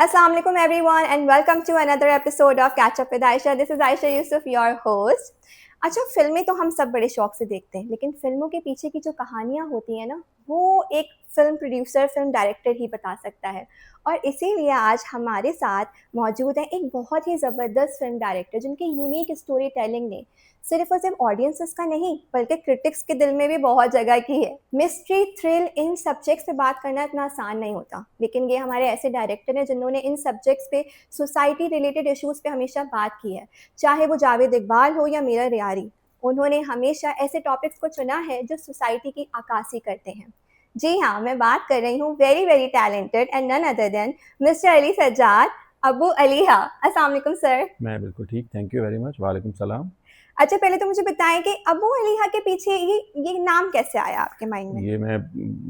Assalamu alaikum everyone and welcome to another episode of Catch Up with Aisha. This is Aisha Yusuf, your host. अच्छा, फिल्में तो हम सब बड़े शौक से देखते हैं, लेकिन फिल्मों के पीछे की जो कहानियाँ होती हैं ना, वो एक फिल्म प्रोड्यूसर, फिल्म डायरेक्टर ही बता सकता है। और इसीलिए आज हमारे साथ मौजूद है एक बहुत ही ज़बरदस्त फिल्म डायरेक्टर, जिनकी यूनिक स्टोरी टेलिंग ने सिर्फ और सिर्फ ऑडियंसेस का नहीं बल्कि क्रिटिक्स के दिल में भी बहुत जगह की है। मिस्ट्री, थ्रिल, इन सब्जेक्ट्स पे बात करना इतना आसान नहीं होता, लेकिन ये हमारे ऐसे डायरेक्टर हैं जिन्होंने इन सब्जेक्ट्स पे, सोसाइटी रिलेटेड इश्यूज़ पे हमेशा बात की है। चाहे वो जावेद इकबाल हो या मीरा रियारी, उन्होंने हमेशा ऐसे टॉपिक्स को चुना है जो सोसाइटी की अक्कासी करते हैं। जी हाँ, मैं बात कर रही हूँ very very talented and none other than mister Ali Sajjad, Abu Aliha. अस्सलाम वालेकुम सर। मैं बिल्कुल ठीक, थैंक यू वेरी मच। वालेकुम सलाम। अच्छा, पहले तो मुझे बताएं कि अबू अलीहा के पीछे ये नाम कैसे आया आपके माइंड में? ये मैं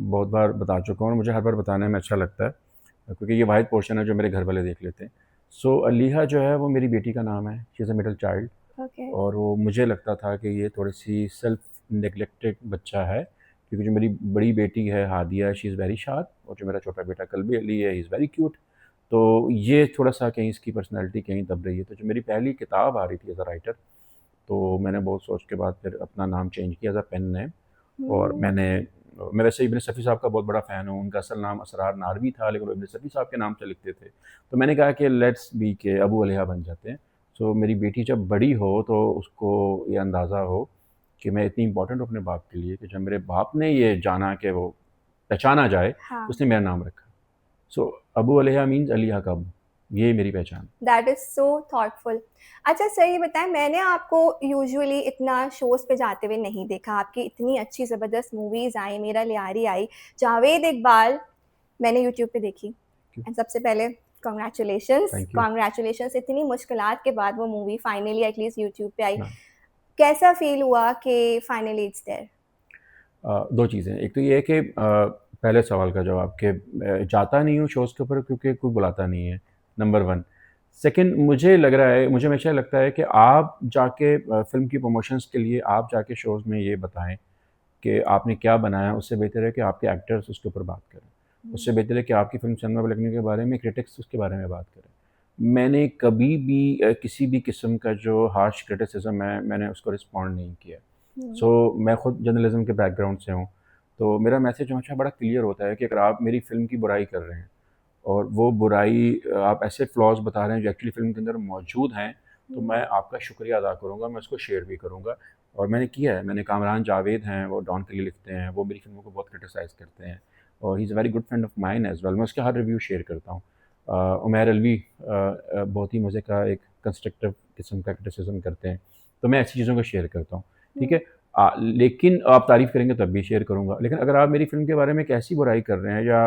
बहुत बार बता चुका हूँ और मुझे हर बार बताने में अच्छा लगता है, क्योंकि ये वाहिद पोर्शन है जो मेरे घर वाले देख लेते हैं। सो अलीहा जो है वो मेरी बेटी का नाम है, she is a middle child. Okay. और वो मुझे लगता था कि ये थोड़ी सी सेल्फ नेग्लेक्टेड बच्चा है, क्योंकि जो मेरी बड़ी बेटी है Hadiya, she is very sharp, और जो मेरा छोटा बेटा कल्बी अली है, ही इज़ वेरी क्यूट। तो ये थोड़ा सा कहीं इसकी पर्सनैलिटी कहीं दब रही है। तो जो मेरी पहली किताब आ रही थी एज अ राइटर, तो मैंने बहुत सोच के बाद फिर अपना नाम चेंज किया एज अ पेन नेम। और मैं वैसे इब्न सफ़ी साहब का बहुत बड़ा फ़ैन हूँ। उनका असल नाम असरार नारवी था, लेकिन वो इब्न सफ़ी साहब के नाम से लिखते थे। तो मैंने कहा कि लेट्स बी के अबू अलिहा बन जाते हैं। सो मेरी बेटी जब बड़ी हो तो उसको ये अंदाज़ा हो कि मैं इतनी इंपॉर्टेंट हूँ अपने बाप के लिए, कि जब मेरे बाप ने ये जाना कि वो पहचाना जाए, तो हाँ, उसने मेरा नाम रखा। सो अबू अलिहा मीन्स अलिहा का अबू, ये मेरी पहचान। That is so thoughtful. अच्छा सर, ये बताएं, मैंने आपको यूजुअली इतना शोज़ पे जाते हुए नहीं देखा। आपकी इतनी अच्छी ज़बरदस्त मूवीज़ आई, मेरा लियारी आई, जावेद इकबाल मैंने यूट्यूब पे देखी। एंड सबसे पहले कॉन्ग्रेचुलेशंस, थैंक यू। कॉन्ग्रेचुलेशंस, इतनी मुश्किलात के बाद वो मूवी फाइनली एटलीस्ट यूट्यूब पे आई। कैसा फील हुआ कि फाइनली इट्स देयर? दो चीज़ें, एक तो ये है कि पहले सवाल का जवाब कि जाता नहीं हूँ शोज़ के ऊपर क्योंकि कोई बुलाता नहीं है, नंबर वन। सेकंड, मुझे लग रहा है, मुझे हमेशा लगता है कि आप जाके फ़िल्म की प्रमोशंस के लिए आप जाके शोज़ में ये बताएं कि आपने क्या बनाया, उससे बेहतर है कि आपके एक्टर्स उसके ऊपर बात करें। उससे बेहतर है कि आपकी फ़िल्म सिनेमा में लगने के बारे में क्रिटिक्स उसके बारे में बात करें। मैंने कभी भी किसी भी किस्म का जो हार्श क्रिटिसिज़्म है, मैंने उसको रिस्पॉन्ड नहीं किया। सो मैं खुद जर्नलिज्म के बैकग्राउंड से हूँ, तो मेरा मैसेज हमेशा बड़ा क्लियर होता है कि अगर आप मेरी फ़िल्म की बुराई कर रहे हैं और वो बुराई आप ऐसे फ्लॉज़ बता रहे हैं जो एक्चुअली फ़िल्म के अंदर मौजूद हैं, तो मैं आपका शुक्रिया अदा करूँगा, मैं उसको शेयर भी करूँगा। और मैंने किया है, मैंने कामरान जावेद हैं, वो डॉन के लिए लिखते हैं, वो मेरी फ़िल्मों को बहुत क्रिटिसाइज़ करते हैं, और he is a very good friend of mine as well. मैं उसके हर रिव्यू शेयर करता हूँ। उमैर अलवी बहुत ही मज़े का एक कंस्ट्रक्टिव किस्म का क्रिटिसिज़्म करते हैं, तो मैं ऐसी चीज़ों को शेयर करता हूँ, ठीक है? लेकिन आप तारीफ़ करेंगे तब भी शेयर करूँगा। लेकिन अगर आप मेरी फ़िल्म के बारे में एक ऐसी बुराई कर रहे हैं या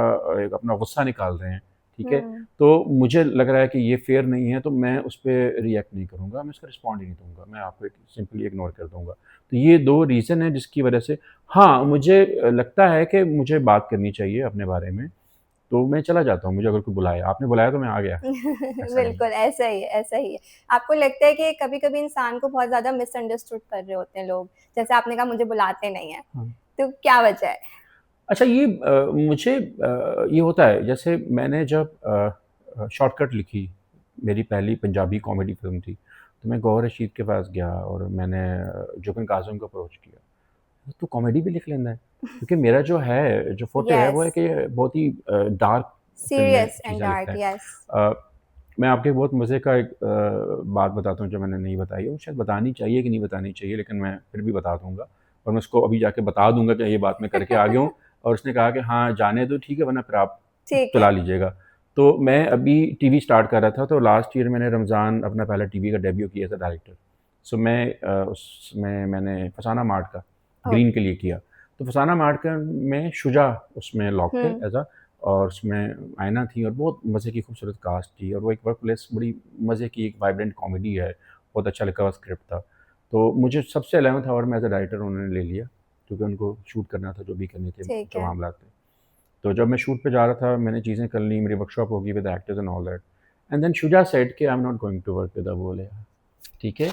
एक अपना गुस्सा निकाल रहे हैं, ठीक है? तो मुझे लग रहा है कि ये फ़ेयर नहीं है, तो मैं उस पे रिएक्ट नहीं करूँगा, मैं उसका रिस्पॉन्ड ही नहीं दूँगा, मैं आपको एक सिंपली इग्नोर कर दूँगा। तो ये 2 रीज़न हैं जिसकी वजह से हाँ, मुझे लगता है कि मुझे बात करनी चाहिए अपने बारे में, तो मैं चला जाता हूँ, मुझे अगर कोई बुलाए। आपने बुलाया तो मैं आ गया, ऐसा नहीं है। बिल्कुल ऐसा ही है, ऐसा ही है। आपको लगता है कि कभी-कभी इंसान को बहुत ज़्यादा मिसअंडरस्टूड कर रहे होते हैं लोग, जैसे आपने कहा मुझे बुलाते नहीं हैं, हाँ। तो क्या वजह है? अच्छा, ये मुझे ये होता है, जैसे मैंने जब शॉर्टकट लिखी, मेरी पहली पंजाबी कॉमेडी फ़िल्म थी, तो मैं गौहर रशीद के पास गया और मैंने जुगन काज़म को अप्रोच किया, "तू कॉमेडी भी लिख लेना है?" क्योंकि मेरा जो है, जो फ़ोटे है वो यस, है कि बहुत ही डार्क फ़िल्में, सीरियस एंड चीज़ें लिखता डार्क, है। यस। अ, मैं आपको एक बहुत मज़े का एक बात बताता हूँ जो मैंने नहीं बताई है, वो शायद बतानी चाहिए कि नहीं बतानी चाहिए, लेकिन मैं फिर भी बता दूँगा, और मैं उसको अभी जाके बता दूँगा कि ये बात मैं करके आ गया हूँ। और उसने कहा कि हाँ, जाने दो, ठीक है, वरना फिर आप ठीक चला है। लीजिएगा। तो मैं अभी टीवी स्टार्ट कर रहा था, तो लास्ट ईयर मैंने रमज़ान अपना पहला टीवी का डेब्यू किया एज़ अ डायरेक्टर। सो मैं उसमें मैंने फसाना मार्ट का ओह! ग्रीन के लिए किया। तो फसाना मार्ट का में शुजा उसमें लॉक थे हुँ, एज़ अ, और उसमें आयना थी और बहुत मज़े की खूबसूरत कास्ट थी, और वो एक वर्क प्लेस बड़ी मज़े की एक वाइब्रेंट कॉमेडी है, बहुत अच्छा लिखा हुआ स्क्रिप्ट था। तो मुझे सबसे 11th आवर में एज़ अ डायरेक्टर उन्होंने ले लिया, क्योंकि उनको शूट करना था जो भी करने थे, ठीक जो है। मामलात थे। तो जब मैं शूट पे जा रहा था, मैंने चीज़ें कर ली, मेरी वर्कशॉप होगी with actors and all that, and then Shuja said कि I am not going to work with Abu Aliha, ठीक है?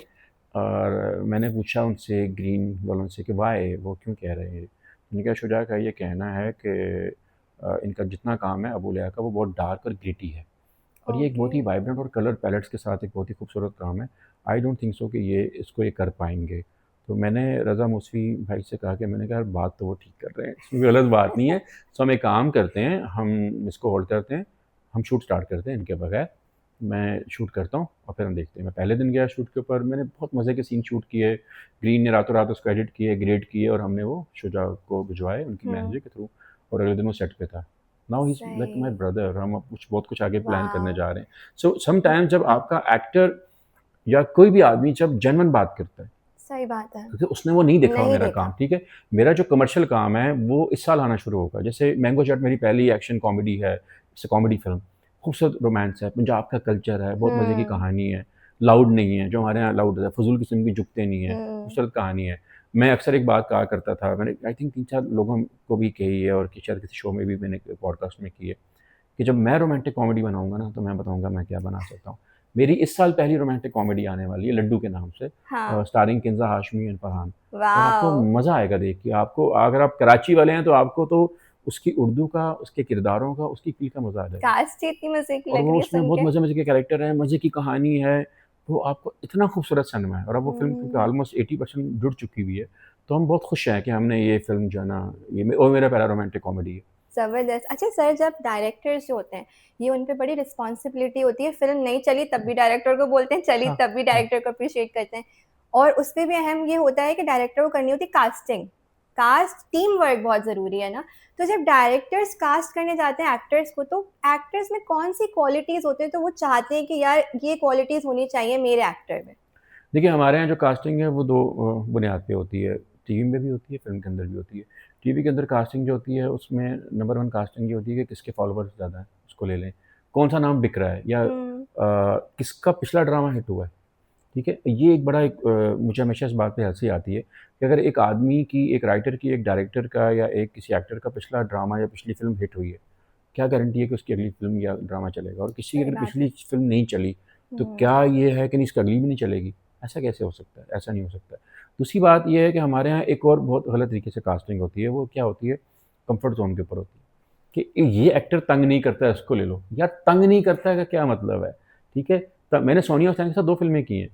और मैंने पूछा उनसे, ग्रीन वालों से, कि व्हाई, वो क्यों कह रहे हैं ये? उन्होंने कहा शुजा का ये कहना है कि इनका जितना काम है अबू अलिहा का, वो बहुत डार्क और ग्रिटी है, और ये एक ओके। बहुत ही वाइब्रेंट और कलर पैलेट्स के साथ एक बहुत ही खूबसूरत काम है। आई डोंट थिंक सो कि ये कर पाएँगे। तो मैंने रज़ा मूसवी भाई से कहा कि मैंने कहा यार बात तो वो ठीक कर रहे हैं, इसमें कोई गलत बात नहीं है। सो हम एक काम करते हैं, हम इसको होल्ड करते हैं, हम शूट स्टार्ट करते हैं इनके बगैर। मैं शूट करता हूँ और फिर हम देखते हैं। मैं पहले दिन गया शूट के ऊपर, मैंने बहुत मज़े के सीन शूट किए। ग्रीन ने रातों रात उसको एडिट किए, ग्रेड किए और हमने वो शुजा को भिजवाए उनकी हुँ, मैनेजर के थ्रू, और अगले दिन वो सेट पे था। Now he is like my सही। ब्रदर। हम अब कुछ बहुत कुछ आगे प्लान करने वाओ! जा रहे हैं। सो समटाइम्स जब आपका एक्टर या कोई भी आदमी जब जेन्युइन बात करता है, सही बात है। क्योंकि उसने वो नहीं देखा हो नहीं मेरा देखा। काम, ठीक है? मेरा जो कमर्शियल काम है वो इस साल आना शुरू होगा। जैसे मैंगो चट मेरी पहली एक्शन कॉमेडी है, इट्स अ कॉमेडी फ़िल्म। खूबसूरत रोमांस है, पंजाब का कल्चर है, बहुत मज़े की हुँ, कहानी है, लाउड नहीं है, जो हमारे यहाँ लाउड है, फ़ुज़ूल किस्म की जुगते नहीं है, हुँ। खूबसूरत कहानी है। मैं अक्सर एक बात कहा करता था, मैंने आई थिंक 3-4 लोगों को भी कही है और कि शायद किसी शो में भी मैंने पॉडकास्ट में की है, कि जब मैं रोमांटिक कॉमेडी बनाऊँगा ना, तो मैं बताऊँगा मैं क्या बना सकता हूँ। मेरी इस साल पहली रोमांटिक कॉमेडी आने वाली है लड्डू के नाम से, हाँ, स्टारिंग किंज़ा हाशमी एंड फरहान। और आपको वाओ! मज़ा आएगा देख के। आपको अगर आप कराची वाले हैं तो आपको तो उसकी उर्दू का, उसके किरदारों का, उसकी फ़ील का मज़ा आ जाएगा। कास्ट ही इतनी मज़े की और लग वो रही है उसमें सुन बहुत के। मज़े-मज़े के कैरेक्टर हैं, मज़े की कहानी है। वो आपको इतना खूबसूरत सिनेमा है और अब वो फ़िल्म क्योंकि हुँ, ऑलमोस्ट 80% जुड़ चुकी हुई है, तो हम बहुत खुश हैं कि हमने ये फ़िल्म जो है ना, और मेरा पहला रोमांटिक कॉमेडी है। ज़बरदस्त। अच्छा सर, जब डायरेक्टर्स जो होते हैं, ये उन पे बड़ी रिस्पॉन्सिबिलिटी होती है, फ़िल्म नहीं चली तब भी डायरेक्टर को बोलते हैं, चली हाँ, तब भी हाँ। डायरेक्टर को अप्रिशिएट करते हैं। और उसपे भी अहम ये होता है कि डायरेक्टर को करनी होती है कास्टिंग। कास्ट टीम वर्क बहुत ज़रूरी है ना? तो जब डायरेक्टर्स कास्ट करने जाते हैं एक्टर्स को, तो एक्टर्स में कौन-सी क्वालिटीज़ होते हैं, तो वो चाहते हैं कि यार ये क्वालिटीज़ होनी चाहिए मेरे एक्टर में? देखिए, हमारे यहाँ जो कास्टिंग है वो 2 बुनियाद पे होती है। टीवी में भी होती है, फ़िल्म के अंदर भी होती है। टीवी के अंदर कास्टिंग जो होती है उसमें नंबर 1 कास्टिंग ये होती है कि किसके फॉलोवर्स ज़्यादा हैं, उसको ले लें। कौन-सा नाम बिक रहा है या हुँ, किसका पिछला ड्रामा हिट हुआ है, ठीक है? ये एक बड़ा मुझे हमेशा इस बात पे हँसी आती है कि अगर एक आदमी की, एक राइटर की, एक डायरेक्टर का या एक किसी एक्टर का पिछला ड्रामा या पिछली फ़िल्म हिट हुई है, क्या गारंटी है कि उसकी अगली फ़िल्म या ड्रामा चलेगा? और किसी की सही अगर बात है। पिछली फ़िल्म नहीं चली, तो क्या हुँ, ये है कि नहीं इसकी अगली भी नहीं चलेगी? ऐसा कैसे हो सकता है? ऐसा नहीं हो सकता। दूसरी बात ये है कि हमारे यहाँ एक और बहुत गलत तरीके से कास्टिंग होती है, वो क्या होती है? कम्फ़र्ट ज़ोन के ऊपर होती है, कि ये एक्टर तंग नहीं करता है, इसको ले लो। यार तंग नहीं करता है का क्या मतलब है? ठीक है? मैंने सोनिया हुसैन के साथ 2 फ़िल्में की हैं।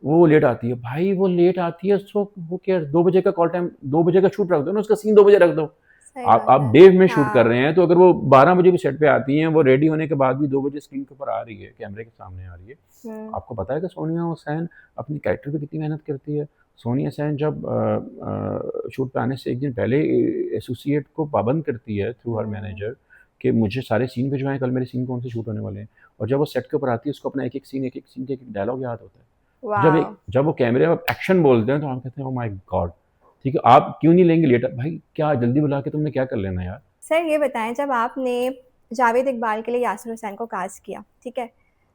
वो लेट आती है, भाई वो लेट आती है सो हू केयर्स, 2 बजे का कॉल टाइम, 2 बजे का शूट रख दो ना, उसका सीन 2 बजे रख दो। सही आप बात है। डे में शूट कर हाँ, रहे हैं, तो अगर वो 12 बजे भी सेट पे आती हैं, वो रेडी होने के बाद भी 2 बजे स्क्रीन के ऊपर आ रही है, कैमरे के सामने आ रही है। हुँ, आपको पता है कि सोनिया हुसैन अपनी कैरेक्टर पे कितनी मेहनत करती है? सोनिया हुसैन जब शूट पे आने से 1 दिन पहले एसोसिएट को पाबंद करती है थ्रू हर हुँ, मैनेजर कि मुझे सारे सीन भिजवाएँ, कल मेरे सीन कौन से शूट होने वाले हैं। और जब वो सेट के ऊपर आती है, उसको अपना एक-एक सीन, एक-एक सीन का एक-एक डायलॉग याद होता है। वॉव! जब वो कैमरे में एक्शन बोलते हैं तो हम कहते हैं ओह माय गॉड! ठीक है, आप क्यों नहीं लेंगे लेटर? भाई क्या जल्दी बुला के तुमने क्या कर लेना यार? सर ये बताएँ, जब आपने जावेद इकबाल के लिए यासिर हुसैन को कास्ट किया, ठीक है?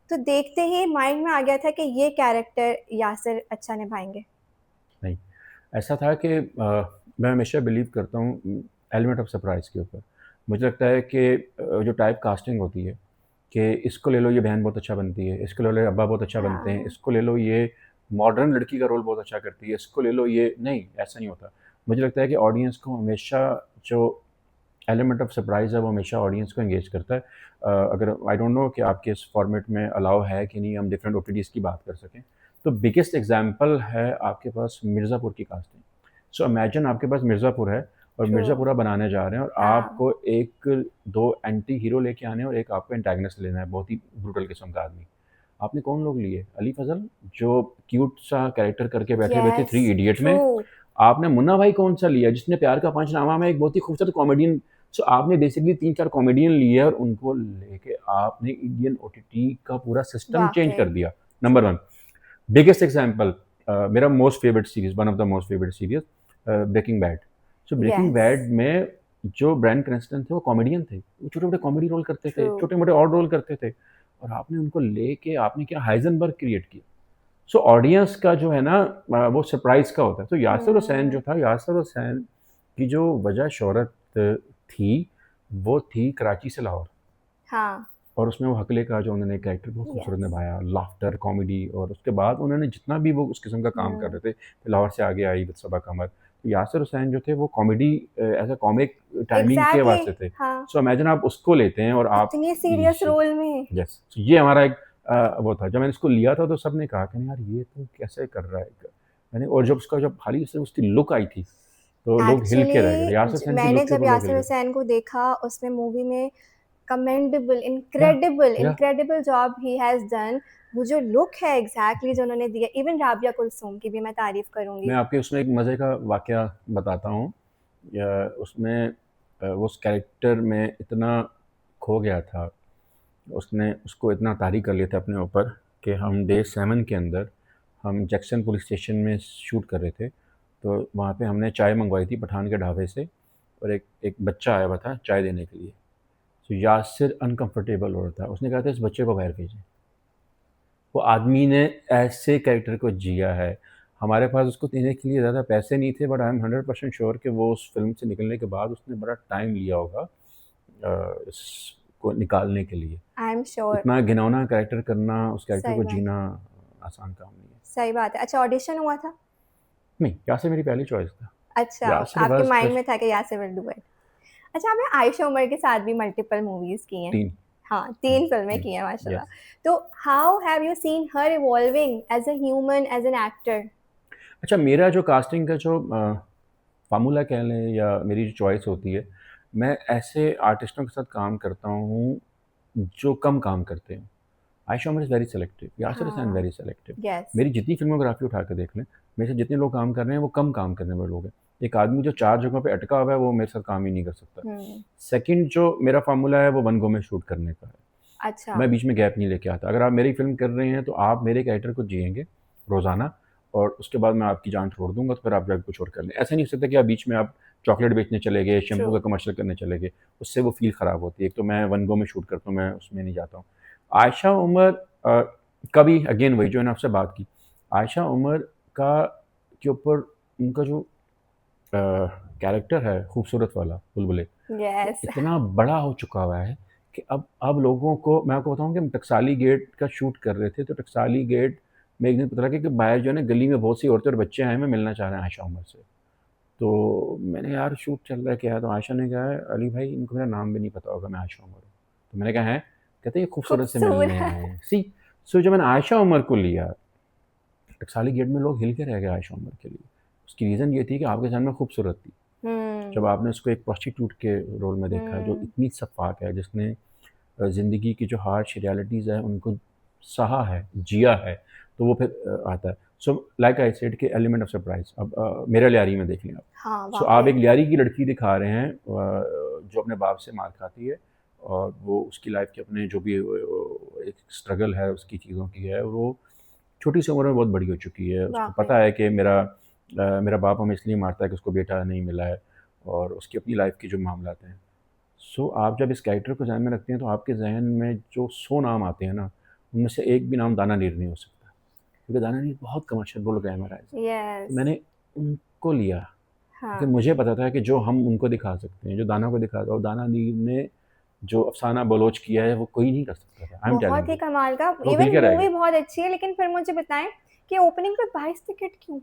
तो देखते ही माइंड में आ गया था कि ये कैरेक्टर यासिर अच्छा निभाएँगे। नहीं, ऐसा था कि मैं हमेशा बिलीव करता हूँ एलिमेंट ऑफ सरप्राइज़ के ऊपर। मुझे लगता है कि जो टाइप कास्टिंग होती है कि इसको ले लो ये बहन बहुत अच्छा बनती है, इसको ले लो ये अब्बा बहुत अच्छा बनते हैं, हाँ, इसको ले लो ये मॉडर्न लड़की का रोल बहुत अच्छा करती है, इसको ले लो ये नहीं, ऐसा नहीं होता। मुझे लगता है कि ऑडियंस को हमेशा जो एलिमेंट ऑफ सरप्राइज़ है वो हमेशा ऑडियंस को एंगेज करता है। अगर आई डोंट नो कि आपके इस फॉर्मेट में अलाउ है कि नहीं हम डिफरेंट ओटीटीज़ की बात कर सकें। तो बिगेस्ट एग्ज़ाम्पल है आपके पास मिर्ज़ापुर की कास्टिंग। सो इमेजिन आपके पास मिर्ज़ापुर है और ट्रू, मिर्ज़ापुरा बनाने जा रहे हैं और हाँ, आपको 1-2 एंटी हीरो लेके आने हैं और एक आपको एंटागनिस्ट लेना है, बहुत ही ब्रूटल किस्म का आदमी। आपने कौन लोग लिए? अली फज़ल जो क्यूट सा कैरेक्टर करके बैठे हुए थे येस, थ्री इडियट ट्रू, में। आपने मुन्ना भाई कौन-सा लिया जिसने प्यार का पंचनामा में एक बहुत ही खूबसूरत कॉमेडियन। सो आपने बेसिकली 3-4 कॉमेडियन लिए और उनको लेके आपने इंडियन ओटीटी का पूरा सिस्टम चेंज वाक़ई, कर दिया। नंबर ट्रू, 1 बिगेस्ट एग्जांपल, मेरा most favourite series, one of the most favourite series Breaking Bad. So Breaking yes, Bad में जो ब्रायन क्रैन्स्टन थे वो कॉमेडियन थे। वो छोटे-छोटे कॉमेडी रोल करते थे, ट्रू, छोटे-मोटे और रोल करते थे और आपने उनको लेके आपने क्या हाइज़नबर्ग क्रिएट किया। सो ऑडियंस का जो है ना वो सरप्राइज़ का होता है। तो यासिर हुसैन जो हुँ, था, यासिर हुसैन की जो वजह शोहरत थी, वो थी कराची से लाहौर। हाँ, और उसमें वो हकले का जो उन्होंने कैरेक्टर बहुत खूबसूरत येस, निभाया, लाफ्टर, कॉमेडी और उसके बाद उन्होंने जितना भी वो उस किस्म का काम कर हुँ, रहे थे, फिर लाहौर से आगे आई विद सबा कमर। यासिर हुसैन जो थे वो comedy as a comic timing के वास्ते एग्जैक्टली थे। हाँ, सो इमेजिन आप उसको लेते हैं और आप इतने सीरियस रोल में। यस, ये हमारा एक वो था। जब मैंने इसको लिया था तो सब ने कहा कि नहीं यार ये तो कैसे कर रहा है, मैंने, और जब उसका जब हाल ही से उसकी लुक आई थी तो लोग हिल के रह गए। यासिर एक्चुअली हुसैन की मैंने लुक के जब ऊपर लोग हिल यासिर गए। हुसैन को देखा उसमें मूवी में, कमेंडेबल, या इनक्रेडिबल या incredible job he has done. वो जो लुक है एग्जैक्टली जो उन्होंने दिया, इवन राबिया कुलसुम की भी मैं तारीफ मैं करूंगी। आपके उसमें एक मज़े का वाक़या बताता हूँ। उसमें वो उस कैरेक्टर में इतना खो गया था, उसने उसको इतना तारी कर लिया था अपने ऊपर कि हम डे 7 के अंदर हम जैक्सन पुलिस स्टेशन में शूट कर रहे थे। तो वहाँ पे हमने चाय मंगवाई थी पठान के ढाबे से, और एक एक बच्चा आया हुआ था चाय देने के लिए। तो यासिर अनकंफर्टेबल हो रहा था, उसने कहा था इस बच्चे को बाहर भेजें। वो आदमी ने ऐसे कैरेक्टर को जिया है। हमारे पास उसको देने के लिए ज़्यादा पैसे नहीं थे, बट आई एम 100% श्योर कि वो उस फ़िल्म से निकलने के बाद उसने बड़ा टाइम लिया होगा इसको निकालने के लिए। I am sure. इतना घिनौना कैरेक्टर करना, उस कैरेक्टर सही को बात जीना है, आसान काम नहीं है। सही बात है। अच्छा, ऑडिशन हुआ था? नहीं, यासिर मेरी पहली चॉइस था। अच्छा, यासिर आपके वाज़ माइंड जस्ट में था कि यासिर विल डू इट। अच्छा, आपने आयशा उमर के साथ भी मल्टीपल मूवीज की हैं। 3। हाँ, 3 फिल्में की हैं माशाल्लाह। यस। तो how have you seen her evolving as a human, as an actor? अच्छा, मेरा जो कास्टिंग का जो फ़ॉर्मूला कह लें या मेरी जो चॉइस होती है, मैं ऐसे आर्टिस्टों के साथ काम करता हूँ जो कम काम करते हैं। Ayesha Omar is very selective, Yasir Hussain हाँ, वेरी सेलेक्टिव। यस। मेरी जितनी फ़िल्मोग्राफ़ी उठा के देख लें, मेरे से जितने लोग काम कर रहे हैं वो कम काम करने वाले लोग हैं। एक आदमी जो 4 जगहों पे अटका हुआ है वो मेरे साथ काम ही नहीं कर सकता। हुँ, सेकंड जो मेरा फ़ॉर्मूला है वो 1 गो में शूट करने का है। अच्छा, मैं बीच में गैप नहीं लेके आता। अगर आप मेरी फ़िल्म कर रहे हैं तो आप मेरे कैरेक्टर को जिएँगे रोज़ाना, और उसके बाद मैं आपकी जान छोड़ दूँगा, तो फिर आप जाके कुछ और कर लें। ऐसा नहीं हो सकता कि आप बीच में आप चॉकलेट बेचने चले गए, ट्रू। शैम्पू का कमर्शियल करने चले गए, उससे वो फ़ील ख़राब होती है। एक तो मैं 1 गो में शूट करता हूँ, मैं उसमें नहीं जाता हूँ। आयशा उमर का भी अगेन वही जो मैंने आपसे बात की, आयशा उमर का के ऊपर उनका जो कैरेक्टर है खूबसूरत वाला बुलबुले, वो यस। इतना बड़ा हो चुका हुआ है कि अब लोगों को, मैं आपको बताऊँ कि हम टकसाली गेट का शूट कर रहे थे, तो टकसाली गेट में एक दिन पता लगा कि बाहर जो है ना गली में बहुत सी औरतें और बच्चे आए हैं, मिलना चाह रहे हैं आयशा उमर से। तो मैंने, यार शूट चल रहा है क्या है? तो आयशा ने कहा है, अली भाई इनको मेरा नाम भी नहीं पता होगा, मैं आयशा उमर हूँ। तो मैंने कहा है? कहते ये खूबसूरत से मिलने खूबसूरत। आए हैं। सो जब मैंने आयशा उमर को लिया, टकसाली गेट में लोग हिल के रह गए आयशा उमर के लिए। उसकी रीज़न ये थी कि आपके सामने खूबसूरत थी। जब हुँ, आपने उसको एक प्रोस्टिट्यूट के रोल में देखा है जो हुँ, इतनी सफ़ाक है, जिसने ज़िंदगी की जो हार्श रियलिटीज़ हैं उनको सहा है, जिया है, तो वो फिर आता है। सो लाइक आई सेड कि एलिमेंट ऑफ सरप्राइज़। अब मेरा लियारी में देख लें आप। हाँ, सो आप एक वाक़ई। लियारी की लड़की दिखा रहे हैं जो अपने बाप से मार खाती है, और वो उसकी लाइफ़ के अपने जो भी एक स्ट्रगल है उसकी चीज़ों की है, वो छोटी सी उम्र में बहुत बड़ी हो चुकी है। उसको वाक़ई। पता है कि मेरा बाप हमें इसलिए मारता है कि उसको बेटा नहीं मिला है, और उसकी अपनी लाइफ़ के जो मामलात हैं। सो आप जब इस कैरेक्टर को ज़हन में रखते हैं तो आपके ज़हन में जो 100 नाम आते हैं ना, उनमें से एक भी नाम दानानीर नहीं हो सकता, क्योंकि दानानीर बहुत कमर्शियल रोल ग्लैमराइज़ है। तो यस, मैंने उनको लिया, क्योंकि हाँ। मुझे पता था कि जो हम उनको दिखा सकते हैं, जो दाना को दिखाता है, और दानानीर ने जो अफ़साना बलोच किया है वो कोई नहीं कर सकता था। आई एम टेलिंग बहुत ही यू। कमाल का। लोग हिल इवन के रह मूवी गए। बहुत अच्छी है, लेकिन फिर मुझे बताएँ कि ओपनिंग पे 22 टिकट क्यों?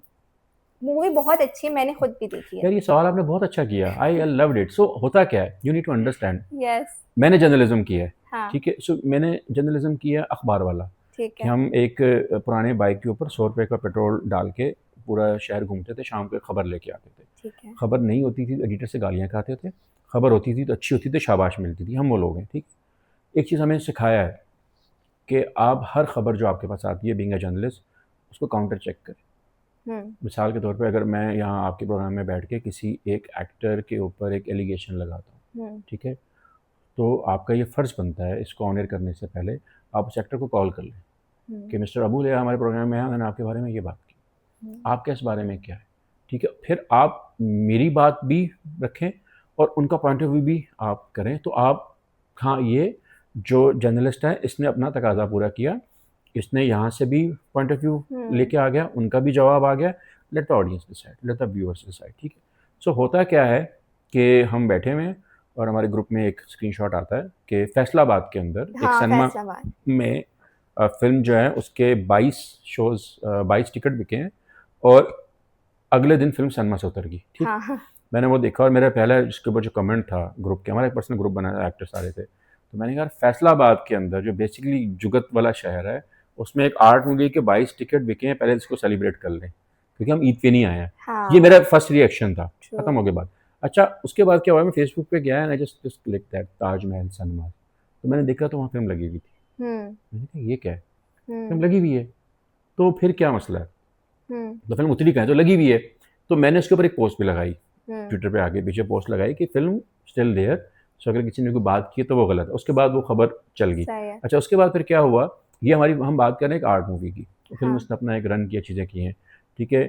मूवी बहुत अच्छी है, मैंने खुद भी देखी है। यार ये सवाल आपने बहुत अच्छा किया। I loved it. सो होता क्या है, you need to understand. Yes, मैंने जर्नलिज्म किया है, हाँ, ठीक है? सो मैंने जर्नलिज्म किया है अखबार वाला, ठीक कि है, हम एक पुराने बाइक के ऊपर 100 रुपए का पेट्रोल डाल के पूरा शहर घूमते थे, शाम को एक खबर लेके आते थे। ठीक है। खबर नहीं होती थी तो एडिटर से गालियाँ खाते थे, खबर होती थी तो अच्छी होती थी, शाबाश मिलती थी, हम वो लोग हैं, ठीक? एक चीज़ हमें सिखाया है कि आप हर खबर जो आपके पास आती है बीइंग अ जर्नलिस्ट, उसको काउंटर चेक करें। हुँ, मिसाल के तौर पे अगर मैं यहाँ आपके प्रोग्राम में बैठ के किसी एक एक्टर के ऊपर एक एलिगेशन लगाता हूँ, हुँ, ठीक है? तो आपका ये फ़र्ज़ बनता है इसको ऑन एयर करने से पहले आप उस एक्टर को कॉल कर लें हुँ, कि मिस्टर अबू लिया हमारे प्रोग्राम में आया, मैंने आपके बारे में ये बात की, हुँ, आपका इस बारे में क्या है? ठीक है? फिर आप मेरी बात भी रखें और उनका पॉइंट ऑफ व्यू भी आप करें, तो आप, हाँ, ये जो जर्नलिस्ट है इसने अपना तकाज़ा पूरा किया, इसने यहाँ से भी पॉइंट ऑफ व्यू हुँ, लेके आ गया, उनका भी जवाब आ गया, let the audience decide, let the viewers decide, ठीक है? सो होता क्या है कि हम बैठे हुए हैं और हमारे ग्रुप में एक स्क्रीनशॉट आता है कि फैसलाबाद के अंदर एक हाँ, सिनेमा फैसलाबाद। में फ़िल्म जो है उसके 22 शोज़ 22 टिकट बिके हैं, और अगले दिन फिल्म सिनेमा से उतर गई, ठीक। हाँ, हाँ। मैंने वो देखा और मेरा पहला इसके ऊपर जो कमेंट था ग्रुप के, हमारा एक पर्सनल ग्रुप बना था, एक्टर सारे थे, तो मैंने कहा फैसलाबाद के अंदर जो बेसिकली जुगत वाला शहर है, उसमें एक आर्ट मूवी के 22 टिकट बिके हैं, पहले इसको सेलिब्रेट कर लें क्योंकि हम ईद पे नहीं आए हैं। ये हाँ, मेरा फर्स्ट रिएक्शन था, ट्रू। खत्म हो गया बात। अच्छा, उसके बाद क्या हुआ, मैं फेसबुक पे गया and I just just click that Taj Mahal cinema, तो मैंने देखा तो वहाँ फिल्म लगी हुई थी। हुँ, मैंने कहा ये क्या है, फिल्म हुँ, लगी हुई है, तो फिर क्या मसला है, हुँ, तो फिल्म उतरी कहाँ है, तो लगी हुई है। तो मैंने उसके ऊपर एक पोस्ट भी लगाई, हुँ, ट्विटर पे आगे पीछे पोस्ट लगाई कि फिल्म स्टिल देयर, सो अगर किसी ने कोई बात की है तो वो गलत है। उसके बाद वो खबर चल गई। सही है। अच्छा, उसके बाद फिर क्या हुआ, ये हमारी हम बात कर रहे हैं एक आर्ट मूवी की, तो फिल्म हाँ, उसने अपना एक रन किया, चीज़ें की हैं, ठीक है।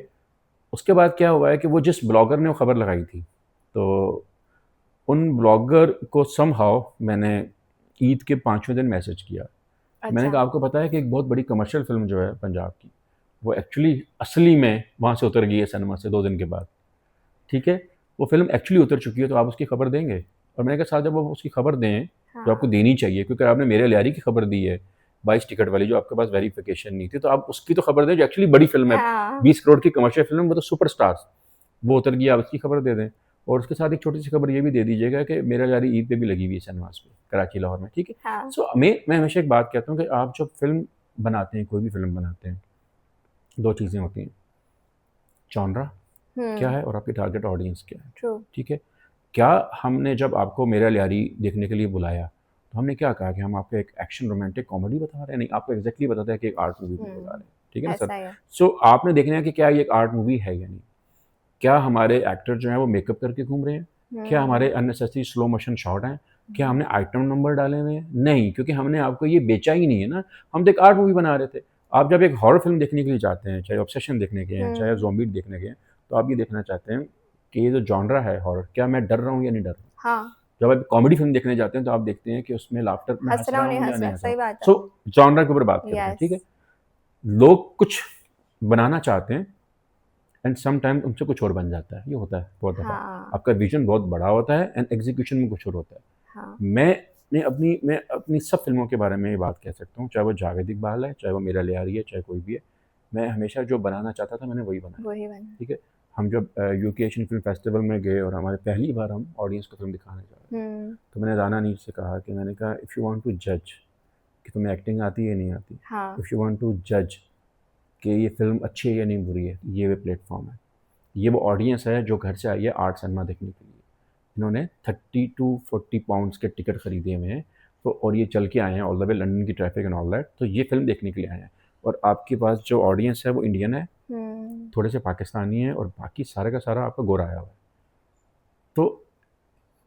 उसके बाद क्या हुआ है कि वो जिस ब्लॉगर ने वो खबर लगाई थी, तो उन ब्लॉगर को समहाउ मैंने ईद के 5वें दिन मैसेज किया। मैंने अच्छा, कहा आपको पता है कि एक बहुत बड़ी कमर्शियल फिल्म जो है पंजाब की, वो एक्चुअली असली में वहाँ से उतर गई है सिनेमा से 2 दिन के बाद, ठीक है। वो फ़िल्म एक्चुअली उतर चुकी है, तो आप उसकी खबर देंगे? और मैंने कहा साहब जब आप उसकी खबर दें, जो आपको हाँ, देनी चाहिए, क्योंकि आपने मेरे लियारी की खबर दी है, 22 टिकट वाली, जो आपके पास वेरिफिकेशन नहीं थी, तो आप उसकी तो खबर दें जो एक्चुअली बड़ी फ़िल्म है। हाँ, 20 करोड़ की कमर्शियल फ़िल्म, वो तो सुपरस्टार्स, वो उतर गई, आप उसकी खबर दे दें। और उसके साथ एक छोटी-सी खबर ये भी दे दीजिएगा कि मेरा लियारी ईद पे भी लगी हुई है सिनेमाज़ पे, कराची, लाहौर में, ठीक है। हाँ, सो मैं हमेशा एक बात कहता हूँ कि आप जब फ़िल्म बनाते हैं, कोई भी फ़िल्म बनाते हैं, 2 चीज़ें होती हैं, जॉनरा क्या हुँ, है और आपकी टारगेट ऑडियंस क्या है, ट्रू। ठीक है। क्या हमने जब आपको मेरा लियारी देखने के लिए बुलाया, तो हमने क्या कहा कि हम आपको एक एक्शन रोमांटिक कॉमेडी बता रहे हैं? नहीं, आपको एग्ज़ैक्टली बताते हैं कि एक आर्ट मूवी में बुला रहे हुँ, हैं, ठीक है ना सर? ऐसा ही है। सो आपने देखना है कि क्या ये एक आर्ट मूवी है या नहीं? क्या हमारे एक्टर जो हैं वो मेकअप करके घूम रहे हैं? क्या हमारे हुँ, अननेसेसरी स्लो मोशन शॉट हैं? क्या हुँ, हमने आइटम नंबर डाले हुए हैं? नहीं, क्योंकि हमने आपको ये बेचा ही नहीं है ना, हम तो एक आर्ट मूवी बना रहे थे। आप जब एक हॉरर फ़िल्म देखने के लिए जाते हैं, चाहे ऑब्सेशन देखने गए हैं, चाहे हुँ, ज़ॉम्बी देखने गए हैं, तो आप ये देखना चाहते हैं कि ये जो जॉनरा है हॉरर, क्या मैं डर रहा हूँ या नहीं डर रहा हूँ? हाँ, जब आप कॉमेडी फ़िल्म देखने जाते हैं, तो आप देखते हैं कि उसमें लाफ्टर, मैं हँस हँस रहा रहा हूँ, नहीं हूँ या हँस नहीं रहा, हँस रहा सही हूँ। बात है। सो जॉनरा के ऊपर बात कर रहे हैं, ठीक यस, है? लोग कुछ बनाना चाहते हैं एंड सम टाइम उनसे कुछ और बन जाता है, ये होता है बहुत दफ़ा। हाँ, आपका विज़न बहुत बड़ा होता है एंड एग्ज़ीक्यूशन में कुछ और होता है। हाँ, मैं अपनी सब फ़िल्मों के बारे में ये बात कह सकता हूँ, चाहे वो जावेद इकबाल है, चाहे वो मेरा लियारी है, चाहे कोई भी है। मैं हमेशा जो बनाना चाहता था, मैंने वही बनाया, वही बना। ठीक है? हम जब यूके एशियन फ़िल्म फेस्टिवल में गए और हमारे पहली बार हम ऑडियंस को फ़िल्म दिखाने जा रहे थे, हुँ, तो मैंने राना नीर से कहा कि मैंने कहा इफ़ यू वांट टू जज कि तुम्हें एक्टिंग आती है या नहीं आती, हाँ, इफ़ यू वांट टू जज कि ये फ़िल्म अच्छी है या नहीं बुरी है, ये वो प्लेटफ़ॉर्म है। ये वो ऑडियंस है जो घर से आई है आर्ट सिनेमा देखने के लिए। इन्होंने 30 टू 40 पाउंड्स के टिकट खरीदे हुए हैं, तो और ये चल के आए हैं ऑल द वे लंदन की ट्रैफिक एंड ऑल दैट, तो ये फ़िल्म देखने के लिए आए हैं। और आपके पास जो ऑडियंस है वो इंडियन है, हुँ, थोड़े से पाकिस्तानी है और बाकी सारा का सारा आपका गोरा आया हुआ है। तो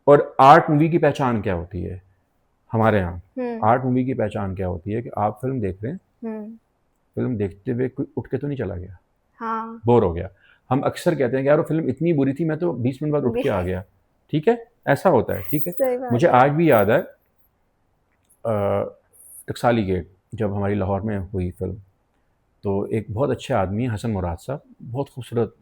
और आर्ट मूवी की पहचान क्या होती है हमारे यहाँ? हुँ, आर्ट मूवी की पहचान क्या होती है कि आप फ़िल्म देख रहे हैं, हुँ, फ़िल्म देखते हुए कोई उठ के तो नहीं चला गया, हाँ, बोर हो गया। हम अक्सर कहते हैं कि यार वो फ़िल्म इतनी बुरी थी, मैं तो 20 मिनट बाद उठ बे के आ गया। ठीक है? ऐसा होता है, ठीक है? सही मुझे बात है। आज भी याद है टकसाली गेट जब हमारी लाहौर में हुई फ़िल्म, तो एक बहुत अच्छे आदमी हैं हसन मुराद साहब, बहुत खूबसूरत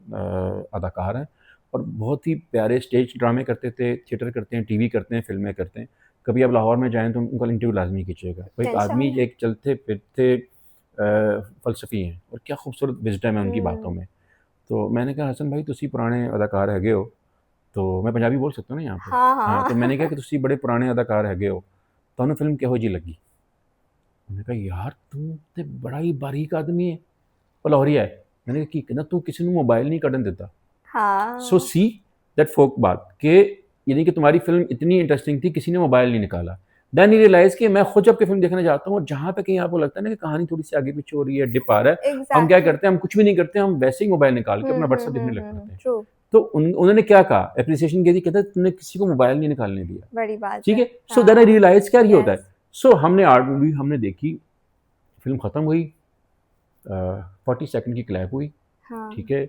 अदाकार हैं और बहुत ही प्यारे स्टेज ड्रामे करते थे, थिएटर करते हैं, टीवी करते हैं, फ़िल्में करते हैं। कभी आप लाहौर में जाएँ तो उनका इंटरव्यू लाज़मी कीजिएगा। वो एक टेंशन आदमी में एक चलते-फिरते फ़लसफ़ी हैं और क्या खूबसूरत विज़डम है उनकी बातों हुँ, में। तो मैंने कहा हसन भाई तुसी पुराने अदाकार हैगे हो, तो मैं पंजाबी बोल सकता हूँ ना यहाँ पे? हाँ, हाँ, तो हाँ। मैंने कहा कि तुसी बड़े पुराने अदाकार हैगे हो, तुहानू फ़िल्म किहो जी लगी? उन्होंने कहा यार तू ते बड़ा ही बारीक आदमी है, ਉਹ ਲਾਹੌਰੀ ਹੈ। मैंने कहा कि कहना तू किसी को मोबाइल नहीं कढ़न देता। सो हाँ, सी दैट फोक बात कि यानी कि तुम्हारी फिल्म इतनी इंटरेस्टिंग थी, किसी ने मोबाइल नहीं निकाला। देन ही रियलाइज़ कि मैं खुद जब कि फ़िल्म देखने जाता हूँ और जहाँ पे कहीं आपको लगता है ना कि कहानी थोड़ी-सी आगे-पीछे हो रही है, डिप आ रहा है, हम क्या एग्ज़ैक्टली। करते हैं, हम कुछ भी नहीं करते, हम वैसे ही मोबाइल निकाल के हुँ, अपना हुँ, व्हाट्सएप देखने हुँ, लग हुँ, पड़ते हैं। ट्रू, तो उन्होंने क्या कहा, एप्रिसिएशन की थी, कहते तुमने किसी को मोबाइल नहीं निकालने दिया। बड़ी बात ठीक है। है? सो देन आई हाँ, रियलाइज़ कि यार ये होता है। यस, सो हमने आर्ट मूवी हमने देखी, फ़िल्म खत्म हुई, 40 सेकंड की क्लैप हुई, हाँ, ठीक है?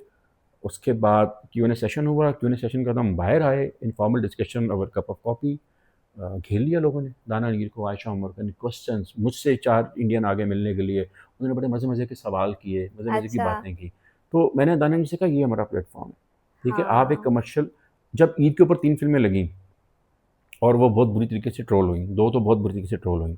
उसके बाद क्यू&ए सेशन हुआ, क्यू&ए सेशन के बाद हम बाहर आए, informal discussion over cup of coffee, घेर लिया लोगों ने, दाना नीर को, आयशा उमर को, क्वेश्चंस मुझसे 4 इंडियन आगे मिलने के लिए, उन्होंने बड़े मज़े-मज़े के सवाल किए, मज़े-मज़े की अच्छा, बातें की। तो मैंने दाना नीर से कहा ये हमारा प्लेटफ़ॉर्म है, ठीक है? आप एक हाँ, कमर्शियल, जब ईद के ऊपर 3 फ़िल्में लगीं और वो बहुत बुरी तरीके से ट्रोल हुई, 2 तो बहुत बुरी तरीके से ट्रोल हुई।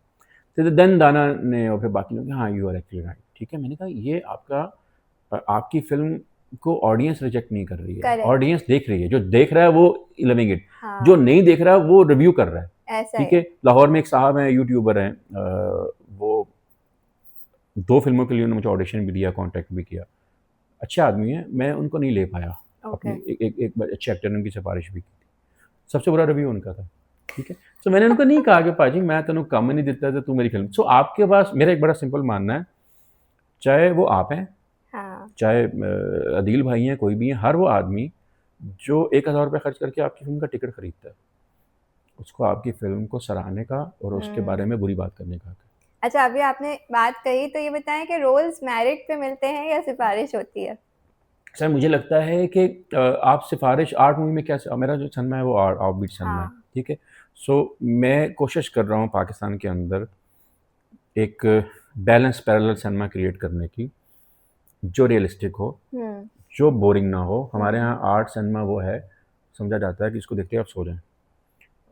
तो देन दाना ने और फिर बाकी लोग हाँ, यू आर एक्चुअली राइट, ठीक है? मैंने कहा ये आपका आपकी फ़िल्म को ऑडियंस रिजेक्ट नहीं कर रही है, करेक्ट, ऑडियंस देख रही है, जो देख रहा है वो लविंग इट, जो हाँ, नहीं देख रहा है वो रिव्यू कर रहा है। ऐसा ठीक ही है, लाहौर में एक साहब हैं, यूट्यूबर हैं, वो 2 फिल्मों के लिए उन्होंने मुझे ऑडिशन भी दिया, कॉन्टैक्ट भी किया, अच्छे आदमी हैं, मैं उनको नहीं ले पाया, ओके, अपनी एक अच्छे एक्टर ने उनकी सिफारिश भी की थी, सबसे बुरा रिव्यू उनका था। ठीक है, सो मैंने उनको नहीं कहा कि पाजी मैं तेन कम नहीं दिता तो तू मेरी फिल्म, सो आपके पास मेरा एक बड़ा सिंपल मानना है, चाहे वो आप हैं, हाँ, चाहे अदील भाई हैं, कोई भी हैं, हर वो आदमी जो 1000 रुपये खर्च करके आपकी फिल्म का टिकट खरीदता है, उसको आपकी फिल्म को सराहने का और उसके बारे में बुरी बात करने का हक है। अच्छा अभी आपने बात कही तो ये बताएं कि रोल्स मेरिट पे मिलते हैं या सिफारिश होती है? सर मुझे लगता है कि आप सिफारिश आर्ट मूवी में क्या, मेरा जो सनमा है वो ऑफ बीट सनमा है। हाँ, ठीक है, सो मैं कोशिश कर रहा हूँ पाकिस्तान के अंदर एक बैलेंस पैरेलल सिनेमा क्रिएट करने की, जो रियलिस्टिक हो, हम्म, जो बोरिंग ना हो। हमारे यहाँ आर्ट सिनेमा वो है, समझा जाता है कि इसको देखते ही आप सो जाएं,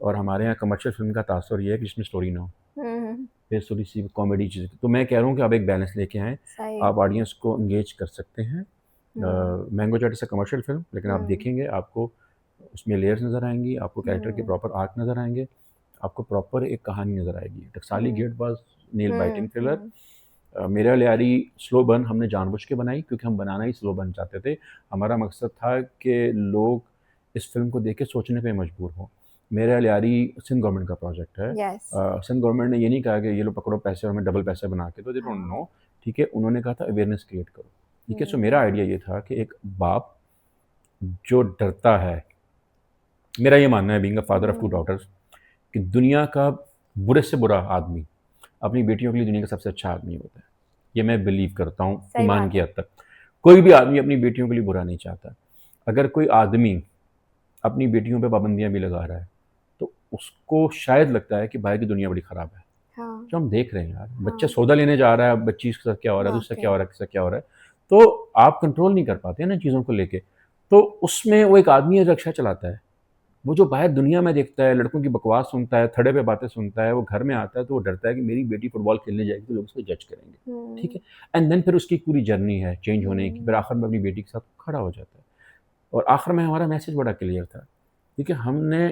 और हमारे यहाँ कमर्शियल फिल्म का तासुर ये है कि इसमें स्टोरी ना हो, हम्म, फिर थोड़ी सी कॉमेडी चीज़। तो मैं कह रहा हूँ कि आप एक बैलेंस लेके आएँ, सही, आप ऑडियंस को एंगेज कर सकते हैं। हम्म, मैंगो चैट से कमर्शियल फिल्म, लेकिन आप देखेंगे आपको उसमें लेयर्स नज़र आएंगी, आपको कैरेक्टर के हम्म, प्रॉपर आर्क नज़र आएंगे, आपको प्रॉपर एक कहानी नज़र आएगी। Taksali hmm, gate was nail biting thriller. Hmm, मेरा लियारी स्लो बर्न हमने जानबूझ के बनाई, क्योंकि हम बनाना ही स्लो बर्न चाहते थे। हमारा मकसद था कि लोग इस फिल्म को देख के सोचने पे मजबूर हों। मेरा लियारी सिंध गवर्नमेंट का प्रोजेक्ट है। यस, सिंध गवर्नमेंट ने ये नहीं कहा कि ये लो पकड़ो पैसे, हमें डबल पैसे बना के दो, दे डोंट हाँ, नो। ठीक है, उन्होंने कहा था अवेयरनेस क्रिएट करो। ठीक है, सो मेरा हम्म, आइडिया ये था कि एक बाप जो डरता है, मेरा ये मानना है being a father of 2 hmm, daughters, कि दुनिया का बुरे से बुरा आदमी अपनी बेटियों के लिए दुनिया का सबसे अच्छा आदमी होता है। ये मैं बिलीव करता हूँ सही ईमान बात की है, हद तक। कोई भी आदमी अपनी बेटियों के लिए बुरा नहीं चाहता। अगर कोई आदमी अपनी बेटियों पे पाबंदियाँ भी लगा रहा है, तो उसको शायद लगता है कि भाई की दुनिया बड़ी ख़राब है। हाँ, जो हम देख रहे हैं यार, बच्चा हाँ, सौदा लेने जा रहा है, बच्ची के साथ क्या हो रहा है, उससे क्या वाकई, हो रहा है, किससे क्या हो रहा है, तो आप कंट्रोल नहीं कर पाते हैं ना चीज़ों को लेके। तो उसमें वो एक आदमी है जो रिक्शा चलाता है, वो जो बाहर दुनिया में देखता है, लड़कों की बकवास सुनता है, थड़े पे बातें सुनता है, वो घर में आता है तो वो डरता है कि मेरी बेटी फुटबॉल खेलने जाएगी तो लोग उसको जज करेंगे। ठीक हम्म, है, एंड देन फिर उसकी पूरी जर्नी है चेंज होने की, फिर हम्म, आखिर में अपनी बेटी के साथ खड़ा हो जाता है। और आखिर में हमारा मैसेज बड़ा क्लियर था, ठीक है, हमने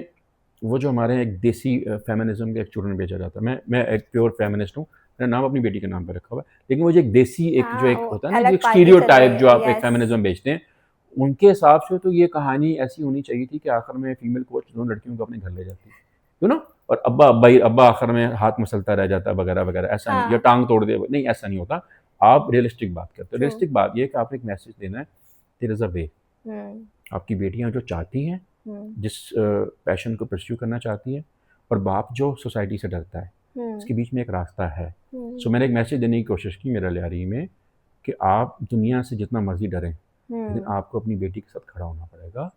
वो जो हमारे एक देसी फेमिनिज्म का एक चूर्ण बेचा जाता है, मैं एक प्योर फेमिनिस्ट हूँ, मेरा नाम अपनी बेटी के नाम पे रखा हुआ है, लेकिन वो जो एक देसी एक जो हाँ, एक वो होता है ना, जो अलग एक पार्टी चल स्टीरियोटाइप रही जो है, आप एक यस, फेमिनिज्म बेचते हैं, उनके हिसाब से तो ये कहानी ऐसी होनी चाहिए थी कि आखिर में फीमेल कोच दोनों लड़कियों को अपने घर ले जाती, यू नो, और अब्बा आखिर में हाथ मसलता रह जाता वगैरह वगैरह, ऐसा नहीं, या हाँ, टांग तोड़ दे, नहीं ऐसा नहीं होता। आप रियलिस्टिक बात करते हो, ट्रू, रियलिस्टिक बात ये है कि आपने एक मैसेज देना है, देयर इज़ अ वे। हम्म, आपकी बेटियां जो चाहती हैं, हम्म, जिस पैशन को परस्यू करना चाहती हैं, और बाप जो सोसाइटी से डरता है, हम्म, इसके बीच में एक रास्ता है। सो हम्म, मैंने एक मैसेज देने की कोशिश की मेरा लियारी में, कि आप दुनिया से जितना मर्जी डरें, लेकिन हम्म, आपको अपनी बेटी के साथ खड़ा होना पड़ेगा।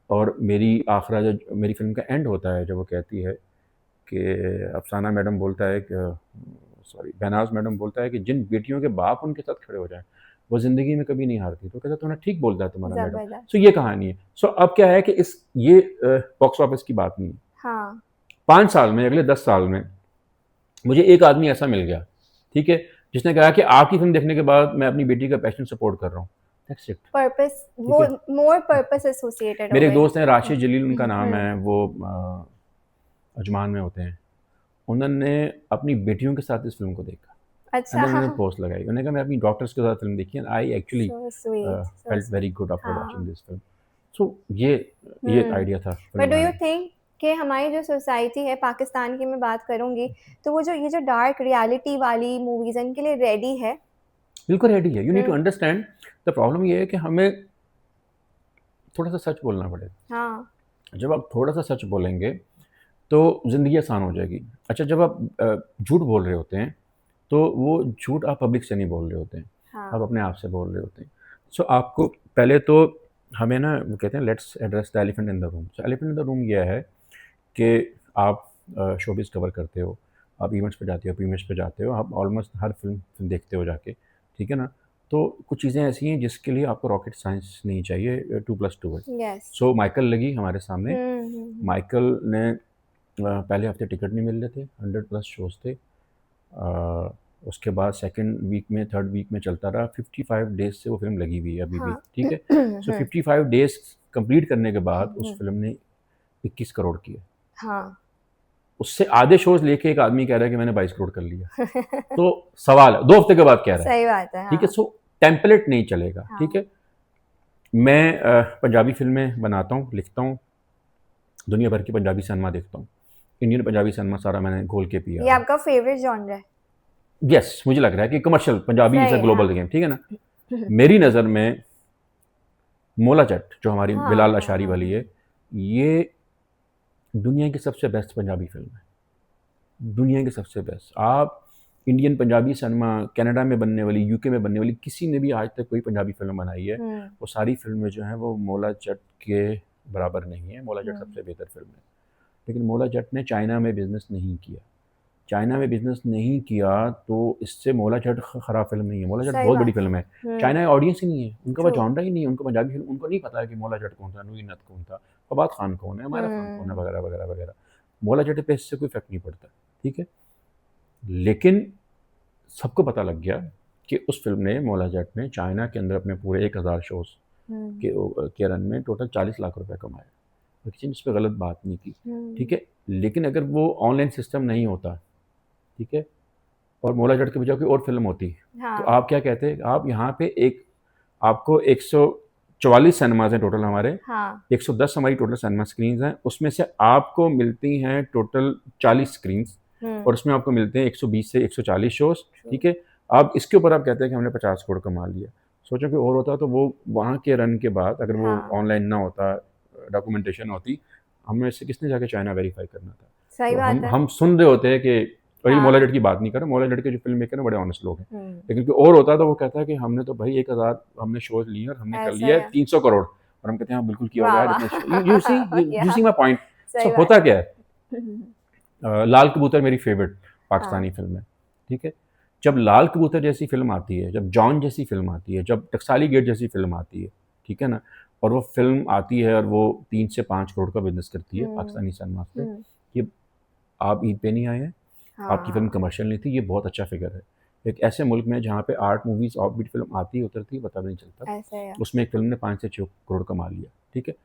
और मेरी आखिरा जो मेरी फिल्म का एंड होता है, जब वो कहती है कि अफसाना मैडम बोलता है कि सॉरी बेनाज मैडम बोलता है कि जिन बेटियों के बाप उनके साथ खड़े हो जाएं, वो ज़िंदगी में कभी नहीं हारती, तो कहता तुमने ठीक बोलता है तुम्हारा मैडम। जबरदस्त, सो ये कहानी है। सो अब क्या है कि इस ये बॉक्स ऑफिस की बात नहीं है, हाँ, 5 साल में, अगले 10 साल में मुझे एक आदमी ऐसा मिल गया, ठीक है, जिसने कहा कि आपकी फिल्म देखने के बाद मैं अपनी बेटी का पैशन सपोर्ट कर रहा हूँ, दैट्स इट। पर्पस ठीक वो है, मोर पर्पस एसोसिएटेड हो मेरे एक गए, दोस्त हैं राशिद जलील उनका नाम हम्म, है, वो अजमान में होते हैं। उन्होंने अपनी बेटियों के साथ इस फिल्म को देखा, एंड अच्छा, देन उन्होंने पोस्ट लगाई, उन्होंने कहा मैं अपनी डॉक्टर्स के साथ फिल्म देखी and I actually so sweet, so felt very sweet, good after watching हाँ, दिस फिल्म। सो ये आइडिया था फिल्म बट डू यू बनाने थिंक कि हमारी जो सोसाइटी है पाकिस्तान की मैं बात करूंगी तो वो जो ये जो डार्क रियलिटी वाली मूवीज है इनके लिए रेडी है? का। बिल्कुल रेडी है, you need to hmm, understand. The problem ये है कि हमें थोड़ा सा सच बोलना पड़ेगा। हाँ, जब आप थोड़ा सा सच बोलेंगे तो ज़िंदगी आसान हो जाएगी। अच्छा, जब आप झूठ बोल रहे होते हैं, तो वो झूठ आप पब्लिक से नहीं बोल रहे होते हैं, आप हाँ, अपने आप से बोल रहे होते हैं। सो आपको पहले तो हमें ना, वो कहते हैं let's address the elephant in the room. So elephant in the room ये है कि आप शोबिज़ कवर करते हो, आप इवेंट्स पे जाते हो, प्रीमियर्स पे जाते हो, आप ऑलमोस्ट हर फ़िल्म देखते हो जाके, ठीक है ना? तो कुछ चीज़ें ऐसी हैं जिसके लिए आपको रॉकेट साइंस नहीं चाहिए, 2+2 है। यस, सो माइकल लगी हमारे सामने, हम्म, माइकल ने पहले हफ्ते टिकट नहीं मिल रहे थे, 100 प्लस शोज़ थे। उसके बाद सेकंड वीक में, थर्ड वीक में चलता रहा। 55 डेज से वो फिल्म लगी हुई है अभी भी, हाँ। ठीक है। सो 55 डेज कंप्लीट करने के बाद उस हम्म, फिल्म ने 21 करोड़ किए। हाँ। उससे आधे शोज लेके एक आदमी कह रहा है कि मैंने 22 करोड़ कर लिया। तो सवाल है, 2 हफ्ते के बाद कह रहा है, सही बात है। ठीक है। हाँ। सो टेम्पलेट नहीं चलेगा, हाँ। ठीक है। मैं पंजाबी फिल्में बनाता हूँ, लिखता हूँ, दुनिया भर की पंजाबी सिनेमा देखता हूँ। इंडियन पंजाबी सिनेमा सारा मैंने घोल के पिया ये है। आपका फेवरेट जॉनर है? यस, मुझे लग रहा है कि कमर्शियल पंजाबी इज अ सही है। ग्लोबल हाँ। गेम, ठीक है ना। मेरी नज़र में मोला जट जो हमारी हाँ, बिलाल हाँ, अशारी हाँ, वाली हाँ। है, ये दुनिया की सबसे बेस्ट पंजाबी फिल्म है, दुनिया की सबसे बेस्ट। आप इंडियन पंजाबी सिनेमा, कनाडा में बनने वाली, यूके में बनने वाली किसी ने भी आज तक कोई पंजाबी फिल्म बनाई है, हम्म, वो सारी फिल्में जो हैं वो मोला जट के बराबर नहीं है। मोला जट हम्म, सबसे बेहतर फिल्म है। लेकिन मोला जट ने चाइना में बिजनेस नहीं किया। चाइना में बिजनेस नहीं किया तो इससे मोला जट खराब फिल्म नहीं है। मोला जट सही बहुत बड़ी बात है। फिल्म है। चाइना ऑडियंस ही नहीं है, उनका वो ट्रू। जॉनरा ही नहीं है, उनको पंजाबी फिल्म उनको नहीं पता है कि मोला जट कौन था, नूरी नत कौन था, फवाद खान कौन है, हमारा खान कौन है, हम्म, वगैरह वगैरह वगैरह। मोला जट पे इससे कोई फर्क नहीं पड़ता, ठीक है। लेकिन सबको पता लग गया कि उस फिल्म ने, मोला जट ने, चाइना के अंदर अपने पूरे 1000 शोज हम्म, के रन में टोटल 40 लाख रुपए कमाए। और किसी ने इस पर गलत बात नहीं की, ठीक हम्म, है। लेकिन अगर वो ऑनलाइन सिस्टम नहीं होता, ठीक है, और मोला जट के बजाय कोई और फिल्म होती, तो हाँ, आप क्या कहते? आप यहाँ पे एक, आपको 144 सिनेमाज हैं टोटल हमारे, हाँ, 110 हमारी टोटल सिनेमा स्क्रीन्स हैं, उसमें से आपको मिलती हैं टोटल 40 स्क्रीन्स, और उसमें आपको मिलते हैं 120 से 140 शोज, ट्रू। ठीक है। अब इसके ऊपर आप कहते हैं कि हमने 50 करोड़ कमा लिया। सोचो कि और होता तो वो वहाँ के रन के बाद, अगर वो हाँ, ऑनलाइन ना होता, डॉक्यूमेंटेशन होती, हमें से किसने जाके चाइना वेरीफाई करना था। सही तो बात हम है। हम सुन रहे होते हैं कि, और ये मोला हाँ। जट की बात नहीं कर रहा, मोला जट के जो फिल्म मेकर हैं बड़े ऑनेस्ट लोग हैं। हम्म, लेकिन कोई और होता तो वो कहता है कि हमने तो भाई 1000 हमने शोज लिए और हमने कर ऐसा लिया है है। 300 करोड़, और हम कहते हैं हाँ बिल्कुल किया होगा वाह यार वाह। इतने। यू सी, यू या, सी माई पॉइंट। सही सो बात होता है। क्या है, लाल कबूतर मेरी फेवरेट हाँ। पाकिस्तानी फिल्म है, ठीक है। जब लाल कबूतर जैसी फिल्म आती है, जब जॉन जैसी फिल्म आती है, जब टकसाली गेट जैसी फिल्म आती है, ठीक है ना, और वो फिल्म आती है और वो 3 से 5 करोड़ का बिजनेस करती है हम्म, पाकिस्तानी सिनेमा पे, हम्म, ये आप ईद पे नहीं आए हैं, आपकी फिल्म हाँ, कमर्शियल नहीं थी, ये बहुत अच्छा फिगर है। एक ऐसे मुल्क में जहाँ पे 8 मूवीज़ ऑफ बीट फिल्म आती उतरती पता भी नहीं चलता, ऐसा है। उसमें एक फिल्म ने 5 से 6 करोड़ कमा लिया, ठीक है।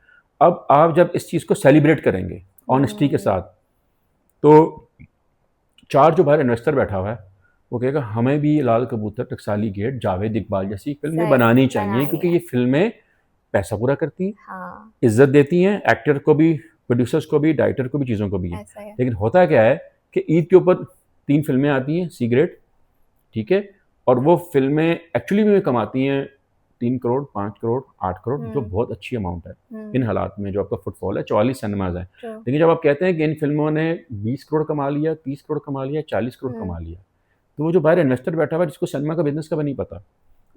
अब आप जब इस चीज़ को सेलिब्रेट करेंगे ऑनेस्टी के हम्म, साथ, तो 4 जो बाहर इन्वेस्टर बैठा हुआ है, वो कहेगा हमें भी लाल कबूतर, टकसाली गेट, जावेद इकबाल जैसी फिल्में सही बनानी चाहिए, बनानी क्योंकि है। ये फिल्में पैसा पूरा करती हैं, हाँ, इज्जत देती हैं, एक्टर को भी, प्रोड्यूसर्स को भी, डायरेक्टर को भी, चीज़ों को भी है। ऐसा है। लेकिन होता क्या है कि ईद के ऊपर 3 फिल्में आती हैं, सी ग्रेड, ठीक है, और वो फिल्में एक्चुअली में कमाती हैं 3 करोड़, 5 करोड़, 8 करोड़, जो हम्म, बहुत अच्छी अमाउंट है इन हम्म, हालात में। जो आपका फुटफॉल है, 44 सिनेमाज हैं। ट्रू। लेकिन जब आप कहते हैं कि इन फिल्मों ने 20 करोड़ कमा लिया, 30 करोड़ कमा लिया, 40 करोड़ हम्म, कमा लिया, तो वो जो बाहर इन्वेस्टर बैठा हुआ है, जिसको सिनेमा का बिजनेस का भी नहीं पता,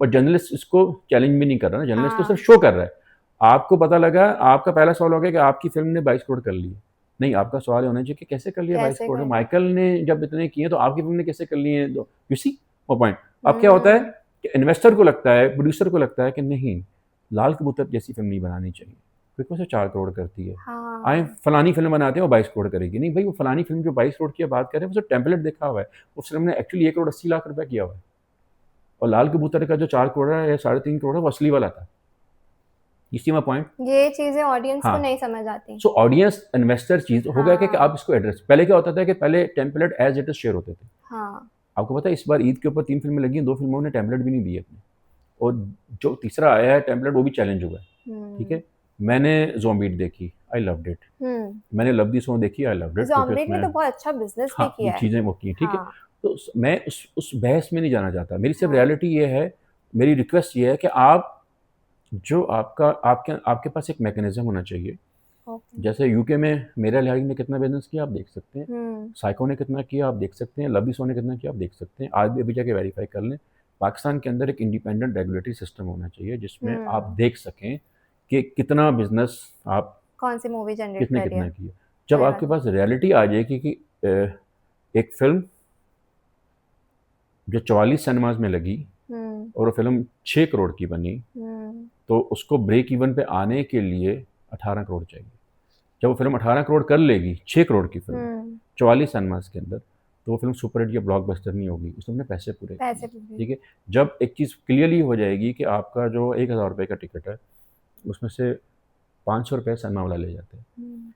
और जर्नलिस्ट इसको चैलेंज भी नहीं कर रहा ना, जर्नलिस्ट तो सिर्फ हाँ, शो कर रहा है। आपको पता लगा, आपका पहला सवाल हो गया कि आपकी फिल्म ने 22 करोड़ कर लिए। नहीं, आपका सवाल होना चाहिए कि कैसे कर लिया 22 कैसे करोड़? कर। माइकल ने जब इतने किए तो आपकी फिल्म ने कैसे कर लिए? यू सी वो पॉइंट। अब क्या होता है हम्म, कि इन्वेस्टर को लगता है, प्रोड्यूसर को लगता है कि नहीं, लाल कबूतर जैसी फिल्म नहीं बनानी चाहिए, क्योंकि वो 4 करोड़ करती है। आए हाँ, फलानी फिल्म बनाते हैं वो 22 करोड़ करेगी। नहीं भाई, वो फलानी फिल्म जो 22 करोड़ की बात कर रहे हैं, वो टेम्पलेट देखा हुआ है, उस फिल्म ने एक्चुअली 1 करोड़ 80 लाख रुपए किया हुआ है, और लाल कबूतर का जो 4 करोड़ है या 3.5 करोड़ है, वो असली वाला था। इसी में पॉइंट। ये चीजें ऑडियंस को हाँ। नहीं समझ आती। सो ऑडियंस इन्वेस्टर चीज हो गया कि आप हाँ, इसको एड्रेस, पहले क्या होता था कि पहले template as it is share होते थे। हाँ, आपको पता है इस बार ईद के ऊपर 3 फिल्में लगी हैं, 2 फिल्मों ने टेम्पलेट भी नहीं दिए अपने, और जो तीसरा आया है टेम्पलेट, वो भी चैलेंज हुआ है, ठीक हम्म, है। मैंने ज़ोंबीट देखी, आई लव्ड इट। मैंने लव दी सॉन्ग देखी, आई लव्ड इट, क्योंकि ज़ॉम्बीट ने उसमें तो बहुत अच्छा बिजनेस भी हाँ ये किया है। चीज़ें वो की हैं, ठीक है। हाँ, तो मैं उस बहस में नहीं जाना चाहता, मेरी सिर्फ हाँ, रियलिटी ये है, मेरी रिक्वेस्ट ये है कि आप, जो आपका आपके आपके पास एक मैकेनिज्म होना चाहिए। ओके, जैसे यूके में मेरा लिहाज ने कितना बिजनेस किया आप देख सकते हैं, हम्म, साइको ने कितना किया आप देख सकते हैं, लबी सो ने कितना किया आप देख सकते हैं, आज भी अभी जाके वेरीफाई कर लें। पाकिस्तान के अंदर एक इंडिपेंडेंट रेगुलेटरी सिस्टम होना चाहिए, जिसमें आप हम्म, देख सकें कि कितना बिजनेस आप, कौन सी मूवी जनरेट किसने कर रही कितना है। किया। जब सही आपके बात है। पास रियलिटी आ जाएगी कि एक फिल्म जो 44 सिनेमाज में लगी हम्म, और वो फिल्म 6 करोड़ की बनी, हम्म, तो उसको ब्रेक इवन पे आने के लिए 18 करोड़ चाहिए। जब वो फिल्म 18 करोड़ कर लेगी, 6 करोड़ की फिल्म हम्म, 44 सिनेमाज के अंदर, तो वो फिल्म सुपर हिट या ब्लॉकबस्टर नहीं होगी, उसने अपने पैसे पूरे किए। पैसे भी। ठीक है, जब एक चीज़ क्लियरली हो जाएगी कि आपका जो 1000 रुपये का टिकट है उसमें से 500 रुपये सिनेमा वाला ले जाते हैं,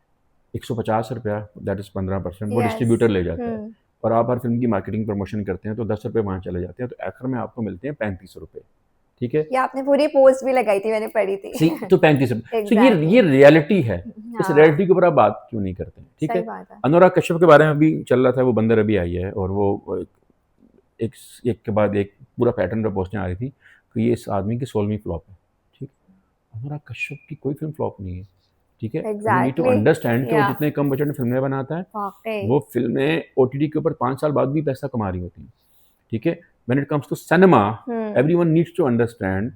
150 रुपया दैट इज़ 15% वो यस। डिस्ट्रीब्यूटर ले जाता है, और आप हर फिल्म की मार्केटिंग प्रमोशन करते हैं तो 10 रुपये वहाँ चले जाते हैं, तो आखिर में आपको मिलते हैं 35 रुपये। ठीक है, ये आपने पूरी पोस्ट भी लगाई थी, मैंने पढ़ी थी। सी तो 35 रुपये। तो एग्जैक्टली। ये रियलिटी है, इस हाँ, रियलिटी के ऊपर आप बात क्यों नहीं करते हैं? ठीक सही है, बात है। अनुराग कश्यप के बारे में भी चल रहा था, वो बंदर अभी आई है और वो एक एक के बाद एक पूरा पैटर्न पे पोस्टें आ रही थी कि ये इस आदमी की 16वीं फ्लॉप है। ठीक है, अनुराग कश्यप की कोई फिल्म फ्लॉप नहीं है। ठीक है, you need to exactly. Understand कि वो या जितने कम बजट में फिल्में बनाता है, वाकई। वो फिल्में ओटीटी के ऊपर 5 साल बाद भी पैसा कमा रही होती हैं। ठीक है, when it comes to cinema everyone needs to understand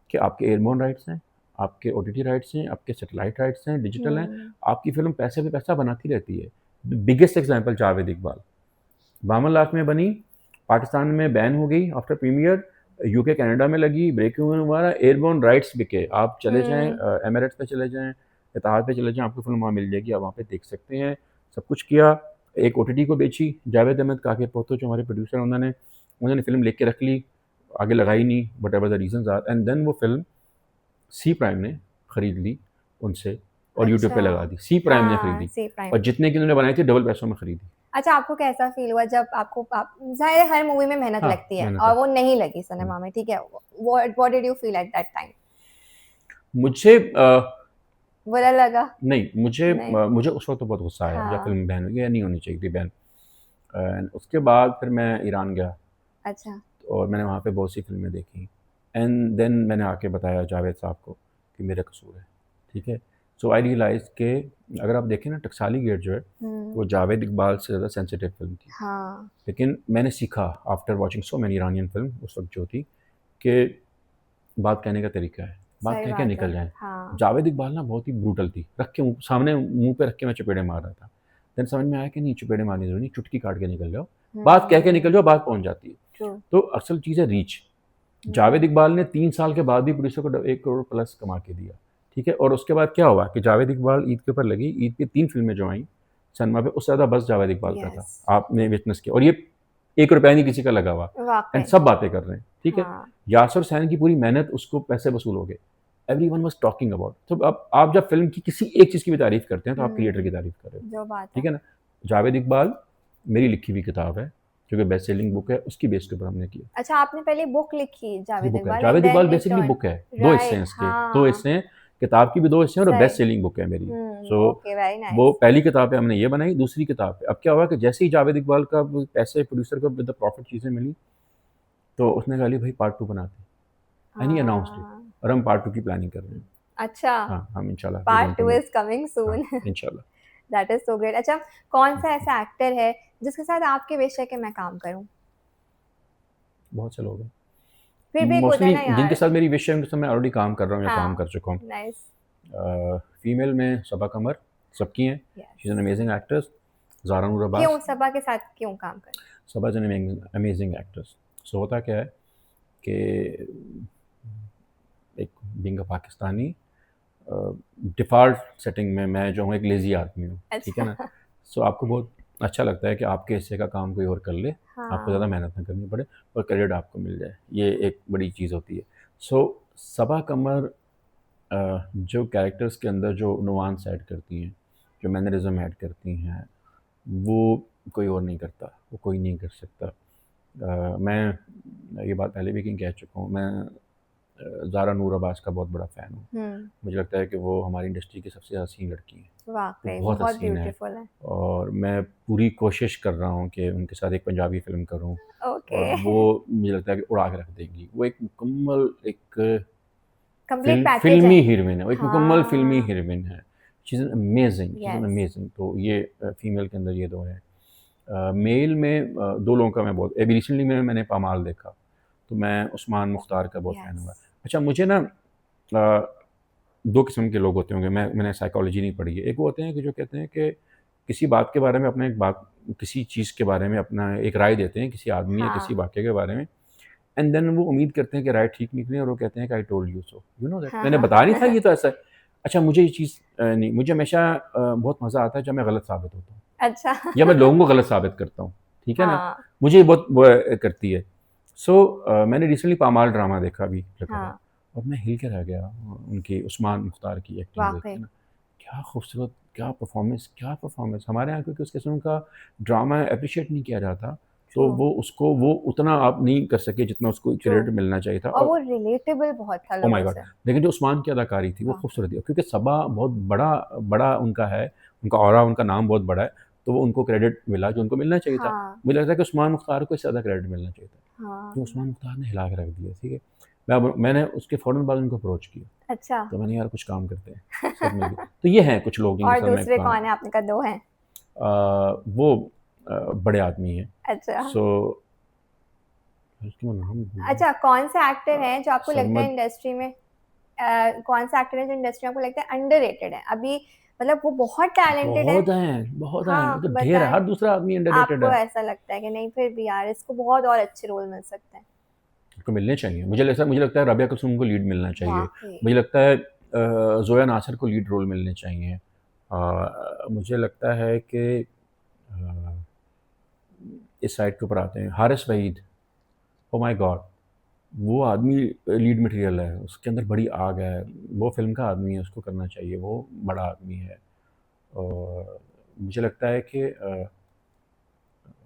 कि आपके एयरबोर्न राइट्स हैं, आपके ओटीटी राइट्स हैं, आपके सैटेलाइट राइट्स हैं, डिजिटल हैं, आपकी फिल्म पैसे पे पैसा बनाती रहती है। बिगेस्ट एग्जांपल जावेद इकबाल, 52 लाख में बनी, पाकिस्तान में बैन हो गई आफ्टर प्रीमियर, यूके कनाडा में लगी, ब्रेक हमारा एयरबोर्न राइट्स बिके। आप चले जाएं एमिरेट्स पे चले जाएं, इतिहाद पे चले जाएं, आपको फिल्म वहाँ मिल जाएगी, आप वहाँ पे देख सकते हैं। सब कुछ किया, एक ओटीटी को बेची, जावेद अहमद काके पोतो जो हमारे प्रोड्यूसर, उन्होंने फिल्म लेके रख ली, आगे लगाई नहीं, whatever the reason are, and then वो फिल्म सी प्राइम ने खरीद ली उनसे और यूट्यूब पे अच्छा। लगा दी। सी प्राइम ने हाँ, खरीदी सी प्राइम। और जितने की उन्होंने बनाई थी डबल पैसों में खरीदी। अच्छा, आपको कैसा फील हुआ जब आपको जाहिर है हर मूवी में मेहनत हाँ, लगती है मेहनत और है। वो नहीं लगी सिनेमा में, ठीक है, what did you feel at that time? मुझे बुरा लगा? नहीं, नहीं। मुझे उस वक्त तो बहुत गुस्सा आया जब हाँ। फिल्म बैन हुई, नहीं होनी चाहिए थी बैन। एंड उसके बाद फिर मैं ईरान गया अच्छा। और मैंने वहाँ पे बहुत सी फिल्में देखी, एंड देन मैंने आके बताया जावेद साहब को कि मेरा कसूर है। ठीक है, सो आई रियलाइज के अगर आप देखें ना, टकसाली गेट जो है वो जावेद इकबाल से ज़्यादा सेंसिटिव फिल्म थी। हाँ। लेकिन मैंने सीखा after watching so many Iranian film उस वक्त जो थी कि बात कहने का तरीका है, बात सही कह के बात निकल है। जाए। हाँ। जावेद इकबाल ना बहुत ही ब्रूटल थी, रख के सामने मुंह पे रख के मैं चपेड़े मार रहा था। देन समझ में आया कि नहीं, चपेड़े मारने जरूरी नहीं, चुटकी काट के निकल जाओ, बात कह के निकल जाओ, बात पहुंच जाती है। ट्रू। तो असल चीज़ है रीच। जावेद इकबाल ने 3 साल के बाद भी प्रोड्यूसर को 1 करोड़ प्लस कमा के दिया। ठीक है, और उसके बाद क्या हुआ कि जावेद इकबाल ईद के ऊपर लगी, ईद की 3 फिल्में जो आई सिनेमा पे, उससे ज़्यादा बस जावेद इकबाल का था। Yes. आपने विटनेस किया, और ये 1 रुपया नहीं किसी का लगा हुआ, वाकई। एंड सब बातें कर रहे हैं। ठीक है, हाँ। यासर हुसैन की पूरी मेहनत, उसको पैसे वसूल हो गए, एवरीवन वाज टॉकिंग अबाउट। तो अब आप जब फिल्म की किसी एक चीज़ की भी तारीफ करते हैं तो आप क्रिएटर की तारीफ कर रहे हो। जो बात ठीक है। है ना, जावेद इकबाल मेरी लिखी हुई किताब है, जो कि बेस्ट सेलिंग बुक है, उसकी बेस के ऊपर हमने किया। अच्छा, आपने पहले बुक लिखी जावेद बुक है, Iqbal, Javed and Iqbal then basically returned। Book है, 2 हिस्से हैं Right, इसके, हाँ। 2 हिस्से हैं, किताब की भी 2 हिस्से हैं और सही। बेस्ट सेलिंग बुक है मेरी। So okay, very nice. वो पहली किताब है हमने ये बनाई, दूसरी किताब है अब क्या हुआ कि जैसे ही जावेद इकबाल का पैसे प्रोड्यूसर को विद द प्रॉफिट चीज़ें मिली, तो उसने कहा भाई पार्ट 2 बनाते, एंड ही अनाउंस्ड इट, और हम पार्ट 2 की प्लानिंग कर रहे हैं। अच्छा, हाँ, हम इंशाल्लाह पार्ट 2 इज कमिंग सून। इंशाल्लाह। That is so great. अच्छा, कौन सा ऐसा एक्टर है जिसके साथ आपके विश है कि मैं काम करूं? बहुत से लोग हैं, फिर भी एक होता है मोस्टली ना यार। जिनके साथ मेरी विश है उनके साथ मैं ऑलरेडी काम कर रहा हूँ या काम हाँ, कर चुका हूँ। नाइस। फीमेल में सबा कमर, सबकी हैं, she is an amazing actress. Zara Noor क्यों अब्बास, सबा के साथ क्यों काम कर? Saba is an amazing actress. So होता क्या है कि एक being a Pakistani, default setting में मैं जो हूँ एक लेज़ी आदमी हूँ। ठीक है ना, सो आपको बहुत अच्छा लगता है कि आपके हिस्से का काम कोई और कर ले, आपको ज़्यादा मेहनत ना करनी पड़े और क्रेडिट आपको मिल जाए, ये एक बड़ी चीज़ होती है। सो सबा कमर जो कैरेक्टर्स के अंदर जो नुआंस ऐड करती हैं, जो मैनरिज्म ऐड करती हैं, वो कोई और नहीं करता, वो कोई नहीं कर सकता। मैं ये बात पहले भी कहीं कह चुका हूँ, मैं ज़ारा नूर अब्बास का बहुत बड़ा फ़ैन हूँ। मुझे लगता है कि वो हमारी इंडस्ट्री की सबसे हसीन लड़की है, वाकई वो बहुत बहुत हसीन है, ब्यूटीफुल है। और मैं पूरी कोशिश कर रहा हूँ कि उनके साथ एक पंजाबी फ़िल्म करूँ, ओके। और वो मुझे लगता है कि उड़ा के रख देंगी। वो एक मुकम्मल एक कंप्लीट पैकेज फिल्मी है। हीरोइन है, वो एक मुकम्मल फिल्मी हाँ। हीरोइन है। She is amazing, she is yes. Amazing. तो ये फीमेल के अंदर ये 2 हैं। मेल में 2 लोगों का मैं बहुत, अभी रिसेंटली मैंने पामाल देखा, तो मैं उस्मान मुख्तार का बहुत फ़ैन हुआ। अच्छा, मुझे ना 2 किस्म के लोग होते होंगे, मैंने साइकोलॉजी नहीं पढ़ी है। एक वो होते हैं कि जो कहते हैं कि किसी बात के बारे में अपना एक बात, किसी चीज़ के बारे में अपना एक राय देते हैं किसी आदमी या किसी वाक़ये के बारे में, एंड देन वो उम्मीद करते हैं कि राय ठीक निकले और वो कहते हैं कि I told you so, you know that, मैंने बताया नहीं था ये तो ऐसा है। अच्छा, मुझे ये चीज़ नहीं, मुझे हमेशा बहुत मज़ा आता है जब मैं गलत साबित होता हूँ अच्छा। या मैं लोगों को गलत साबित करता हूँ। ठीक है ना? हाँ, मुझे ये बहुत वो करती है। सो मैंने रिसेंटली पामाल ड्रामा देखा अभी लगा हाँ, और मैं हिल के रह गया उनकी उस्मान मुख्तार की एक्टिंग देख वाक़ई। के ना। क्या खूबसूरत, क्या परफॉर्मेंस! हमारे यहाँ क्योंकि उस किस्म का ड्रामा एप्रिशिएट नहीं किया जाता, तो ट्रू, वो उतना आप नहीं कर सके जितना उसको ट्रू। क्रेडिट मिलना चाहिए था। और और वो रिलेटेबल बहुत था ओह माय लोगों गॉड! से। लेकिन जो उस्मान की अदाकारी थी वो वाक़ई। खूबसूरत थी क्योंकि सबा बहुत बड़ा बड़ा उनका है, उनका ऑरा, उनका नाम बहुत बड़ा है, तो वो उनको क्रेडिट मिला जो उनको मिलना चाहिए था। हाँ, मुझे लगता है कि उस्मान मुख्तार को इससे ज़्यादा क्रेडिट मिलना चाहिए था। हाँ। जो उस्मान मुख्तार ने हिला के रख दिया, ठीक है? मैंने उसके फ़ौरन बाद उनको अप्रोच किया, अच्छा। तो मैंने यार कुछ काम करते हैं, साथ मिलके। तो ये हैं कुछ लोग जिनके और साथ मैं दूसरे काम कौन है? आपने कहा 2 हैं। वो बड़े आदमी हैं। अच्छा। सो उसका नाम भूल गया। अच्छा, कौन से एक्टर हैं जो आपको लगता है सरमद इंडस्ट्री में कौन सा एक्टर है जो इंडस्ट्री में आपको लगता है अंडररेटेड है? अभी मतलब वो बहुत टैलेंटेड है। बहुत हैं, वो हाँ, तो ढेर है, बताएँ। हर दूसरा आदमी अंडररेटेड आपको है। ऐसा लगता है कि नहीं फिर भी यार इसको बहुत और अच्छे रोल मिल सकते हैं? उसको मिलने चाहिए। मुझे लगता है राबिया कुलसुम को लीड मिलना चाहिए। वाक़ई। मुझे लगता है ज़ोया नासिर को लीड रोल मिलने चाहिए। मुझे लगता है कि अ, इस साइड के ऊपर आते हैं, हारिस वहीद, ओह माय गॉड! वो आदमी लीड मटेरियल है, उसके अंदर बड़ी आग है, वो फ़िल्म का आदमी है, उसको करना चाहिए, वो बड़ा आदमी है। और मुझे लगता है कि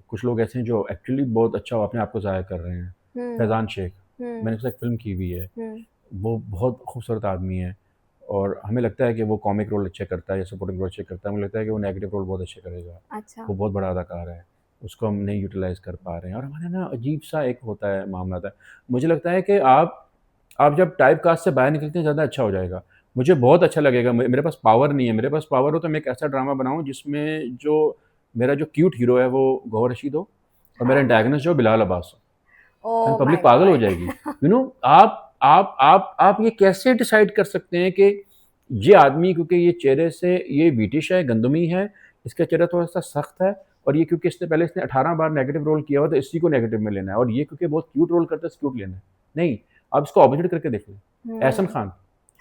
कुछ लोग ऐसे हैं जो एक्चुअली बहुत अच्छा अपने आप को ज़ाहिर कर रहे हैं। हुँ, फैज़ान शेख, हुँ, मैंने उससे एक फ़िल्म की हुई है, हुँ। वो बहुत खूबसूरत आदमी है और हमें लगता है कि वो कॉमिक रोल अच्छे करता है या सपोर्टिंग रोल अच्छे करता है, मुझे लगता है कि वो नेगेटिव रोल बहुत अच्छे करेगा। अच्छा। वो बहुत बड़ा अदाकार है, उसको हम नहीं यूटिलाइज़ कर पा रहे हैं और हमारे ना अजीब-सा एक होता है मामला था। मुझे लगता है कि आप जब टाइप कास्ट से बाहर निकलते हैं ज़्यादा अच्छा हो जाएगा। मुझे बहुत अच्छा लगेगा, मेरे पास पावर नहीं है, मेरे पास पावर हो तो मैं एक ऐसा ड्रामा बनाऊँ जिसमें जो मेरा जो क्यूट हीरो है वो गौहर रशीद हो और मेरा हाँ। एंटागनिस्ट जो बिलाल अब्बास हो। एंड ओह पब्लिक माय पागल हो गॉड! जाएगी। यू नो आप ये कैसे डिसाइड कर सकते हैं कि ये आदमी क्योंकि ये चेहरे से ये ब्रिटिश है, गंदमी है, इसका चेहरा थोड़ा-सा सख्त है और ये क्योंकि इसने 18 बार नेगेटिव रोल किया हुआ है तो इसी को नेगेटिव में लेना है और ये क्योंकि बहुत क्यूट रोल करता है इसको क्यूट लेना है। नहीं, आप इसको ऑपोजिट करके देख लें। एहसन हुँ, खान,